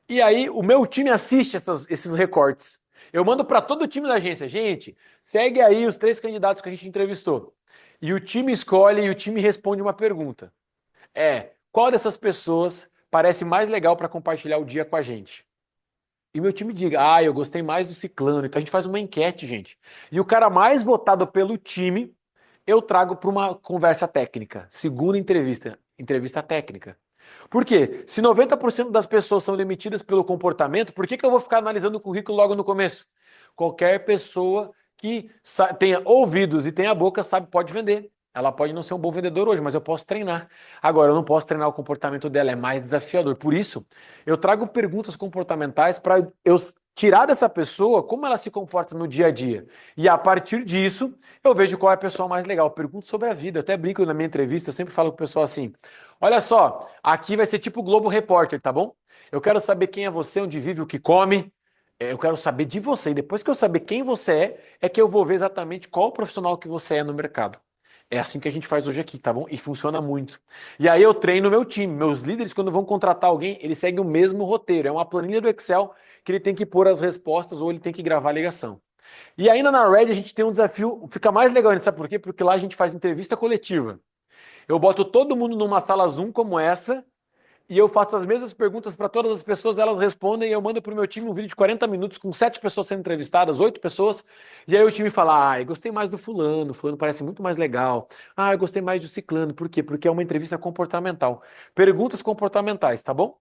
e aí o meu time assiste esses recortes. Eu mando para todo o time da agência, gente, segue aí os 3 candidatos que a gente entrevistou. E o time escolhe e o time responde uma pergunta. Qual dessas pessoas parece mais legal para compartilhar o dia com a gente? E meu time diga, eu gostei mais do ciclano. Então a gente faz uma enquete, gente. E o cara mais votado pelo time, eu trago para uma conversa técnica. Segunda entrevista, entrevista técnica. Por quê? Se 90% das pessoas são demitidas pelo comportamento, por que eu vou ficar analisando o currículo logo no começo? Qualquer pessoa que tenha ouvidos e tenha boca sabe, pode vender. Ela pode não ser um bom vendedor hoje, mas eu posso treinar. Agora, eu não posso treinar o comportamento dela, é mais desafiador. Por isso, eu trago perguntas comportamentais para eu tirar dessa pessoa como ela se comporta no dia a dia. E a partir disso, eu vejo qual é a pessoa mais legal. Eu pergunto sobre a vida. Eu até brinco na minha entrevista, eu sempre falo com o pessoal assim: olha só, aqui vai ser tipo o Globo Repórter, tá bom? Eu quero saber quem é você, onde vive, o que come. Eu quero saber de você. E depois que eu saber quem você é que eu vou ver exatamente qual profissional que você é no mercado. É assim que a gente faz hoje aqui, tá bom? E funciona muito. E aí eu treino meu time. Meus líderes, quando vão contratar alguém, eles seguem o mesmo roteiro. É uma planilha do Excel que ele tem que pôr as respostas ou ele tem que gravar a ligação. E ainda na Red a gente tem um desafio, fica mais legal, sabe por quê? Porque lá a gente faz entrevista coletiva. Eu boto todo mundo numa sala Zoom como essa e eu faço as mesmas perguntas para todas as pessoas, elas respondem e eu mando para o meu time um vídeo de 40 minutos com 7 pessoas sendo entrevistadas, 8 pessoas, e aí o time fala, eu gostei mais do fulano, o fulano parece muito mais legal. Eu gostei mais do ciclano, por quê? Porque é uma entrevista comportamental. Perguntas comportamentais, tá bom?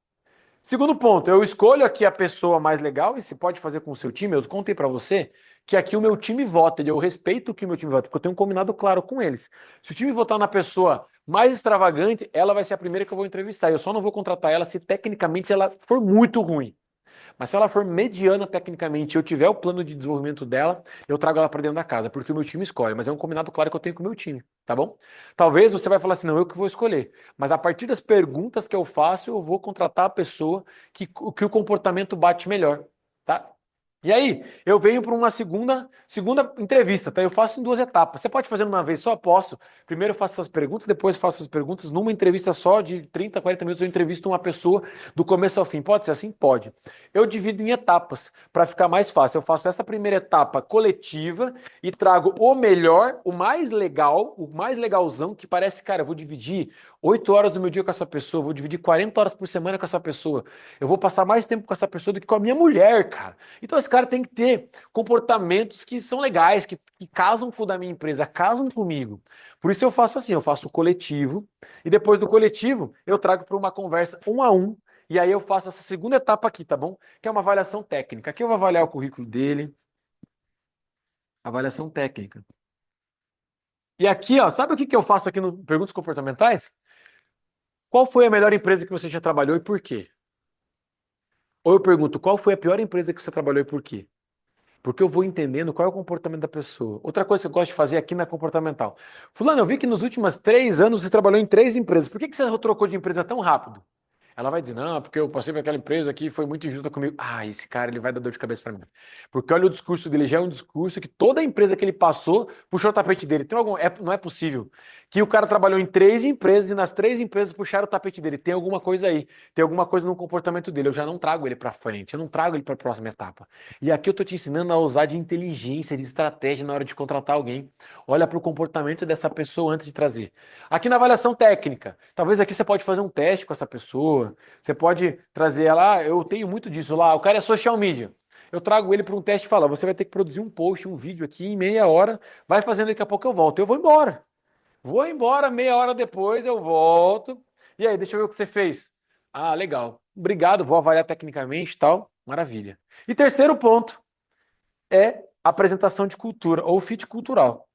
Segundo ponto, eu escolho aqui a pessoa mais legal e se pode fazer com o seu time. Eu contei para você que aqui o meu time vota, e eu respeito o que o meu time vota, porque eu tenho um combinado claro com eles. Se o time votar na pessoa mais extravagante, ela vai ser a primeira que eu vou entrevistar. Eu só não vou contratar ela se tecnicamente ela for muito ruim. Mas se ela for mediana tecnicamente e eu tiver o plano de desenvolvimento dela, eu trago ela para dentro da casa, porque o meu time escolhe. Mas é um combinado claro que eu tenho com o meu time, tá bom? Talvez você vai falar assim, não, eu que vou escolher. Mas a partir das perguntas que eu faço, eu vou contratar a pessoa que o comportamento bate melhor, tá? E aí, eu venho para uma segunda entrevista, tá? Eu faço em 2 etapas. Você pode fazer numa vez só? Posso. Primeiro eu faço essas perguntas, depois faço as perguntas. Numa entrevista só de 30, 40 minutos, eu entrevisto uma pessoa do começo ao fim. Pode ser assim? Pode. Eu divido em etapas para ficar mais fácil. Eu faço essa primeira etapa coletiva e trago o melhor, o mais legal, o mais legalzão, que parece, cara, eu vou dividir 8 horas do meu dia com essa pessoa, vou dividir 40 horas por semana com essa pessoa. Eu vou passar mais tempo com essa pessoa do que com a minha mulher, cara. Então esse cara tem que ter comportamentos que são legais, que casam com o da minha empresa, casam comigo. Por isso eu faço assim, eu faço o coletivo e depois do coletivo eu trago para uma conversa 1 a 1. E aí eu faço essa segunda etapa aqui, tá bom? Que é uma avaliação técnica. Aqui eu vou avaliar o currículo dele. Avaliação técnica. E aqui, ó, sabe o que eu faço aqui no Perguntas Comportamentais? Qual foi a melhor empresa que você já trabalhou e por quê? Ou eu pergunto, qual foi a pior empresa que você trabalhou e por quê? Porque eu vou entendendo qual é o comportamento da pessoa. Outra coisa que eu gosto de fazer aqui na comportamental. Fulano, eu vi que nos últimos 3 anos você trabalhou em 3 empresas. Por que você trocou de empresa tão rápido? Ela vai dizer, não, porque eu passei por aquela empresa que foi muito injusta comigo. Esse cara, ele vai dar dor de cabeça pra mim. Porque olha o discurso dele, já é um discurso que toda empresa que ele passou puxou o tapete dele. Não é possível que o cara trabalhou em 3 empresas e nas 3 empresas puxaram o tapete dele. Tem alguma coisa aí, tem alguma coisa no comportamento dele. Eu já não trago ele pra frente, eu não trago ele pra próxima etapa. E aqui eu tô te ensinando a usar de inteligência, de estratégia na hora de contratar alguém. Olha pro comportamento dessa pessoa antes de trazer. Aqui na avaliação técnica, talvez aqui você pode fazer um teste com essa pessoa, você pode trazer ela, eu tenho muito disso lá, o cara é social media. Eu trago ele para um teste e falo, você vai ter que produzir um post, um vídeo aqui em meia hora, vai fazendo daqui a pouco eu volto. Eu vou embora. Vou embora, meia hora depois eu volto. E aí, deixa eu ver o que você fez. Legal. Obrigado, vou avaliar tecnicamente e tal. Maravilha. E terceiro ponto é apresentação de cultura ou fit cultural.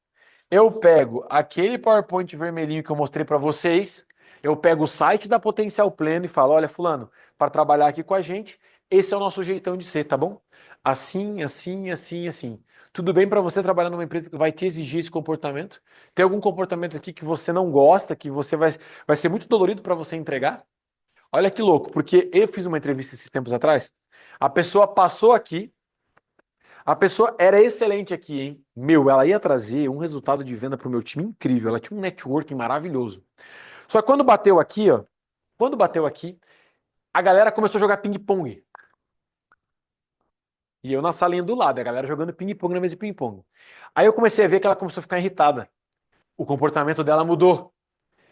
Eu pego aquele PowerPoint vermelhinho que eu mostrei para vocês, eu pego o site da Potencial Pleno e falo, olha, fulano, para trabalhar aqui com a gente, esse é o nosso jeitão de ser, tá bom? Assim, assim, assim, assim. Tudo bem para você trabalhar numa empresa que vai te exigir esse comportamento? Tem algum comportamento aqui que você não gosta, que você vai ser muito dolorido para você entregar? Olha que louco, porque eu fiz uma entrevista esses tempos atrás, a pessoa passou aqui, a pessoa era excelente aqui, hein? Ela ia trazer um resultado de venda para o meu time incrível. Ela tinha um networking maravilhoso. Só que quando bateu aqui, ó, quando bateu aqui, a galera começou a jogar ping-pong. E eu na salinha do lado, a galera jogando ping-pong na mesa de ping-pong. Aí eu comecei a ver que ela começou a ficar irritada. O comportamento dela mudou.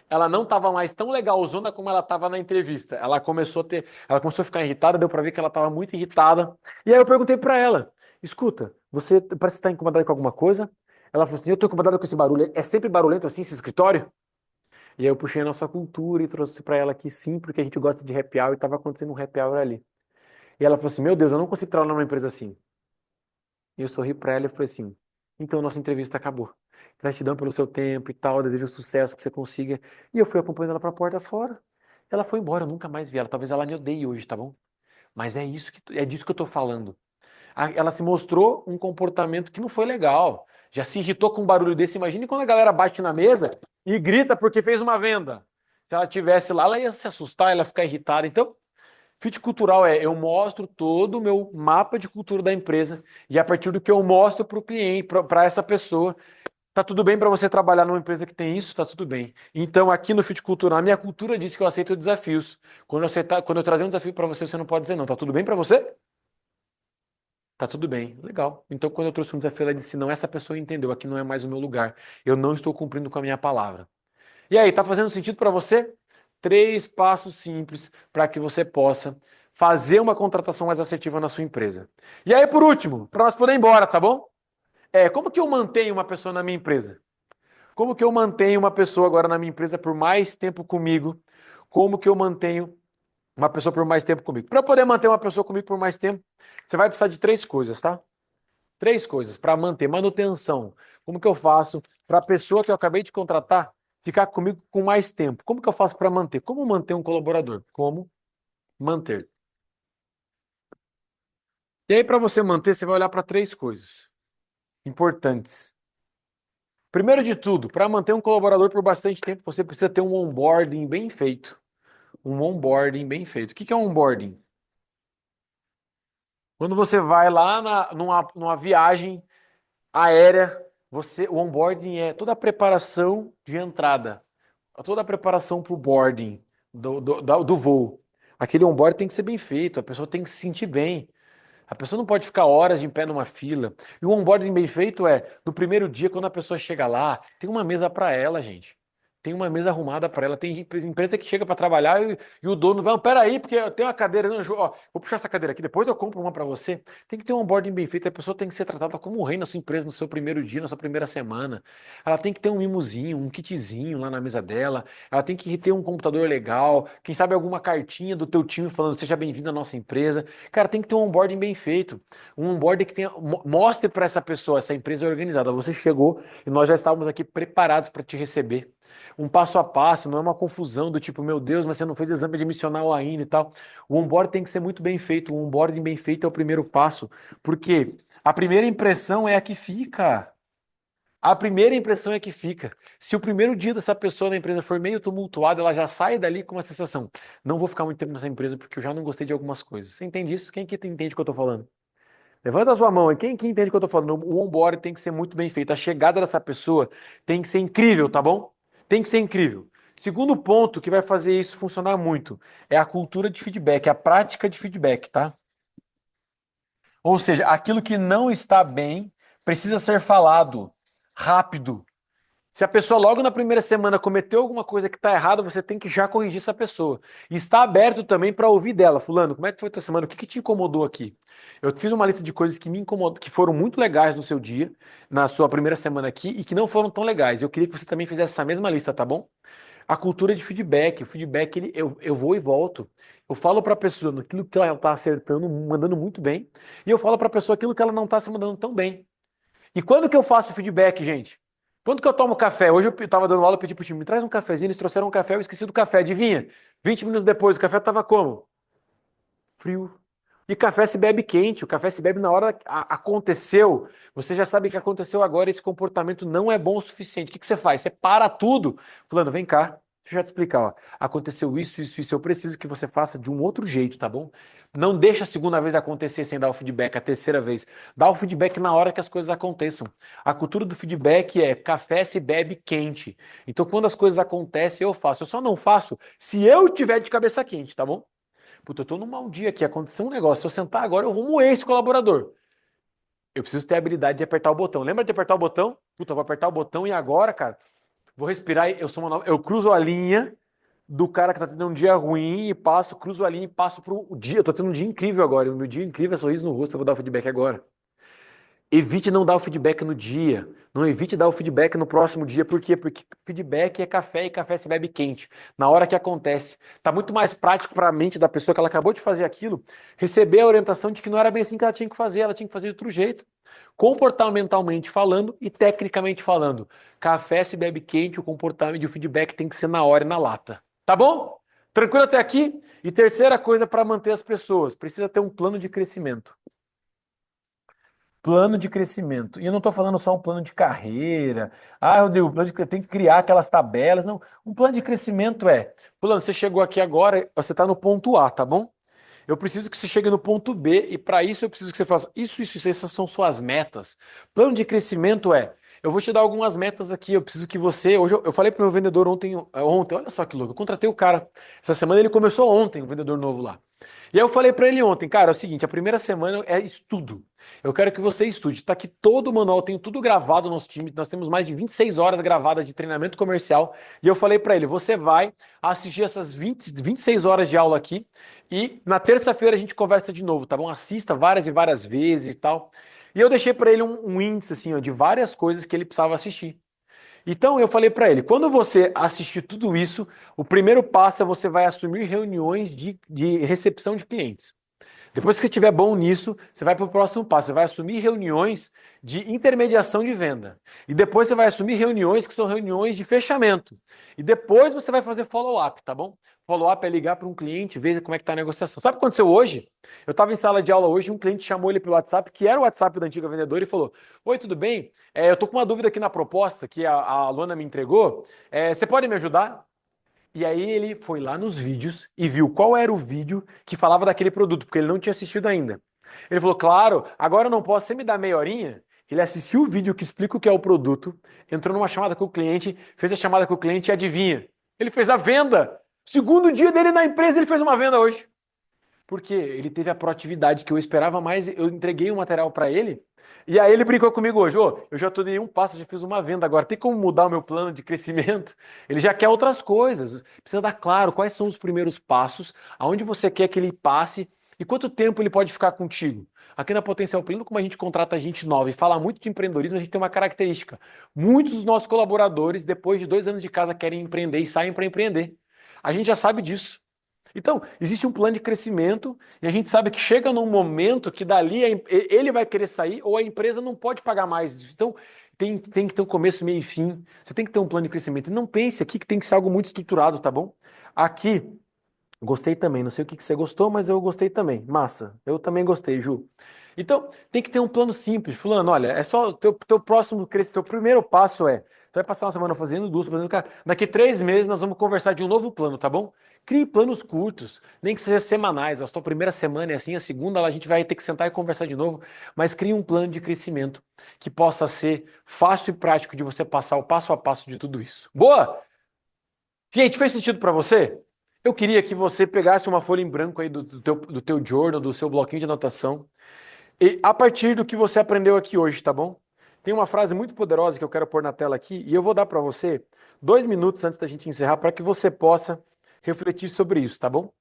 Ela não estava mais tão legalzona como ela estava na entrevista. Ela começou a ficar irritada, deu para ver que ela estava muito irritada. E aí eu perguntei para ela: escuta, você parece estar incomodada com alguma coisa? Ela falou assim: eu estou incomodada com esse barulho. É sempre barulhento assim esse escritório? E aí eu puxei a nossa cultura e trouxe para ela que sim, porque a gente gosta de happy hour e estava acontecendo um happy hour ali. E ela falou assim: meu Deus, eu não consigo trabalhar numa empresa assim. E eu sorri para ela e falei assim: então nossa entrevista acabou. Gratidão pelo seu tempo e tal, desejo sucesso que você consiga. E eu fui acompanhando ela para a porta fora. Ela foi embora, eu nunca mais vi ela. Talvez ela me odeie hoje, tá bom? Mas é disso que eu tô falando. Ela se mostrou um comportamento que não foi legal. Já se irritou com um barulho desse. Imagine quando a galera bate na mesa e grita porque fez uma venda. Se ela tivesse lá, ela ia se assustar, ela ia ficar irritada. Então, fit cultural é eu mostro todo o meu mapa de cultura da empresa e a partir do que eu mostro para o cliente, para essa pessoa, tá tudo bem para você trabalhar numa empresa que tem isso? Tá tudo bem. Então, aqui no Fit Cultural, a minha cultura diz que eu aceito desafios. Quando eu trazer um desafio para você, você não pode dizer não. Tá tudo bem para você? Tá tudo bem. Legal. Então, quando eu trouxe um desafio, ela disse: não, essa pessoa entendeu, aqui não é mais o meu lugar. Eu não estou cumprindo com a minha palavra. E aí, tá fazendo sentido para você? 3 passos simples para que você possa fazer uma contratação mais assertiva na sua empresa. E aí, por último, para nós poder ir embora, tá bom? Como que eu mantenho uma pessoa na minha empresa? Como que eu mantenho uma pessoa agora na minha empresa por mais tempo comigo? Como que eu mantenho uma pessoa por mais tempo comigo? Para eu poder manter uma pessoa comigo por mais tempo, você vai precisar de 3 coisas, tá? 3 coisas para manter manutenção. Como que eu faço para a pessoa que eu acabei de contratar ficar comigo com mais tempo? Como que eu faço para manter? Como manter um colaborador? Como manter? E aí, para você manter, você vai olhar para 3 coisas importantes. Primeiro de tudo, para manter um colaborador por bastante tempo, você precisa ter um onboarding bem feito. Um onboarding bem feito. O que é um onboarding? Quando você vai lá numa viagem aérea, o onboarding é toda a preparação de entrada, toda a preparação para o boarding do voo. Aquele onboarding tem que ser bem feito, a pessoa tem que se sentir bem. A pessoa não pode ficar horas em pé numa fila. E o onboarding bem feito no primeiro dia, quando a pessoa chega lá, tem uma mesa para ela, gente. Tem uma mesa arrumada para ela. Tem empresa que chega para trabalhar e o dono, não, peraí, porque eu tenho uma cadeira, não, ó, vou puxar essa cadeira aqui, depois eu compro uma para você. Tem que ter um onboarding bem feito. A pessoa tem que ser tratada como um rei na sua empresa, no seu primeiro dia, na sua primeira semana. Ela tem que ter um mimozinho, um kitzinho lá na mesa dela. Ela tem que ter um computador legal. Quem sabe alguma cartinha do teu time falando, seja bem-vindo à nossa empresa. Cara, tem que ter um onboarding bem feito. Um onboarding que mostre para essa pessoa, essa empresa é organizada. Você chegou e nós já estávamos aqui preparados para te receber. Um passo a passo, não é uma confusão do tipo, meu Deus, mas você não fez exame admissional ainda e tal. O onboarding tem que ser muito bem feito. O onboarding bem feito é o primeiro passo, porque a primeira impressão é a que fica. A primeira impressão é que fica. Se o primeiro dia dessa pessoa na empresa for meio tumultuado, ela já sai dali com uma sensação: não vou ficar muito tempo nessa empresa porque eu já não gostei de algumas coisas. Você entende isso? Quem que entende o que eu tô falando? Levanta a sua mão aí. Quem que entende o que eu tô falando? O onboarding tem que ser muito bem feito. A chegada dessa pessoa tem que ser incrível, tá bom? Tem que ser incrível. Segundo ponto que vai fazer isso funcionar muito é a cultura de feedback, a prática de feedback, tá? Ou seja, aquilo que não está bem precisa ser falado rápido. Se a pessoa logo na primeira semana cometeu alguma coisa que está errada, você tem que já corrigir essa pessoa. E está aberto também para ouvir dela. Fulano, como é que foi a tua semana? O que te incomodou aqui? Eu fiz uma lista de coisas que me incomodam, que foram muito legais no seu dia, na sua primeira semana aqui, e que não foram tão legais. Eu queria que você também fizesse essa mesma lista, tá bom? A cultura de feedback. O feedback, eu vou e volto. Eu falo para a pessoa aquilo que ela está acertando, mandando muito bem, e eu falo para a pessoa aquilo que ela não está se mandando tão bem. E quando que eu faço feedback, gente? Quando que eu tomo café? Hoje eu estava dando aula, eu pedi pro time, me traz um cafezinho, eles trouxeram um café, eu esqueci do café, adivinha? 20 minutos depois, o café estava como? Frio. E café se bebe quente, o café se bebe na hora que aconteceu. Você já sabe que aconteceu agora, esse comportamento não é bom o suficiente. O que você faz? Você para tudo. Fulano, vem cá, deixa eu já te explicar. Ó. Aconteceu isso, isso, isso. Eu preciso que você faça de um outro jeito, tá bom? Não deixa a segunda vez acontecer sem dar o feedback, a terceira vez. Dá o feedback na hora que as coisas aconteçam. A cultura do feedback é café se bebe quente. Então, quando as coisas acontecem, eu faço. Eu só não faço se eu tiver de cabeça quente, tá bom? Puta, eu tô num mau dia aqui, aconteceu um negócio. Se eu sentar agora, eu rumo esse colaborador. Eu preciso ter a habilidade de apertar o botão. Lembra de apertar o botão? Puta, eu vou apertar o botão e agora, cara, vou respirar. Eu cruzo a linha do cara que tá tendo um dia ruim e cruzo a linha e passo pro dia. Eu tô tendo um dia incrível agora. O meu dia incrível é sorriso no rosto. Eu vou dar o feedback agora. Evite não dar o feedback no dia. Não evite dar o feedback no próximo dia. Por quê? Porque feedback é café e café se bebe quente. Na hora que acontece. Tá muito mais prático para a mente da pessoa que ela acabou de fazer aquilo, receber a orientação de que não era bem assim que ela tinha que fazer de outro jeito. Comportamentalmente falando e tecnicamente falando. Café se bebe quente, o comportamento e o feedback tem que ser na hora e na lata. Tá bom? Tranquilo até aqui? E terceira coisa para manter as pessoas, precisa ter um plano de crescimento. plano de crescimento. E eu não estou falando só um plano de carreira. Ah, Rodrigo, tem que criar aquelas tabelas. Não, um plano de crescimento fulano, você chegou aqui agora, você está no ponto A, tá bom? Eu preciso que você chegue no ponto B e para isso eu preciso que você faça isso, essas são suas metas. Plano de crescimento eu vou te dar algumas metas aqui, eu preciso que você, hoje eu falei para o meu vendedor ontem, olha só que louco, eu contratei o cara, essa semana ele começou ontem, o vendedor novo lá. E aí eu falei para ele ontem, cara, é o seguinte, a primeira semana é estudo. Eu quero que você estude. Tá aqui todo o manual, tenho tudo gravado no nosso time. Nós temos mais de 26 horas gravadas de treinamento comercial. E eu falei para ele, você vai assistir essas 26 horas de aula aqui e na terça-feira a gente conversa de novo, tá bom? Assista várias e várias vezes e tal. E eu deixei para ele um índice assim, ó, de várias coisas que ele precisava assistir. Então eu falei para ele, quando você assistir tudo isso, o primeiro passo é você vai assumir reuniões de recepção de clientes. Depois que você estiver bom nisso, você vai para o próximo passo. Você vai assumir reuniões de intermediação de venda. E depois você vai assumir reuniões que são reuniões de fechamento. E depois você vai fazer follow-up, tá bom? Follow-up é ligar para um cliente, ver como é que está a negociação. Sabe o que aconteceu hoje? Eu estava em sala de aula hoje, um cliente chamou ele pelo WhatsApp, que era o WhatsApp da antiga vendedora, e falou: Oi, tudo bem? Eu estou com uma dúvida aqui na proposta que a aluna me entregou. Você pode me ajudar? E aí ele foi lá nos vídeos e viu qual era o vídeo que falava daquele produto, porque ele não tinha assistido ainda. Ele falou, claro, agora eu não posso, você me dá meia horinha? Ele assistiu o vídeo que explica o que é o produto, entrou numa chamada com o cliente, fez a chamada com o cliente e adivinha? Ele fez a venda! Segundo dia dele na empresa, ele fez uma venda hoje. Porque ele teve a proatividade que eu esperava mais, eu entreguei o material para ele, e aí ele brincou comigo hoje, eu já dei um passo, já fiz uma venda, agora tem como mudar o meu plano de crescimento? Ele já quer outras coisas, precisa dar claro quais são os primeiros passos, aonde você quer que ele passe e quanto tempo ele pode ficar contigo. Aqui na Potencial Pleno, como a gente contrata gente nova e fala muito de empreendedorismo, a gente tem uma característica. Muitos dos nossos colaboradores, depois de 2 anos de casa, querem empreender e saem para empreender. A gente já sabe disso. Então, existe um plano de crescimento e a gente sabe que chega num momento que dali ele vai querer sair ou a empresa não pode pagar mais. Então, tem que ter um começo, meio e fim. Você tem que ter um plano de crescimento. E não pense aqui que tem que ser algo muito estruturado, tá bom? Aqui, gostei também. Não sei o que você gostou, mas eu gostei também. Massa. Eu também gostei, Ju. Então, tem que ter um plano simples. Fulano, olha, é só o teu próximo crescimento. Teu primeiro passo você vai passar uma semana fazendo duas, fazendo cara. Daqui 3 meses nós vamos conversar de um novo plano, tá bom? Crie planos curtos, nem que seja semanais. A sua primeira semana é assim, a segunda a gente vai ter que sentar e conversar de novo, mas crie um plano de crescimento que possa ser fácil e prático de você passar o passo a passo de tudo isso. Boa? Gente, fez sentido para você? Eu queria que você pegasse uma folha em branco aí do teu journal, do seu bloquinho de anotação, e a partir do que você aprendeu aqui hoje, tá bom? Tem uma frase muito poderosa que eu quero pôr na tela aqui e eu vou dar para você 2 minutos antes da gente encerrar para que você possa refletir sobre isso, tá bom?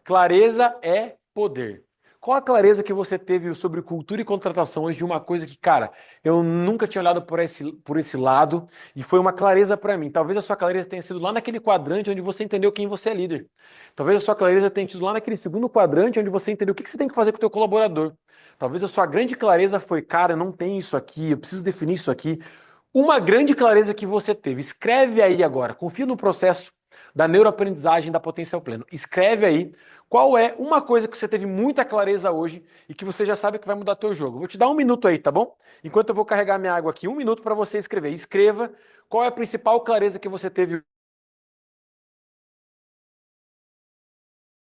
Clareza é poder. Qual a clareza que você teve sobre cultura e contratação hoje de uma coisa que, cara, eu nunca tinha olhado por esse lado e foi uma clareza para mim. Talvez a sua clareza tenha sido lá naquele quadrante onde você entendeu quem você é líder. Talvez a sua clareza tenha sido lá naquele segundo quadrante onde você entendeu o que você tem que fazer com o teu colaborador. Talvez a sua grande clareza foi, cara, não tem isso aqui, eu preciso definir isso aqui. Uma grande clareza que você teve. Escreve aí agora, confia no processo da neuroaprendizagem da Potencial Pleno. Escreve aí qual é uma coisa que você teve muita clareza hoje e que você já sabe que vai mudar teu jogo. Vou te dar 1 minuto aí, tá bom? Enquanto eu vou carregar minha água aqui, 1 minuto para você escrever. Escreva qual é a principal clareza que você teve